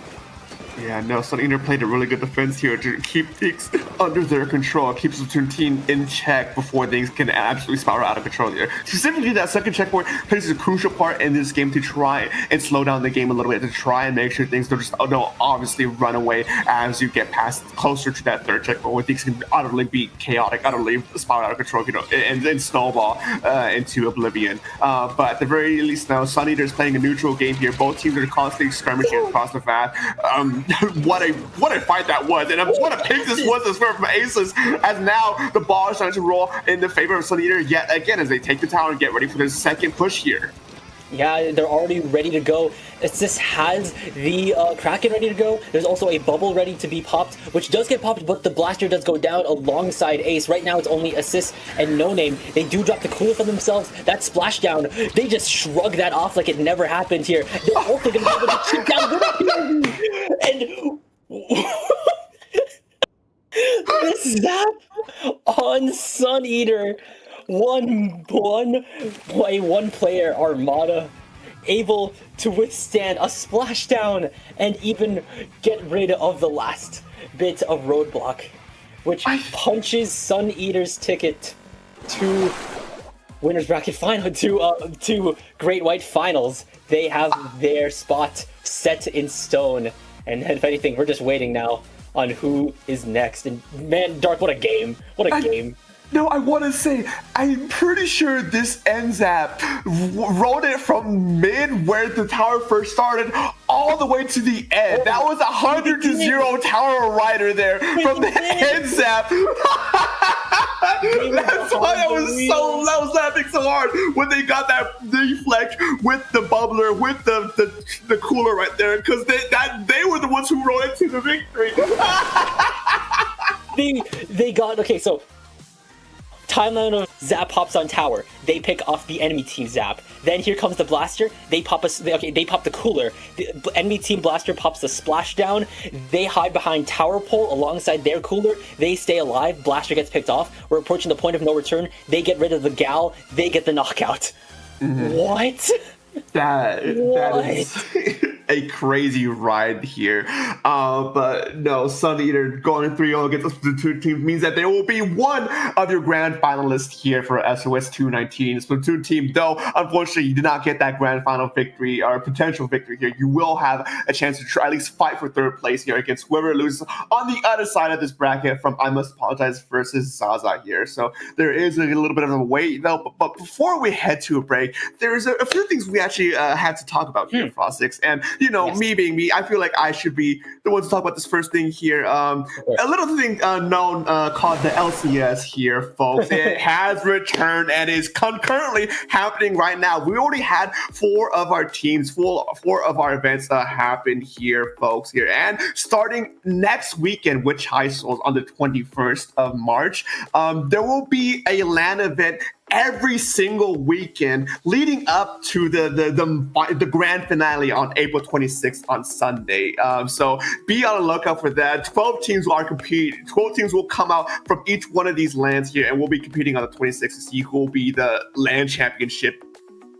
Yeah, no, Sun Eater played a really good defense here to keep things under their control, keep Splatoon team in check before things can absolutely spiral out of control here. Specifically, that second checkpoint plays a crucial part in this game to try and slow down the game a little bit, to try and make sure things don't just obviously run away as you get past closer to that third checkpoint, where things can utterly be chaotic, utterly spiral out of control, and snowball into oblivion. But at the very least now, Sun Eater is playing a neutral game here. Both teams are constantly skirmishing across the path. What a fight that was, and what a pick this was as well from Aces, as now the ball is starting to roll in the favor of Sun Eater yet again as they take the tower and get ready for their second push here. Yeah, they're already ready to go. Assist has the Kraken ready to go. There's also a bubble ready to be popped, which does get popped, but the blaster does go down alongside Ace. Right now it's only Assist and No Name. They do drop the cooler for themselves. That splashdown, they just shrug that off like it never happened here. They're also going to be able to chip down and this Zap on Sun Eater. One player armada able to withstand a splashdown and even get rid of the last bit of roadblock, which punches Sun Eater's ticket to winners bracket final, to Great White Finals. They have their spot set in stone, and if anything, we're just waiting now on who is next. And man, Dark, what a game! What a game! No, I want to say, I'm pretty sure this NZAP rode it from mid where the tower first started all the way to the end. That was 100-0 tower rider there from the NZAP. That's why I was laughing so hard when they got that deflect with the bubbler, with the cooler right there, because they were the ones who rode it to the victory. they got, okay, so timeline of Zap hops on tower. They pick off the enemy team Zap. Then here comes the blaster. They pop the cooler. The enemy team blaster pops the splashdown. They hide behind tower pole alongside their cooler. They stay alive. Blaster gets picked off. We're approaching the point of no return. They get rid of the gal. They get the knockout. Mm-hmm. What? That is a crazy ride here. But no, Sun Eater going 3-0 against the Splatoon team means that there will be one of your grand finalists here for SOS 219. Splatoon team, though, unfortunately, you did not get that grand final victory or potential victory here. You will have a chance to try at least fight for third place here against whoever loses on the other side of this bracket from I Must Apologize versus Zaza here. So there is a little bit of a wait, though. But before we head to a break, there's a few things we actually had to talk about here, Frostix. And you know, me being me, I feel like I should be the one to talk about this first thing here. A little thing known called the LCS here, folks. It has returned and is concurrently happening right now. We already had 4 of our teams, 4 of our events happen here, folks, here. And starting next weekend, with High Souls on the 21st of March, there will be a LAN event every single weekend leading up to the grand finale on April 26th on Sunday. So be on the lookout for that. 12 teams will come out from each one of these LANs here, and we'll be competing on the 26th to see who will be the LAN championship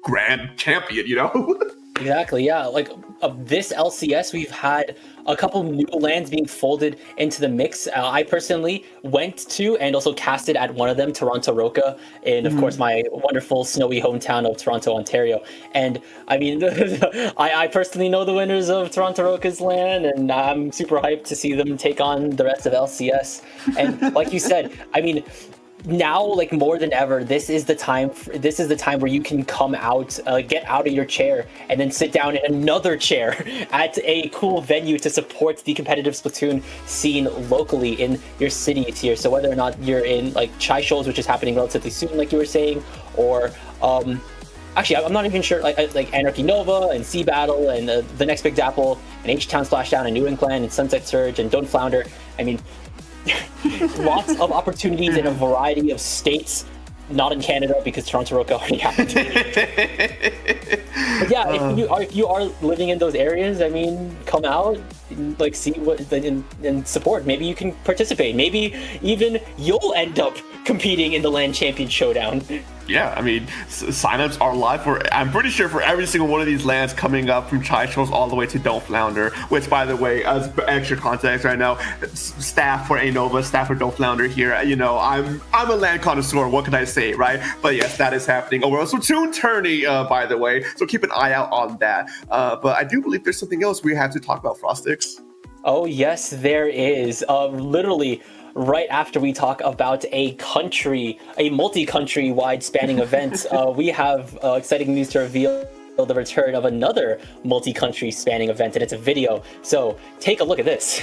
grand champion, you know? Exactly, yeah. Like this LCS, we've had a couple new lands being folded into the mix. I personally went to and also casted at one of them, Toronto Roca, in of course my wonderful snowy hometown of Toronto, Ontario. And I mean, I personally know the winners of Toronto Roca's land, and I'm super hyped to see them take on the rest of LCS. And like you said, I mean, now like more than ever, this is the time where you can come out, get out of your chair and then sit down in another chair at a cool venue to support the competitive Splatoon scene locally in your cities here. So whether or not you're in like Chai Shoals, which is happening relatively soon, like you were saying, or actually I'm not even sure, like Anarchy Nova and Sea Battle and the next Big Dapple and H-Town Splashdown and New England and Sunset Surge and Don't Flounder. I mean, lots of opportunities in a variety of states, not in Canada because Toronto Roca already happened. But yeah, if you are living in those areas, I mean, come out, like see what and support. Maybe you can participate. Maybe even you'll end up competing in the LAN Champion Showdown. Yeah, I mean, signups are live for, I'm pretty sure, for every single one of these lands coming up from Chai Shoals all the way to Don't Flounder, which, by the way, as extra context right now, staff for Anova, staff for Don't Flounder here, you know, I'm a land connoisseur, what can I say, right? But yes, that is happening over on Splatoon tourney, by the way, so keep an eye out on that. But I do believe there's something else we have to talk about, Frostix. Oh, yes, there is. Literally, right after we talk about a multi-country wide spanning event, we have exciting news to reveal the return of another multi-country spanning event, and it's a video. So take a look at this.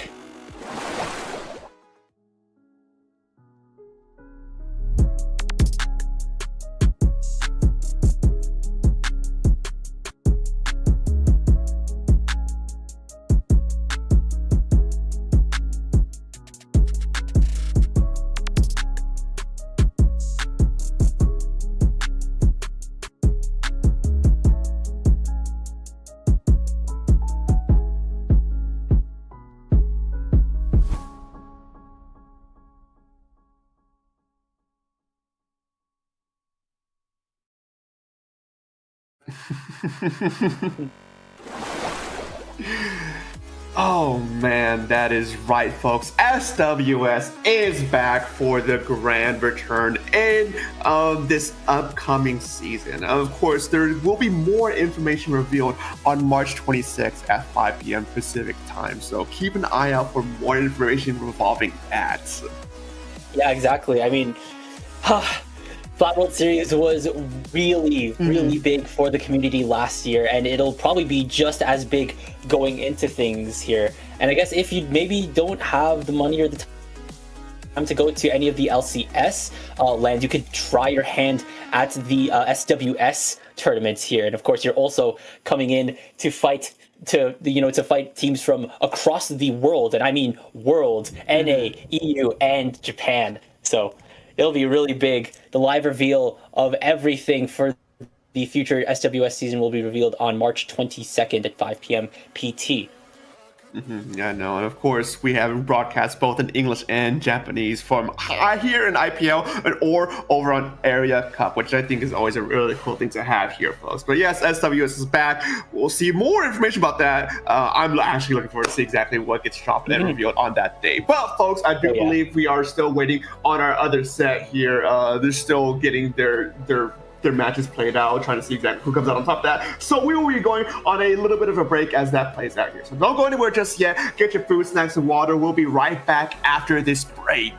Oh man, that is right, folks. SWS is back for the grand return in this upcoming season. Of course, there will be more information revealed on March 26th at 5 p.m. Pacific time, so keep an eye out for more information revolving that. Yeah, exactly. I mean, Flat World Series was really big for the community last year, and it'll probably be just as big going into things here. And I guess if you maybe don't have the money or the time to go to any of the LCS lands, you could try your hand at the SWS tournaments here. And of course, you're also coming in to fight to fight teams from across the world, and I mean world, NA, EU, and Japan. So it'll be really big. The live reveal of everything for the future SWS season will be revealed on March 22nd at 5 p.m. PT. Yeah, no, and of course we have broadcasts both in English and Japanese from here in IPL or over on Area Cup, which I think is always a really cool thing to have here, folks. But yes, SWS is back. We'll see more information about that. I'm actually looking forward to see exactly what gets dropped and revealed on that day. But folks, I do believe we are still waiting on our other set here. They're still getting their matches played out, trying to see exactly who comes out on top of that. So we will be going on a little bit of a break as that plays out here. So don't go anywhere just yet. Get your food, snacks, and water. We'll be right back after this break.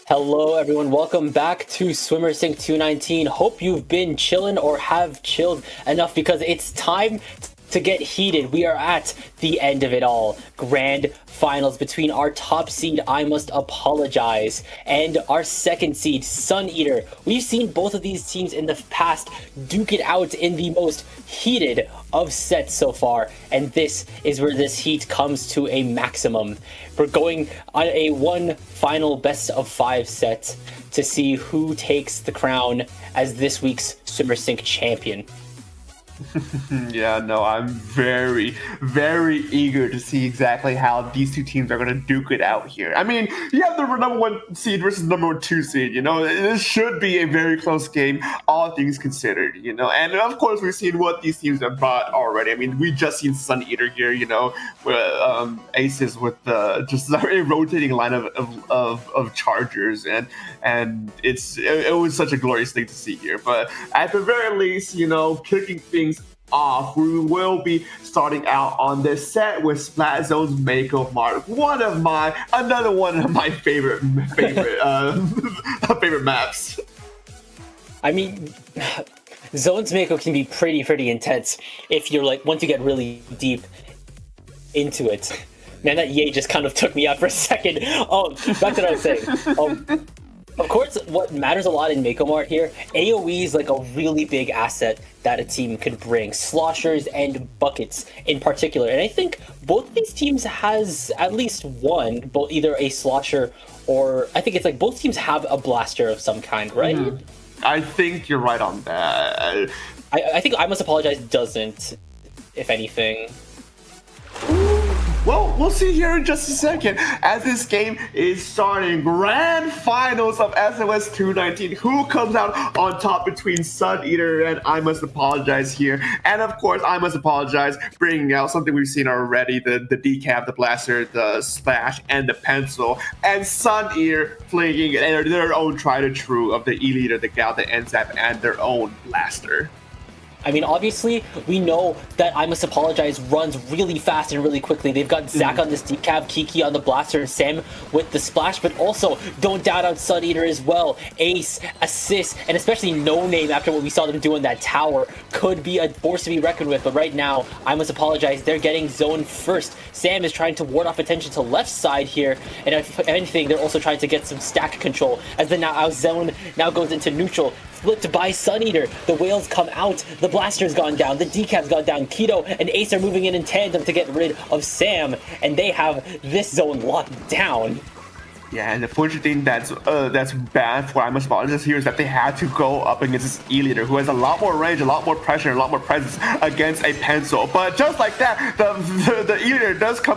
Hello everyone, welcome back to Swimmer Sync 219. Hope you've been chilling or have chilled enough because it's time to get heated. We are at the end of it all. Grand finals between our top seed, I Must Apologize, and our second seed, Sun Eater. We've seen both of these teams in the past duke it out in the most heated of sets so far, and this is where this heat comes to a maximum. We're going on a one final best of 5 set to see who takes the crown as this week's Swimmer Sync champion. Yeah, no, I'm very, very eager to see exactly how these two teams are going to duke it out here. I mean, you have the number 1 seed versus number 2 seed, you know, this should be a very close game, all things considered, you know, and of course we've seen what these teams have brought already. I mean, we just seen Sun Eater here, you know, with aces with just a rotating line of chargers, and it was such a glorious thing to see here. But at the very least, you know, kicking things off, we will be starting out on this set with Splat Zone's Mako Mark, another one of my favorite favorite maps. I mean, Zone's Mako can be pretty intense if you're like, once you get really deep into it. Man, that yay just kind of took me out for a second. Back to what I was saying. Of course, what matters a lot in Mako Mart here, AoE is like a really big asset that a team could bring. Sloshers and buckets in particular. And I think both of these teams has at least one, either a slosher or I think it's like both teams have a blaster of some kind, right? Mm-hmm. I think you're right on that. I think I Must Apologize doesn't, if anything. Well, we'll see here in just a second as this game is starting. Grand finals of SOS 219. Who comes out on top between Sun Eater and I Must Apologize here? And of course, I Must Apologize bringing out something we've seen already, the decap, the blaster, the splash, and the pencil. And Sun Eater flinging their own tried and true of the E-Leader, the Gal, the NZAP, and their own blaster. I mean, obviously, we know that I Must Apologize runs really fast and really quickly. They've got Zach on this decap, Kiki on the blaster, and Sam with the splash, but also don't doubt on Sun Eater as well. Ace, assist, and especially No Name after what we saw them do in that tower could be a force to be reckoned with, but right now, I Must Apologize, they're getting zone first. Sam is trying to ward off attention to left side here, and if anything, they're also trying to get some stack control as the zone now goes into neutral. Flipped by Sun Eater. The whales come out. The blaster's gone down. The decap's gone down. Keto and Ace are moving in tandem to get rid of Sam, and they have this zone locked down. Yeah, and the fortunate thing that's bad for I Must Apologize here is that they had to go up against this E-Leader who has a lot more range, a lot more pressure, and a lot more presence against a pencil. But just like that, the E-Leader does go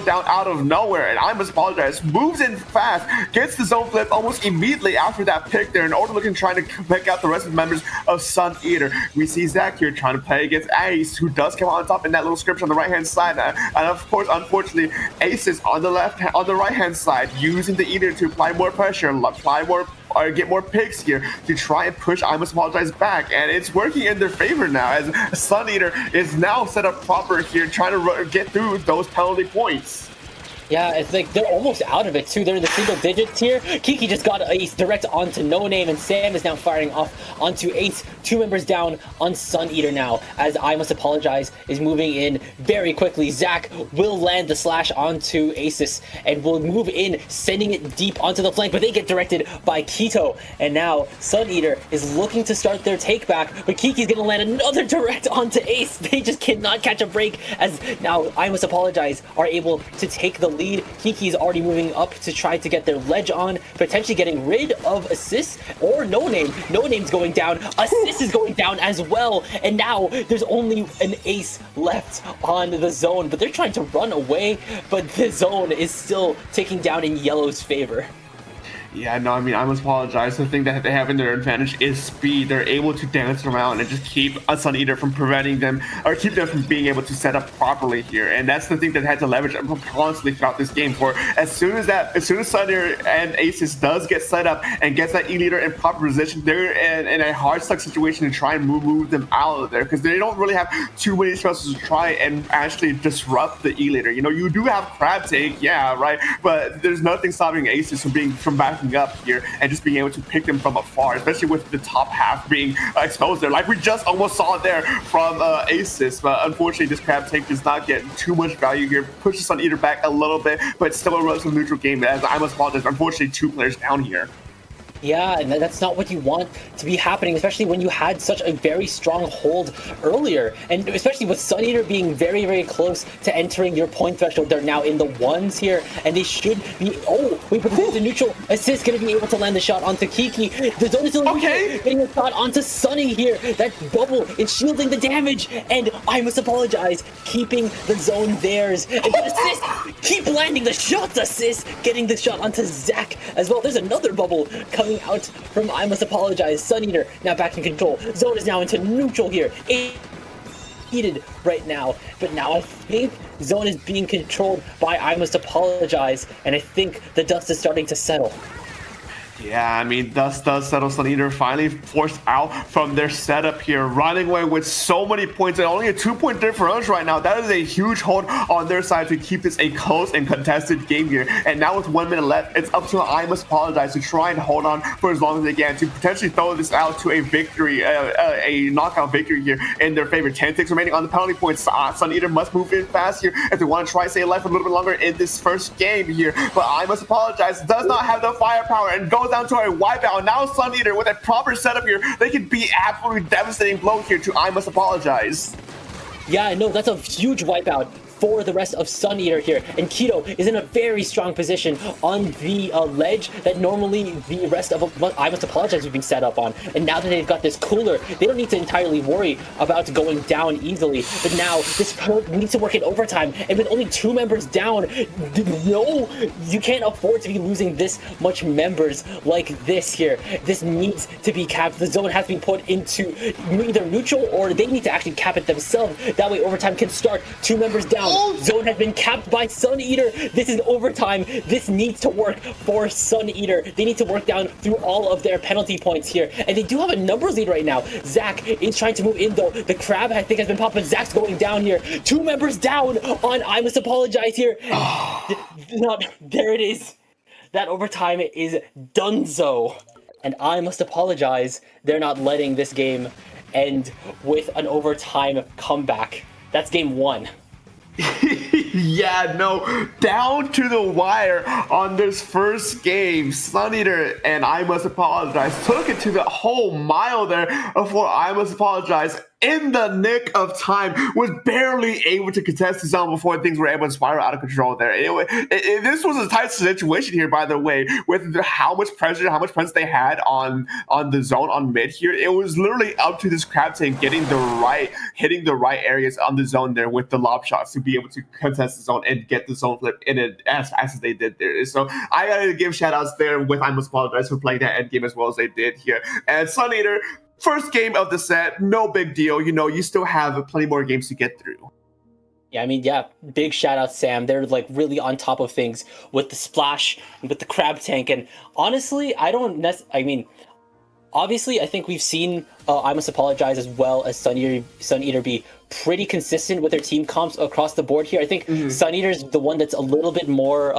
down out of nowhere, and I Must Apologize moves in fast, gets the zone flip almost immediately after that pick there, in order looking trying to pick out the rest of the members of Sun Eater. We see Zach here trying to play against Ace, who does come on top in that little script on the right hand side, and of course, unfortunately, Ace is on the right hand side, using the Eater to apply more pressure, get more picks here to try and push I Must Apologize back, and it's working in their favor now as Sun Eater is now set up proper here, trying to get through those penalty points. Yeah, it's like they're almost out of it too. They're in the single digits here. Kiki just got Ace direct onto No Name, and Sam is now firing off onto Ace. 2 members down on Sun Eater now, as I Must Apologize is moving in very quickly. Zach will land the slash onto Asus and will move in, sending it deep onto the flank, but they get directed by Keto. And now Sun Eater is looking to start their take back, but Kiki's gonna land another direct onto Ace. They just cannot catch a break, as now I Must Apologize are able to take the lead. Kiki's already moving up to try to get their ledge on, potentially getting rid of Assist or No Name. No Name's going down. Assist is going down as well. And now there's only an Ace left on the zone, but they're trying to run away, but the zone is still taking down in Yellow's favor. Yeah, no, I mean, I must apologize. The thing that they have in their advantage is speed. They're able to dance around and just keep a Sun Eater from preventing them, or keep them from being able to set up properly here. And that's the thing that had to leverage constantly throughout this game. For as soon as Sun Eater and Aces does get set up and gets that E-Leader in proper position, they're in a hard stuck situation to try and move them out of there, because they don't really have too many choices to try and actually disrupt the E-Leader. You know, you do have Crab Take, yeah, right, but there's nothing stopping Aces from backing up here and just being able to pick them from afar, especially with the top half being exposed there, like we just almost saw it there from Asus. But unfortunately, this Crab Take does not get too much value here, pushes Sun Eater back a little bit, but still a relatively neutral game, as I must apologize. Unfortunately, 2 players down here. Yeah, and that's not what you want to be happening, especially when you had such a very strong hold earlier. And especially with Sun Eater being very, very close to entering your point threshold. They're now in the 1s here, and they should be... Oh, wait, but the neutral Assist going to be able to land the shot onto Kiki. The zone is still neutral, getting a shot onto Sunny here. That bubble is shielding the damage, and I Must Apologize, keeping the zone theirs. And the Assist, keep landing the shots. Assist, getting the shot onto Zach as well. There's another bubble coming out from I Must Apologize. Sun Eater now back in control. Zone is now into neutral here. Heated right now, but now I think Zone is being controlled by I Must Apologize, and I think the dust is starting to settle. Yeah, I mean, dust does settle. Sun Eater finally forced out from their setup here, running away with so many points and only a 2-point differential right now. That is a huge hold on their side to keep this a close and contested game here. And now with 1 minute left, it's up to I Must Apologize to try and hold on for as long as they can to potentially throw this out to a victory, a knockout victory here in their favor. 10 ticks remaining on the penalty points. Sun Eater must move in fast here if they want to try to stay alive a little bit longer in this first game here. But I Must Apologize does not have the firepower and goes down to a wipeout. Now Sun Eater with a proper setup here, they could be absolutely devastating blow here to I Must Apologize. Yeah, no, that's a huge wipeout for the rest of Sun Eater here, and Keto is in a very strong position on the ledge that normally the rest of I Must Apologize have been set up on. And now that they've got this cooler, they don't need to entirely worry about going down easily. But now this needs to work in overtime, and with only 2 members down, no, you can't afford to be losing this much members like this here. This needs to be capped. The zone has to be put into either neutral, or they need to actually cap it themselves. That way overtime can start. 2 members down. Zone has been capped by Sun Eater. This is overtime. This needs to work for Sun Eater. They need to work down through all of their penalty points here. And they do have a numbers lead right now. Zach is trying to move in though. The crab I think has been popped, but Zach's going down here. 2 members down on I Must Apologize here. There it is. That overtime is donezo. And I Must Apologize. They're not letting this game end with an overtime comeback. That's game 1. Yeah, no, down to the wire on this first game. Sun Eater and I Must Apologize took it to the whole mile there before I Must Apologize in the nick of time was barely able to contest the zone before things were able to spiral out of control there. This was a tight situation here, by the way, with how much pressure, how much presence they had on the zone on mid here. It was literally up to this Crab Tank hitting the right areas on the zone there with the lob shots to be able to contest the zone and get the zone flip in it as fast as they did there. So I gotta give shout outs there with I Must Apologize for playing that end game as well as they did here. And Sun Eater, first game of the set, no big deal. You know, you still have plenty more games to get through. Yeah, I mean, yeah, big shout out, Sam. They're like really on top of things with the splash and with the crab tank. And honestly, obviously, I think we've seen I Must Apologize as well as Sun Eater be pretty consistent with their team comps across the board here. I think Sun Eater's the one that's a little bit more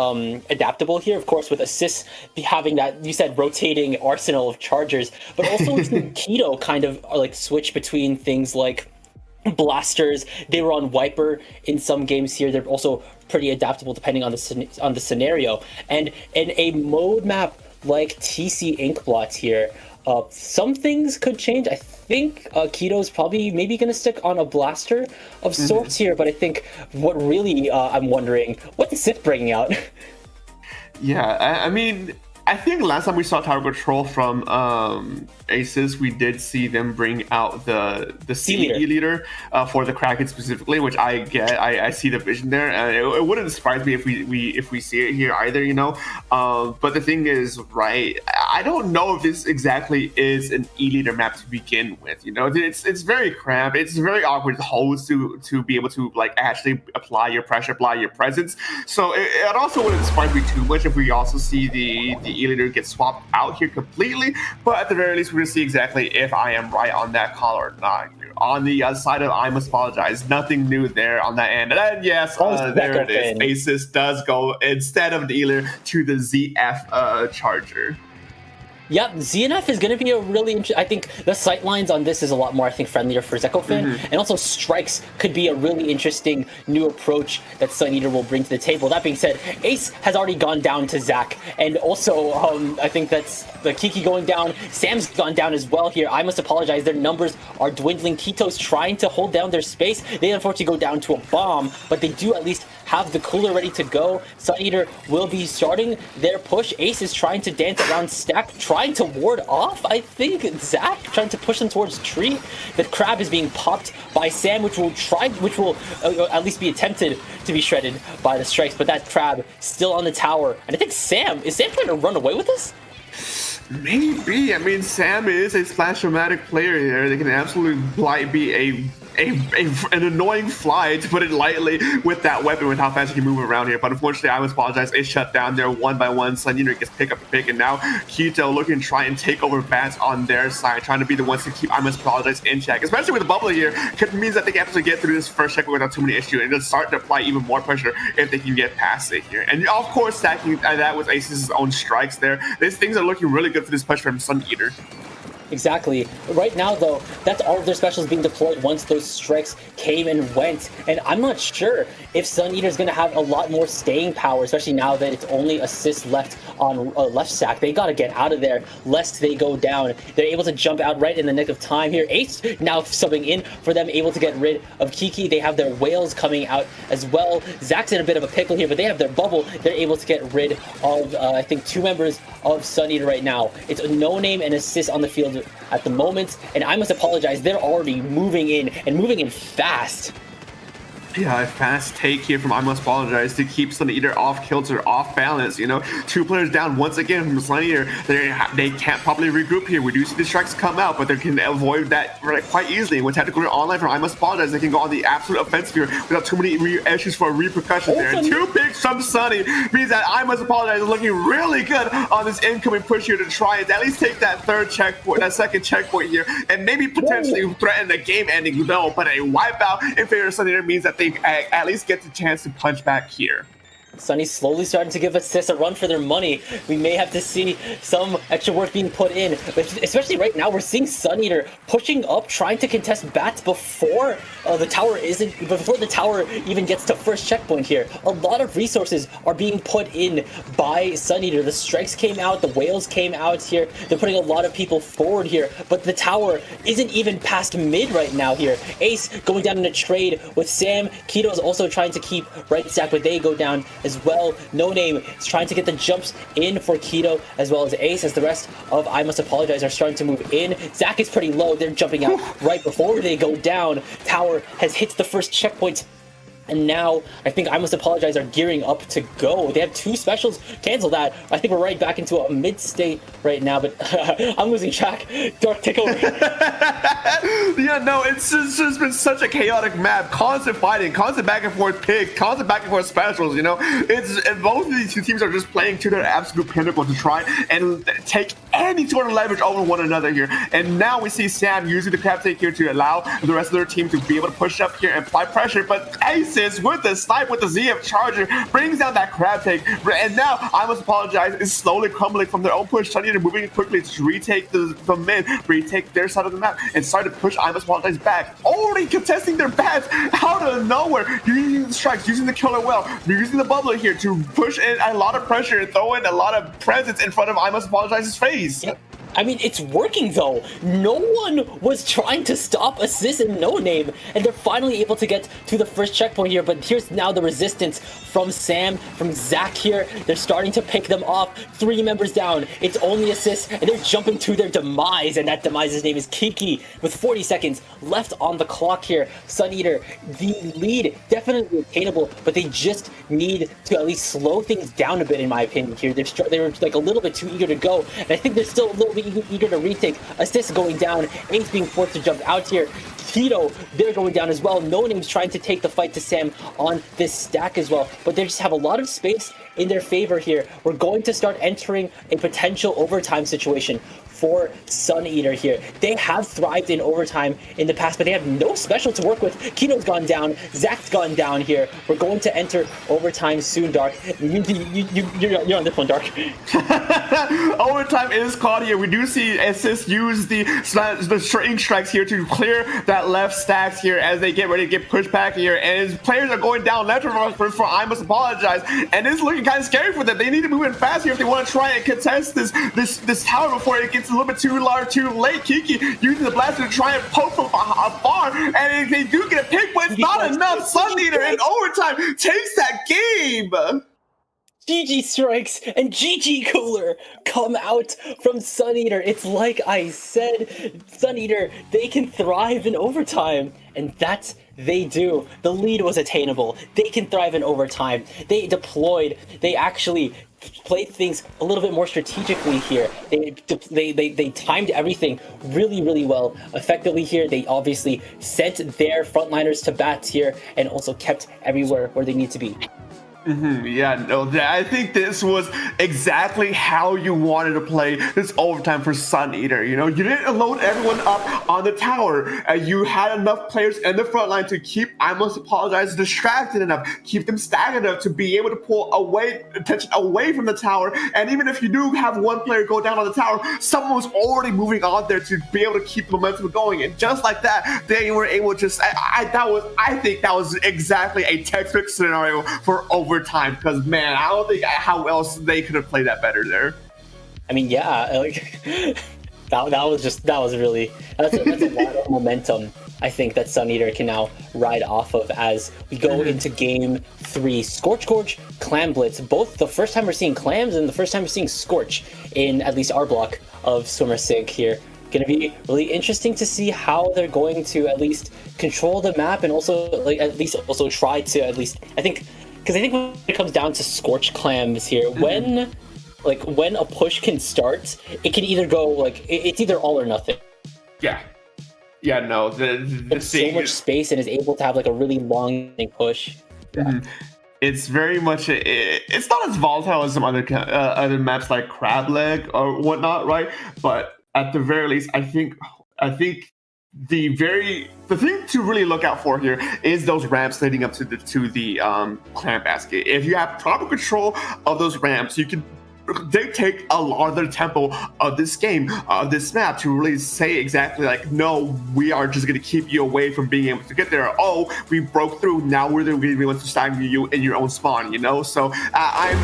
adaptable here, of course, with assists having that, you said, rotating arsenal of chargers, but also we've seen Keto kind of like switch between things like blasters. They were on Wiper in some games here. They're also pretty adaptable depending on the scenario. And in a mode map like TC Inkblot here, some things could change. I think Keto's probably maybe going to stick on a blaster of sorts here, but I think what really I'm wondering, what's Sith bringing out? Yeah, I mean, I think last time we saw Tower Control from Aces, we did see them bring out the CE leader for the Kraken specifically, which I get. I see the vision there, and it wouldn't surprise me if we see it here either, you know. But the thing is, right, I don't know if this exactly is an E-leader map to begin with. You know, it's very cramped. It's very awkward holes to be able to like actually apply your pressure, apply your presence. So it also wouldn't surprise me too much if we also see the E-leader get swapped out here completely. But at the very least, we're going to see exactly if I am right on that call or not. On the other side of I Must Apologize, nothing new there on that end. And then, yes, there it is. Aces does go, instead of the E-leader, to the ZF charger. Yep, ZNF is going to be a really interesting... I think the sightlines on this is a lot more, I think, friendlier for Zekofan. And also Strikes could be a really interesting new approach that Sun Eater will bring to the table. That being said, Ace has already gone down to Zach. And also, I think that's the Kiki going down. Sam's gone down as well here. I Must Apologize. Their numbers are dwindling. Keto's trying to hold down their space. They unfortunately go down to a bomb, but they do at least have the cooler ready to go. Sun Eater will be starting their push. Ace is trying to dance around Stack, trying to ward off, I think, Zach, trying to push them towards Tree. The Crab is being popped by Sam, which will at least be attempted to be shredded by the Strikes, but that Crab still on the tower. And I think is Sam trying to run away with this? Maybe. I mean, Sam is a splash-o-matic player here. They can absolutely be an annoying fly, to put it lightly, with that weapon, with how fast you can move around here. But unfortunately, I Must Apologize, is shut down there one by one. Sun Eater gets pick up a pick, and now Keto looking to try and take over bats on their side, trying to be the ones to keep I Must Apologize in check, especially with the bubble here. It means that they can actually get through this first check without too many issues, and just start to apply even more pressure if they can get past it here. And of course, stacking that with Ace's own strikes there. These things are looking really good for this push from Sun Eater. Exactly. Right now, though, that's all of their specials being deployed once those strikes came and went. And I'm not sure if Sun Eater is going to have a lot more staying power, especially now that it's only assists left on left stack. They got to get out of there lest they go down. They're able to jump out right in the nick of time here. Ace now subbing in for them, able to get rid of Kiki. They have their whales coming out as well. Zach's in a bit of a pickle here, but they have their bubble. They're able to get rid of, I think, 2 members of Sun Eater right now. It's a no-name and assist on the field at the moment, and I Must Apologize, they're already moving in, and moving in fast. Yeah, a fast take here from I Must Apologize to keep Sun Eater off kilter, off balance. You know, 2 players down once again from Sun Eater. They can't probably regroup here. We do see the strikes come out, but they can avoid that quite easily. When tactical online from I Must Apologize, they can go on the absolute offensive here without too many issues for repercussions there. And 2 picks from Sunny means that I Must Apologize is looking really good on this incoming push here to try and at least take that second checkpoint here, and maybe potentially threaten the game-ending though. But a wipeout in favor of Sun Eater means that they at least get the chance to punch back here. Sunny's slowly starting to give Assists a run for their money. We may have to see some extra work being put in, but especially right now, we're seeing Sun Eater pushing up, trying to contest bats before the tower even gets to first checkpoint here. A lot of resources are being put in by Sun Eater. The strikes came out, the whales came out here. They're putting a lot of people forward here, but the tower isn't even past mid right now here. Ace going down in a trade with Sam. Keto is also trying to keep right stack, but they go down as well. No Name is trying to get the jumps in for Keto as well as Ace, as the rest of I Must Apologize are starting to move in. Zach is pretty low. They're jumping out right before they go down. Tower has hit the first checkpoint, and now I think I Must Apologize are gearing up to go. They have 2 specials. Cancel that. I think we're right back into a mid state right now, but I'm losing track. Dark, take over. Yeah, no, it's just been such a chaotic map. Constant fighting, constant back and forth picks, constant back and forth specials, you know? And both of these 2 teams are just playing to their absolute pinnacle to try and take any sort of leverage over one another here. And now we see Sam using the crab take here to allow the rest of their team to be able to push up here and apply pressure. But Aces with the snipe with the ZF charger brings down that crab take. And now I Must Apologize is slowly crumbling from their own push. Sueño moving quickly to retake the mid, retake their side of the map, and start to push I Must Apologize back. Only contesting their bats out of nowhere. Using the strikes, using the killer well, using the bubbler here to push in a lot of pressure and throw in a lot of presence in front of I Must Apologize's face. Yep. I mean, it's working though. No one was trying to stop Assist and No Name, and they're finally able to get to the first checkpoint here. But here's now the resistance from Sam, from Zach here. They're starting to pick them off. 3 members down. It's only Assist, and they're jumping to their demise, and that demise's name is Kiki. With 40 seconds left on the clock here, Suneater, the lead definitely attainable, but they just need to at least slow things down a bit, in my opinion. Here, they were like a little bit too eager to go, and I think they're still a little bit eager to retake. Assist going down, Ace being forced to jump out here. Tito, they're going down as well. No Name's trying to take the fight to Sam on this stack as well, but they just have a lot of space in their favor here. We're going to start entering a potential overtime situation for Suneater here. They have thrived in overtime in the past, but they have no special to work with. Kino's gone down, Zach's gone down here. We're going to enter overtime soon, Dark. You're on this one, Dark. Overtime is called here. We do see Assist use the string strikes here to clear that left stacks here as they get ready to get pushed back here, and his players are going down left for I Must Apologize, and it's looking kind of scary for them. They need to move in fast here if they want to try and contest this tower before it gets a little bit too large, too late. Kiki using the blaster to try and poke from afar, and they do get a pick, but it's not enough. Suneater in overtime takes that game. GG Strikes and GG Cooler come out from Suneater. It's like I said, Suneater, they can thrive in overtime, and that's they do. The lead was attainable. They can thrive in overtime. They deployed. They actually played things a little bit more strategically here. They timed everything really, really well. Effectively here, they obviously sent their frontliners to bats here and also kept everywhere where they need to be. Yeah, no, I think this was exactly how you wanted to play this overtime for Suneater. You know, you didn't load everyone up on the tower. You had enough players in the front line to keep I Must Apologize distracted enough, keep them stagnant enough to be able to pull attention away from the tower. And even if you do have one player go down on the tower, someone was already moving on there to be able to keep the momentum going. And just like that, they were able to just. I think that was exactly a textbook scenario for overtime. Because man, I don't think how else they could have played that better there. I mean, yeah, like that's a lot of momentum. I think that Suneater can now ride off of as we go into game 3. Scorch Gorge, Clam Blitz, both the first time we're seeing clams and the first time we're seeing Scorch in at least our block of Swimmer Sig here. Going to be really interesting to see how they're going to at least control the map and also like at least also try to at least because I think when it comes down to Scorch Clams here, when a push can start, it can either go like it's either all or nothing. Yeah, no, the so much space and is able to have like a really long push. Yeah. It's very much it's not as volatile as some other maps like Crab Leg or whatnot, right? But at the very least, I think the thing to really look out for here is those ramps leading up to the clam basket. If you have proper control of those ramps, you can dictate a lot of the tempo of this game, of this map, to really say exactly like, no, we are just going to keep you away from being able to get there. Oh, we broke through. Now we're going to be able to stagnate you in your own spawn, you know? So I'm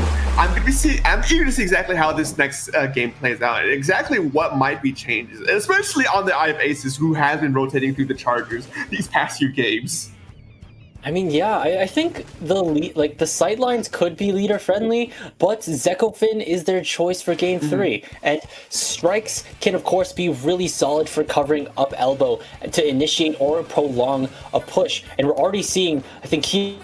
eager to see exactly how this next game plays out, and exactly what might be changes, especially on the eye of Aces, who has been rotating through the Chargers these past few games. I mean, yeah, I think the sidelines could be leader friendly, but Zekofin is their choice for game 3. And strikes can of course be really solid for covering up elbow to initiate or prolong a push. And we're already seeing, I think Kino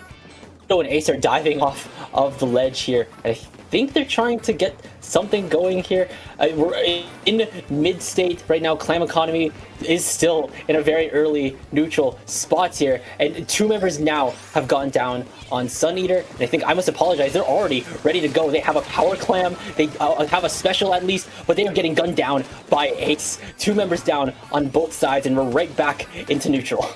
and Ace are diving off of the ledge here. And I think they're trying to get something going here. We're in mid-state right now. Clam Economy is still in a very early neutral spots here, and 2 members now have gone down on Sun Eater, and I think I must apologize. They're already ready to go. They have a power clam, they have a special at least, but they are getting gunned down by Ace. 2 members down on both sides, and we're right back into neutral.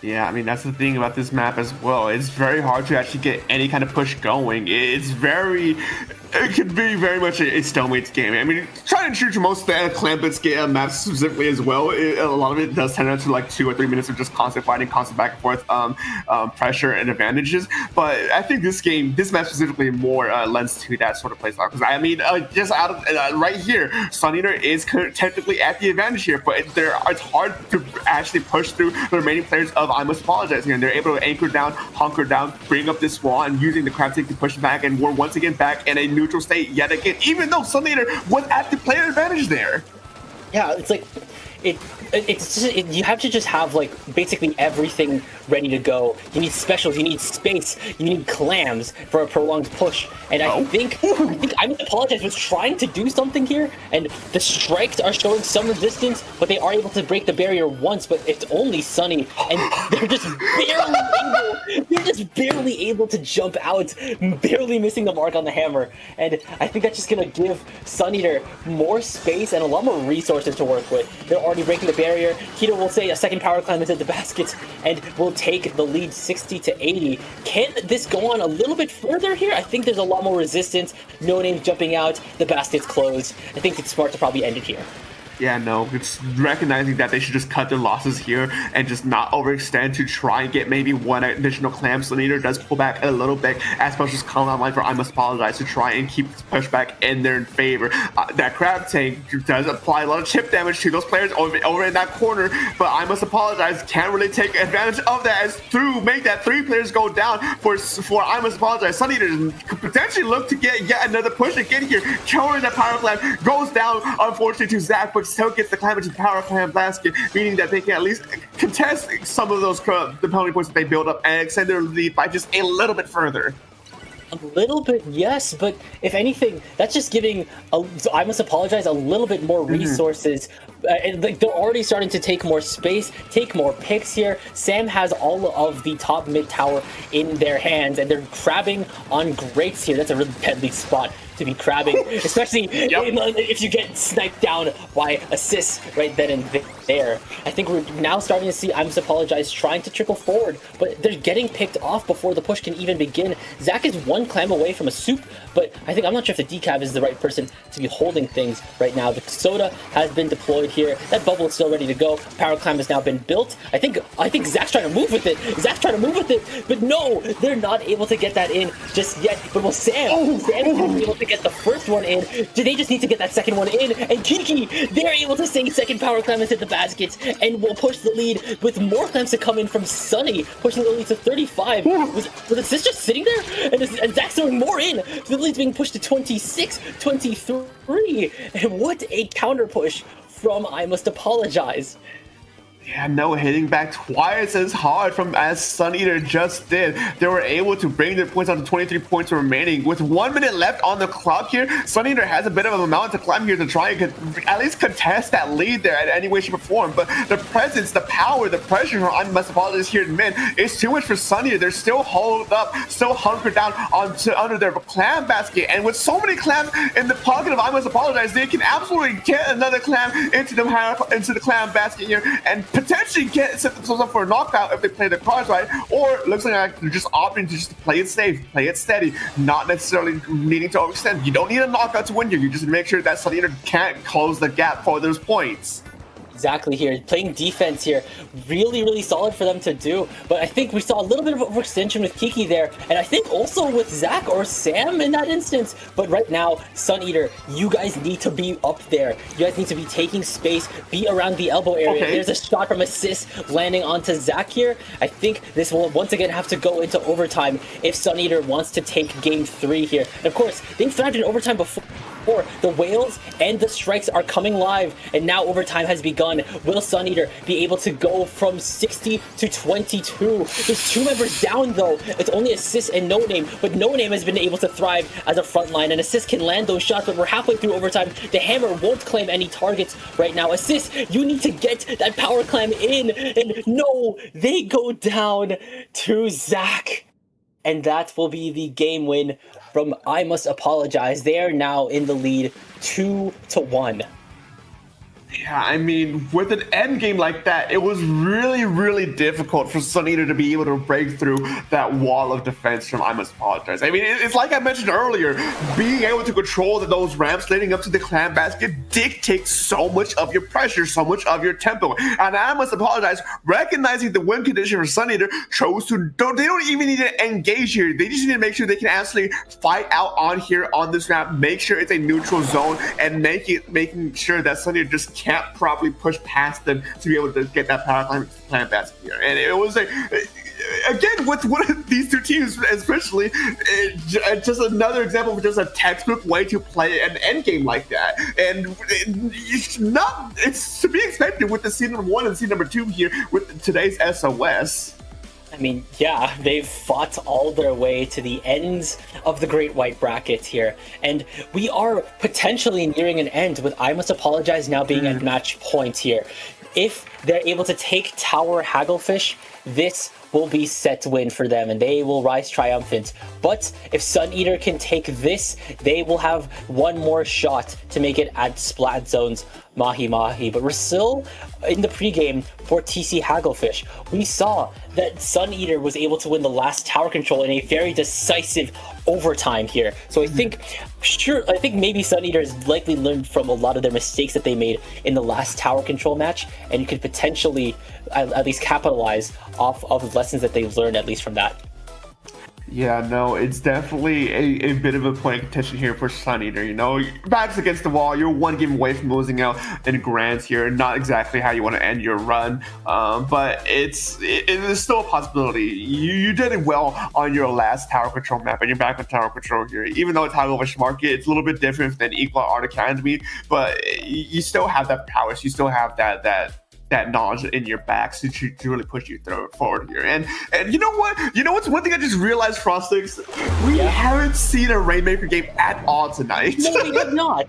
Yeah, I mean, that's the thing about this map as well. It's very hard to actually get any kind of push going. It could be very much a stalemate game. I mean, trying to shoot most of the Clamp-Blitz maps specifically as well, a lot of it does tend to like 2 or 3 minutes of just constant fighting, constant back and forth pressure and advantages. But I think this map specifically more lends to that sort of playstyle. Because I mean, just out of right here, Sun Eater is technically at the advantage here, but it's hard to actually push through the remaining players of I Must Apologize here. And they're able to anchor down, hunker down, bring up this wall, and using the crab tank to push back, and we're once again back in a neutral state yet again, even though Sun Eater was at the player advantage there. Yeah, it's like you have to just have like basically everything ready to go. You need specials, you need space, you need clams for a prolonged push. And I think I Must Apologize was trying to do something here, and the strikes are showing some resistance, but they are able to break the barrier once, but it's only Sunny, and they're just barely able to jump out, barely missing the mark on the hammer. And I think that's just gonna give Sun Eater more space and a lot more resources to work with. They're already breaking the barrier. Keto will say a second power climb is at the basket and will take the lead 60-80. Can this go on a little bit further here? I think there's a lot more resistance. No names jumping out. The basket's closed. I think it's smart to probably end it here. Yeah, no, it's recognizing that they should just cut their losses here and just not overextend to try and get maybe one additional clam. Sun Eater does pull back a little bit as much as calling online for I Must Apologize to try and keep this pushback in their favor. That crab tank does apply a lot of chip damage to those players over in that corner, but I Must Apologize can't really take advantage of that as through make that 3 players go down for I Must Apologize. Sun Eater could potentially look to get yet another push again here. Countering that power clam goes down, unfortunately, to Zach, but still gets the clam into the power clam basket, meaning that they can at least contest some of those the penalty points that they build up and extend their lead by just a little bit further. A little bit, yes, but if anything, that's just giving I Must Apologize a little bit more resources. And like they're already starting to take more space, take more picks here. Sam has all of the top mid tower in their hands, and they're crabbing on Grates here. That's a really deadly spot to be crabbing, especially if you get sniped down by assists right then and there. I think we're now starting to see I Must Apologize trying to trickle forward, but they're getting picked off before the push can even begin. Zach is 1 clam away from a soup, but I'm not sure if the decab is the right person to be holding things right now. The soda has been deployed here. That bubble is still ready to go. Power clam has now been built. I think Zach's trying to move with it. But no, they're not able to get that in just yet. But will Sam is able to get the first one in. Do they just need to get that second one in? And Kiki, they're able to say second power clam has hit the basket and will push the lead with more clams to come in from Sunny, pushing the lead to 35. Was this just sitting there? And Zach's throwing more in. The lead's being pushed to 26, 23. And what a counter push from I Must Apologize. Yeah, no, hitting back twice as hard as Sun Eater just did. They were able to bring their points down to 23 points remaining. With 1 minute left on the clock here, Sun Eater has a bit of a mountain to climb here to try and at least contest that lead there in any way, shape, or form. But the presence, the power, the pressure from I Must Apologize here in mid is too much for Sun Eater. They're still holed up, still hunkered down under their clam basket. And with so many clams in the pocket of I Must Apologize, they can absolutely get another clam into the clam basket here and potentially set themselves up for a knockout if they play their cards right, or it looks like they're just opting to just play it safe, play it steady, not necessarily needing to overextend. You don't need a knockout to win here. You just make sure that Sun Eater can't close the gap for those points. Exactly here, playing defense here, really solid for them to do. But I think we saw a little bit of overextension with Kiki there, and I think also with Zach or Sam in that instance. But right now, Sun Eater, you guys need to be up there. You guys need to be taking space, be around the elbow area. Okay. There's a shot from assist landing onto Zach here. I think this will once again have to go into overtime if Sun Eater wants to take game 3 here. And of course, they've thrived in overtime before. The whales and the strikes are coming live, and now overtime has begun. done. Will Sun Eater be able to go from 60 to 22? There's 2 members down though. It's only Assist and No Name, but No Name has been able to thrive as a front line, and Assist can land those shots, but we're halfway through overtime. The Hammer won't claim any targets right now. Assist, you need to get that power climb in, and no, they go down to Zach. And that will be the game win from I Must Apologize. They are now in the lead 2-1. Yeah, I mean, with an end game like that, it was really, really difficult for Sun Eater to be able to break through that wall of defense from I Must Apologize. I mean, it's like I mentioned earlier, being able to control those ramps leading up to the clan basket dictates so much of your pressure, so much of your tempo. And I Must Apologize, recognizing the win condition for Sun Eater, chose to, they don't even need to engage here. They just need to make sure they can actually fight out on here on this ramp, make sure it's a neutral zone, and making sure that Sun Eater just can't properly push past them to be able to get that power climb basket here. And it was again, with one of these 2 teams, especially, just another example of just a textbook way to play an end game like that. And it's to be expected with the seed number 1 and seed number 2 here with today's SOS. I mean, yeah, they've fought all their way to the ends of the Great White Bracket here, and we are potentially nearing an end with I Must Apologize now being at match point here. If they're able to take Tower Hagglefish, this will be set to win for them, and they will rise triumphant. But if Sun Eater can take this, they will have one more shot to make it at Splat Zone's Mahi Mahi. But we're still in the pregame for TC Hagglefish. We saw that Sun Eater was able to win the last tower control in a very decisive overtime here. So I think maybe Sun Eater has likely learned from a lot of their mistakes that they made in the last tower control match, and you could potentially at least capitalize off of lessons that they've learned, at least from that. Yeah, no, it's definitely a bit of a point of contention here for Sun Eater. You know, your back's against the wall. You're 1 game away from losing out in Grands here. Not exactly how you want to end your run, but it is still a possibility. You did it well on your last tower control map, and you're back on tower control here. Even though it's Hagglefish Market, it's a little bit different than Equal Art Academy, but you still have that prowess. You still have that knowledge in your back to really push you forward here. And you know what? You know what's one thing I just realized, Frostix? We haven't seen a Rainmaker game at all tonight. No, we have not.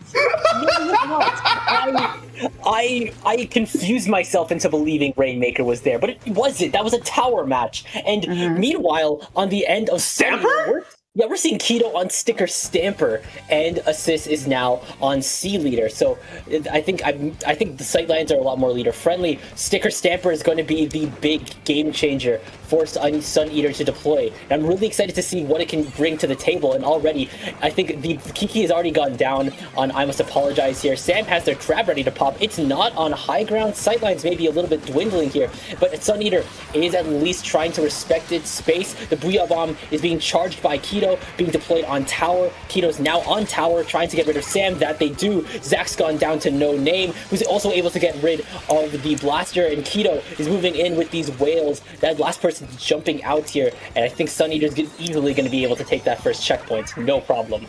I confused myself into believing Rainmaker was there, but it wasn't. That was a tower match. And meanwhile, on the end of Stamper? We're seeing Keto on Sticker Stamper, and Assist is now on C Leader. So I think the sightlines are a lot more leader friendly. Sticker Stamper is going to be the big game changer for Sun Eater to deploy. And I'm really excited to see what it can bring to the table. And already, I think the Kiki has already gone down on I Must Apologize here. Sam has their crab ready to pop. It's not on high ground. Sightlines may be a little bit dwindling here, but Sun Eater is at least trying to respect its space. The Booyah Bomb is being charged by Keto, being deployed on tower. Keto's now on tower, trying to get rid of Sam. That they do. Zach's gone down to No Name, who's also able to get rid of the blaster, and Keto is moving in with these whales. That last person jumping out here, and I think Sun Eater's easily going to be able to take that first checkpoint. No problem.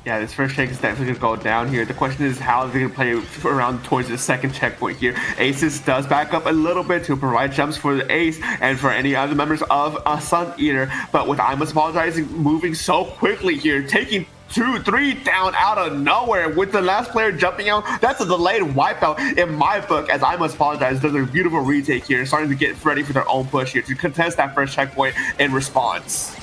Yeah, this first check is definitely going to go down here. The question is how they're going to play around towards the second checkpoint here. Aces does back up a little bit to provide jumps for the Ace and for any other members of Sun Eater. But with I Must Apologize moving so quickly here, taking 2-3 down out of nowhere with the last player jumping out. That's a delayed wipeout in my book, as I Must Apologize does a beautiful retake here, starting to get ready for their own push here to contest that first checkpoint in response.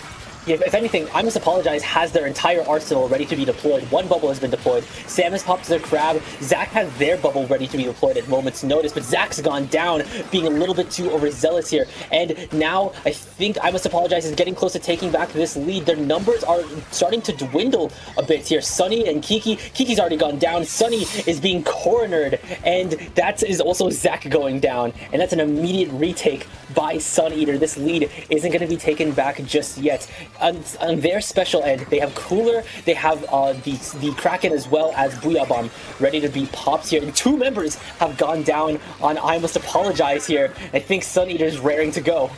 Yeah, if anything, I Must Apologize has their entire arsenal ready to be deployed. One bubble has been deployed. Sam has popped their crab. Zach has their bubble ready to be deployed at moment's notice, but Zach's gone down, being a little bit too overzealous here. And now I think I Must Apologize is getting close to taking back this lead. Their numbers are starting to dwindle a bit here. Sunny and Kiki. Kiki's already gone down. Sunny is being cornered, and that is also Zach going down. And that's an immediate retake by Sun Eater. This lead isn't going to be taken back just yet. On their special end, they have Cooler, they have the Kraken as well as Booyah Bomb ready to be popped here. And 2 members have gone down on I Must Apologize here. I think Sun Eater is raring to go.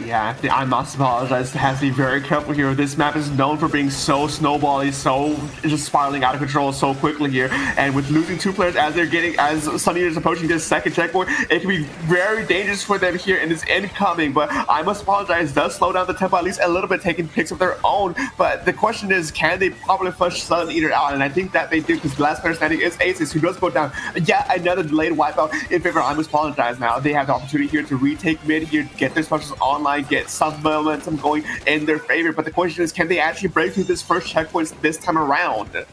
Yeah, I must apologize. Has to be very careful here. This map is known for being so snowbally, so just spiraling out of control so quickly here. And with losing 2 players as Sunny is approaching this second checkpoint, it can be very dangerous for them here in this incoming. But I must apologize. Does slow down the tempo at least a little bit, taking picks of their own. But the question is, can they properly flush Sun Eater out? And I think that they do, because the last player standing is Aces, who does go down. Yet another delayed wipeout in favor. I must apologize now. They have the opportunity here to retake mid here, get their specials online, get some momentum going in their favor. But the question is, can they actually break through this first checkpoint this time around?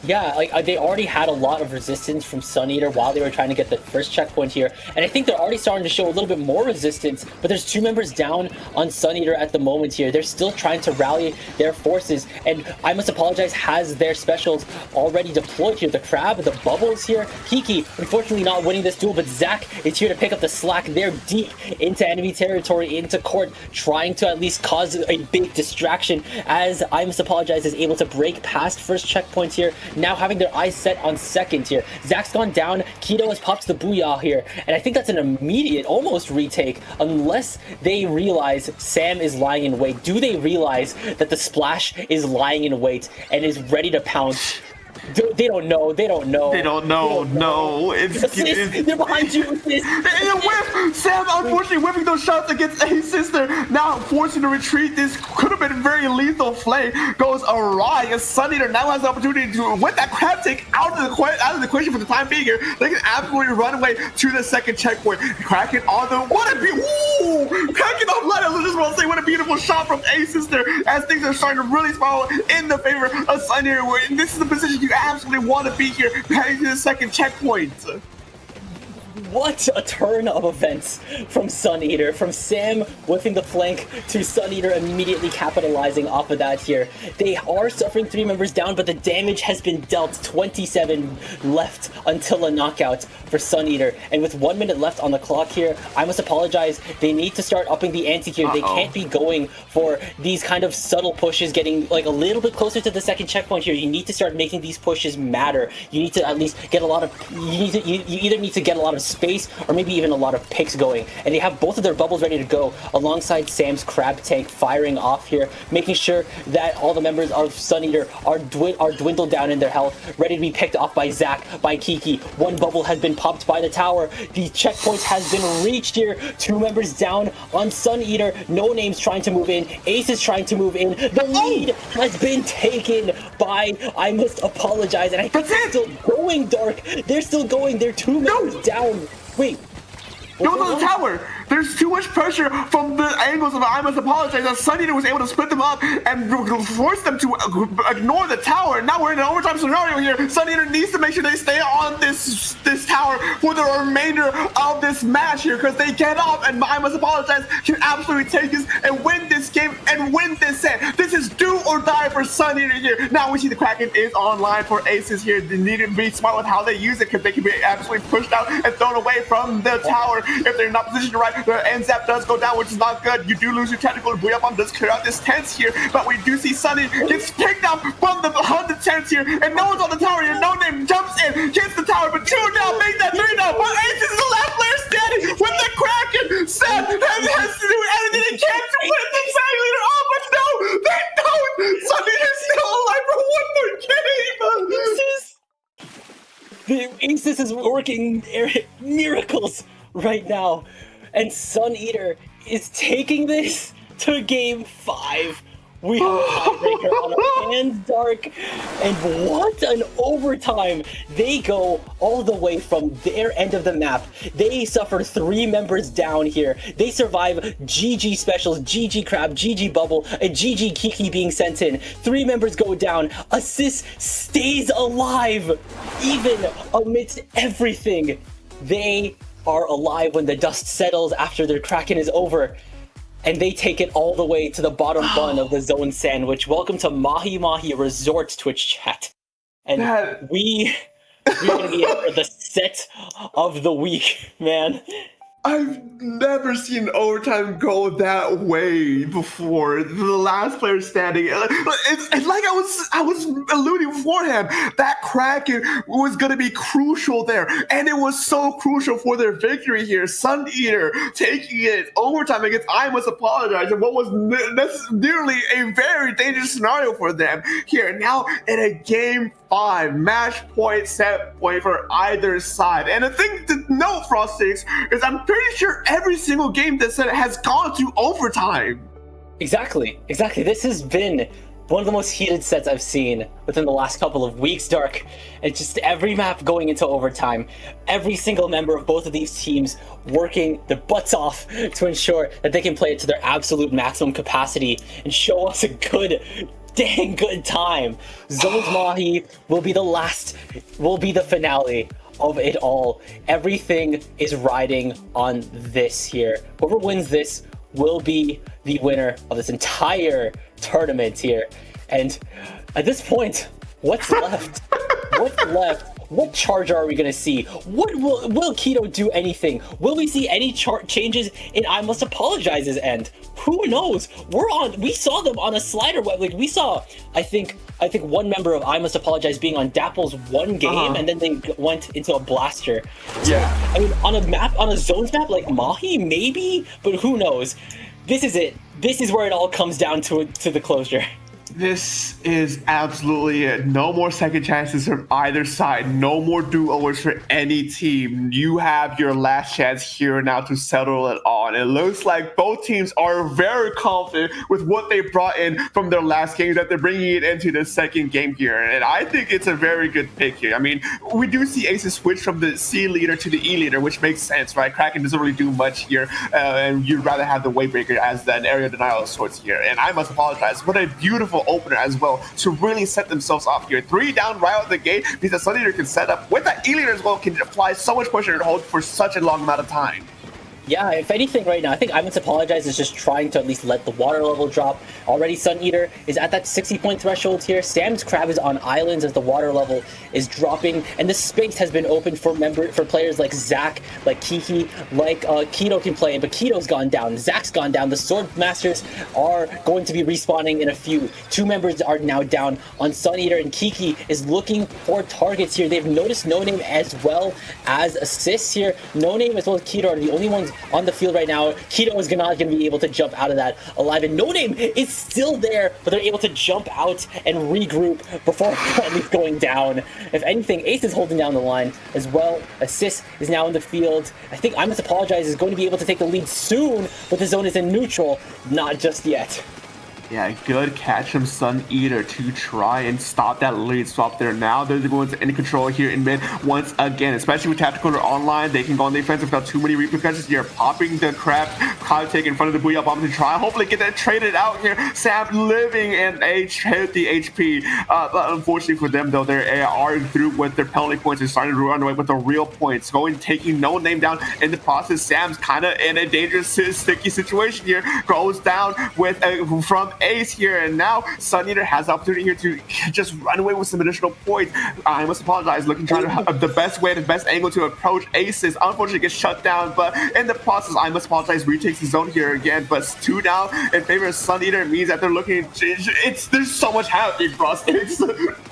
Yeah, like they already had a lot of resistance from Sun Eater while they were trying to get the first checkpoint here, and I think they're already starting to show a little bit more resistance, but there's 2 members down on Sun Eater at the moment here. They're still trying to rally their forces, and I must apologize, has their specials already deployed here. The Crab, the Bubbles here. Kiki, unfortunately not winning this duel, but Zach is here to pick up the slack. They're deep into enemy territory, into court, trying to at least cause a big distraction, as I must apologize is able to break past first checkpoint here, now having their eyes set on second here. Zach's gone down, Keto has popped the Booyah here, and I think that's an immediate, almost retake, unless they realize Sam is lying in wait. Do they realize that the Splash is lying in wait and is ready to pounce? They don't know. They don't know. No. They're behind you with this. And a whiff! Sam unfortunately whipping those shots against A-Sister. Now forcing to retreat. This could have been a very lethal play. Goes awry as Sun Eater now has the opportunity to, with that crab take out of the equation for the time being here, they can absolutely run away to the second checkpoint. Kraken on the, Kraken off line. I just want to say, what a beautiful shot from A-Sister as things are starting to really spiral in the favor of Sun Eater. This is the position you absolutely want to be here, heading to the second checkpoint. What a turn of events from Sun Eater, from Sam whipping the flank to Sun Eater immediately capitalizing off of that here. They are suffering 3 members down, but the damage has been dealt. 27 left until a knockout for Sun Eater. And with 1 minute left on the clock here, I must apologize. They need to start upping the ante here. They can't be going for these kind of subtle pushes, getting like a little bit closer to the second checkpoint here. You need to start making these pushes matter. You need to at least get a lot of, you either need to get a lot of space or maybe even a lot of picks going, and they have both of their bubbles ready to go alongside Sam's crab tank firing off here, making sure that all the members of Sun Eater are dwindled down in their health, ready to be picked off by Zach, by Kiki. 1 bubble has been popped by the tower. The checkpoint has been reached here. 2 members down on Sun Eater. No Name's trying to move in. Ace is trying to move in. The lead has been taken by, I must apologize, and I think they're still going, Dark. They're still going. They're 2 members down. Wait. Go to the tower! There's too much pressure from the angles of I must apologize that Sun Eater was able to split them up and force them to ignore the tower. Now we're in an overtime scenario here. Sun Eater needs to make sure they stay on this tower for the remainder of this match here, because they get off and I must apologize can absolutely take this and win this game and win this set. This is do or die for Sun Eater here. Now we see the Kraken is online for Aces here. They need to be smart with how they use it, because they can be absolutely pushed out and thrown away from the tower if they're not positioned right. The NZAP does go down, which is not good. You do lose your technical. Booyah does clear out this tense here, but we do see Sunny gets picked up from the 100 tense here, and no one's on the tower here. No Name jumps in, hits the tower, but 2 now, make that 3 now. But Ace is the last player standing with the Kraken. Seth has to do everything he can to win the Sang Leader. Oh, but no, they don't. Sunny is still alive for 1 more game. Aces is working miracles right now, and Sun Eater is taking this to game 5. We have a tiebreaker on our hands, Dark, and what an overtime. They go all the way from their end of the map. They suffer 3 members down here. They survive GG specials, GG Crab, GG Bubble, and GG Kiki being sent in. 3 members go down. Assist stays alive, even amidst everything. They are alive when the dust settles after their Kraken is over, and they take it all the way to the bottom bun of the zone sandwich. Welcome to Mahi Mahi Resort Twitch chat, and we're gonna be here for the set of the week, man. I've never seen overtime go that way before. The last player standing. It's like I was alluding beforehand. That Kraken was gonna be crucial there, and it was so crucial for their victory here. Sun Eater taking it overtime against I Must Apologize, and what was nearly a very dangerous scenario for them here. Now in a game 5, match point, set point for either side. And the thing to note, Frostix, is I'm pretty sure every single game that set has gone to overtime. Exactly. This has been one of the most heated sets I've seen within the last couple of weeks, Dark. It's just every map going into overtime. Every single member of both of these teams working their butts off to ensure that they can play it to their absolute maximum capacity and show us a dang good time. Zone's Mahi will be the finale of it all. Everything is riding on this here. Whoever wins this will be the winner of this entire tournament here. And at this point, what's left? What's left? What charger are we going to see? What will Keto do anything? Will we see any chart changes in I Must Apologize's end? Who knows? We saw them on a slider. Like we saw, I think one member of I Must Apologize being on Dapple's one game, and then they went into a blaster. Yeah. I mean, on a zones map like Mahi, maybe, but who knows? This is it. This is where it all comes down to the closure. This is absolutely it. No more second chances from either side. No more do-overs for any team. You have your last chance here now to settle it on. It looks like both teams are very confident with what they brought in from their last games, that they're bringing it into the second game here. And I think it's a very good pick here. I mean, we do see Aces switch from the C leader to the E leader, which makes sense, right? Kraken doesn't really do much here, and you'd rather have the Wavebreaker as an area denial of sorts here. And I Must Apologize. What a beautiful opener as well to really set themselves off here. 3 down right out the gate because the Sun Eater can set up with that E-Leader as well, can apply so much pressure and hold for such a long amount of time. Yeah, if anything right now, I think I Must Apologize is just trying to at least let the water level drop. Already Sun Eater is at that 60-point threshold here. Sam's Crab is on islands as the water level is dropping, and the space has been open for players like Zach, like Kiki, like Keto can play, but Keto's gone down, Zach's gone down. The Sword Masters are going to be respawning in a few. 2 members are now down on Sun Eater, and Kiki is looking for targets here. They've noticed No Name as well as assists here. No Name as well as Keto are the only ones on the field right now. Keto is not going to be able to jump out of that alive, and No Name is still there, but they're able to jump out and regroup before finally going down. If anything, Ace is holding down the line as well. Assist is now in the field. I think I Must Apologize is going to be able to take the lead soon, but the zone is in neutral. Not just yet. Yeah, good catch from Sun Eater to try and stop that lead swap there. Now they're going to end control here in mid once again, especially with Tactical online. They can go on the defensive without too many repercussions here. Popping the crab, take in front of the Booyah Bomb to try. Hopefully get that traded out here. Sam living and hit the HP. But unfortunately for them though, they are through with their penalty points and starting to run away with the real points. Taking No Name down in the process. Sam's kind of in a dangerous, sticky situation here. Goes down with from Ace here, and now Sun Eater has the opportunity here to just run away with some additional points. I Must Apologize, looking trying to have the best way, the best angle to approach Aces. Unfortunately gets shut down, but in the process, I Must Apologize retakes the zone here again, but 2 down in favor of Sun Eater means that they're looking, there's so much happening, Frostix.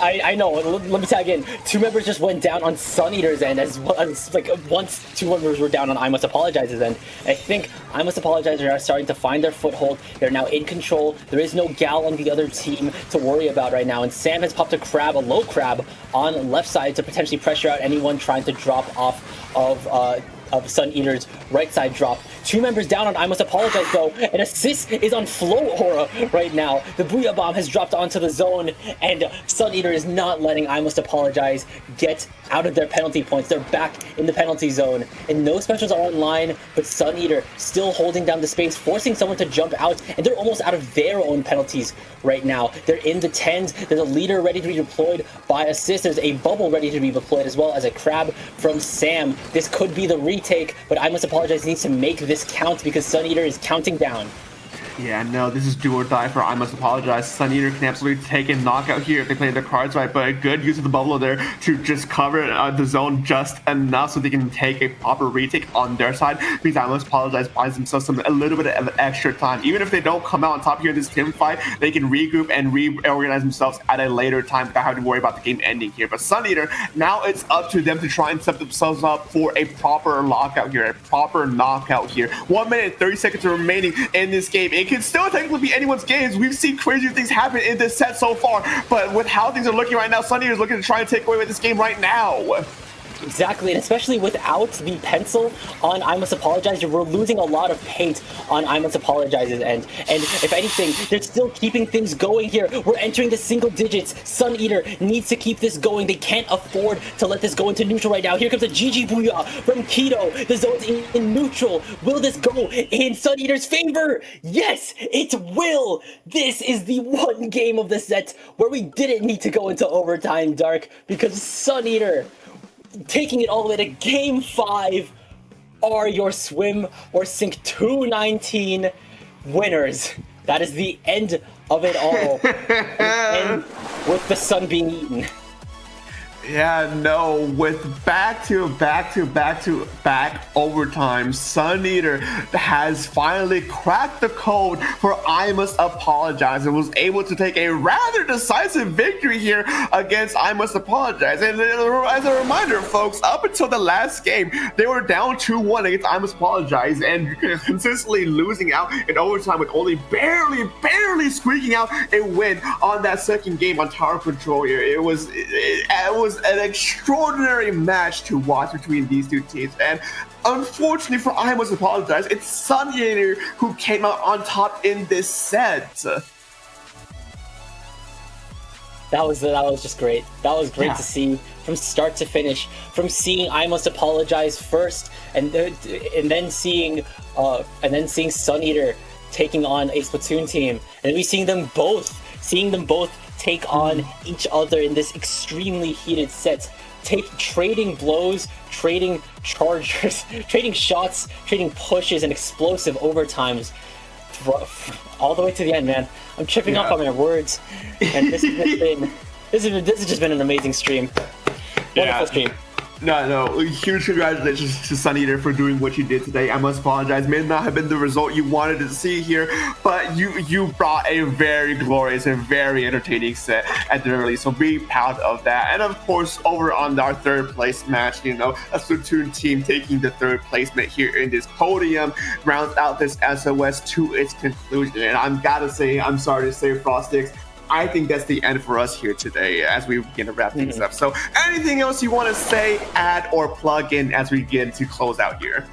I know, let me tell you again, 2 members just went down on Sun Eater's end, as well as like once 2 members were down on I Must Apologize's end. I think I Must Apologize are starting to find their foothold. They're now in control. There is no Gal on the other team to worry about right now, and Sam has popped a low crab on left side to potentially pressure out anyone trying to drop off of Sun Eater's right side drop. 2 members down on I Must Apologize though, and Assist is on Flow Aura right now. The Booyah Bomb has dropped onto the zone, and Sun Eater is not letting I Must Apologize get out of their penalty points. They're back in the penalty zone, and no specials are online, but Sun Eater still holding down the space, forcing someone to jump out, and they're almost out of their own penalties right now. They're in the 10s. There's a leader ready to be deployed by Assist. There's a bubble ready to be deployed, as well as a crab from Sam. This could be the retake, but I Must Apologize needs to make this count because Sun Eater is counting down. Yeah, no, this is do or die for I Must Apologize. Suneater can absolutely take a knockout here if they play the cards right, but a good use of the bubble there to just cover the zone just enough so they can take a proper retake on their side. Means I Must Apologize buys themselves a little bit of extra time. Even if they don't come out on top here in this team fight, they can regroup and reorganize themselves at a later time without having to worry about the game ending here. But Suneater, now it's up to them to try and set themselves up for a proper lockout here, a proper knockout here. 1 minute and 30 seconds remaining in this game. It can still technically be anyone's games. We've seen crazy things happen in this set so far, but with how things are looking right now, Suneater is looking to try and take away with this game right now. Exactly, and especially without the pencil on I Must Apologize, we're losing a lot of paint on I Must Apologize's end. And if anything, they're still keeping things going here. We're entering the single digits. Suneater needs to keep this going. They can't afford to let this go into neutral right now. Here comes a GG Booyah from Keto. The zone's in neutral. Will this go in Suneater's favor? Yes, it will. This is the one game of the set where we didn't need to go into overtime, Dark, because Suneater, taking it all the way to Game 5, are your swim or sink 219 winners. That is the end of it all. And with the sun being eaten. Yeah, no, with back-to-back overtime, Suneater has finally cracked the code for I Must Apologize and was able to take a rather decisive victory here against I Must Apologize. And as a reminder, folks, up until the last game, they were down 2-1 against I Must Apologize and consistently losing out in overtime with only barely squeaking out a win on that second game on Tower Control here. It was an extraordinary match to watch between these two teams, and unfortunately for I Must Apologize, it's Suneater who came out on top in this set. That was just great. That was great to see from start to finish. From seeing I Must Apologize first, and then seeing Suneater taking on a Splatoon team, and we seeing them both take on each other in this extremely heated set, trading blows, trading chargers, trading shots, trading pushes, and explosive overtimes all the way to the end, man. I'm tripping up on my words, and this has just been an amazing stream. Wonderful stream. No, huge congratulations to Suneater for doing what you did today. I Must Apologize. May not have been the result you wanted to see here, but you brought a very glorious and very entertaining set at the early, so be proud of that. And of course, over on our third place match, a Splatoon team taking the third placement here in this podium rounds out this SOS to its conclusion. And I'm sorry to say, Frostix, I think that's the end for us here today as we begin to wrap things up. So anything else you want to say, add, or plug in as we begin to close out here?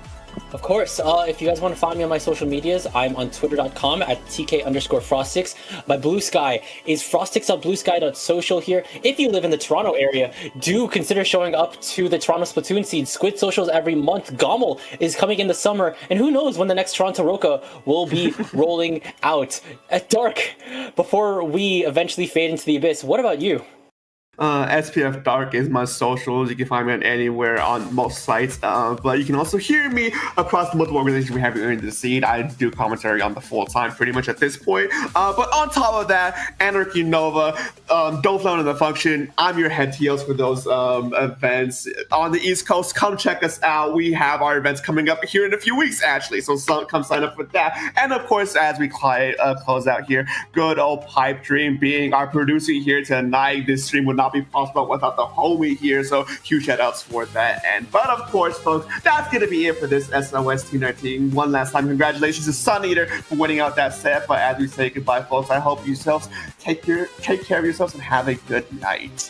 Of course, if you guys want to find me on my social medias, I'm on twitter.com at TK_Frostix. My Blue Sky is frostix.bluesky.social here. If you live in the Toronto area, do consider showing up to the Toronto Splatoon scene. Squid Socials every month. Gommel is coming in the summer, and who knows when the next Toronto Roka will be rolling out. At Dark, before we eventually fade into the abyss, what about you? SPF Dark is my socials. You can find me on anywhere on most sites, but you can also hear me across the multiple organizations we have here in the scene. I do commentary on the full time pretty much at this point, but on top of that, Anarchy Nova, Don't Flown in the Function, I'm your head TLs for those events on the East Coast. Come check us out. We have our events coming up here in a few weeks actually, so come sign up for that. And of course, as we close out here, good old Pipe Dream being our producer here tonight. This stream would not be possible without the homie here, so huge shout outs for that. But of course, folks, that's gonna be it for this SOS 219. One last time, congratulations to Suneater for winning out that set. But as we say goodbye, folks, I hope yourselves take care of yourselves and have a good night.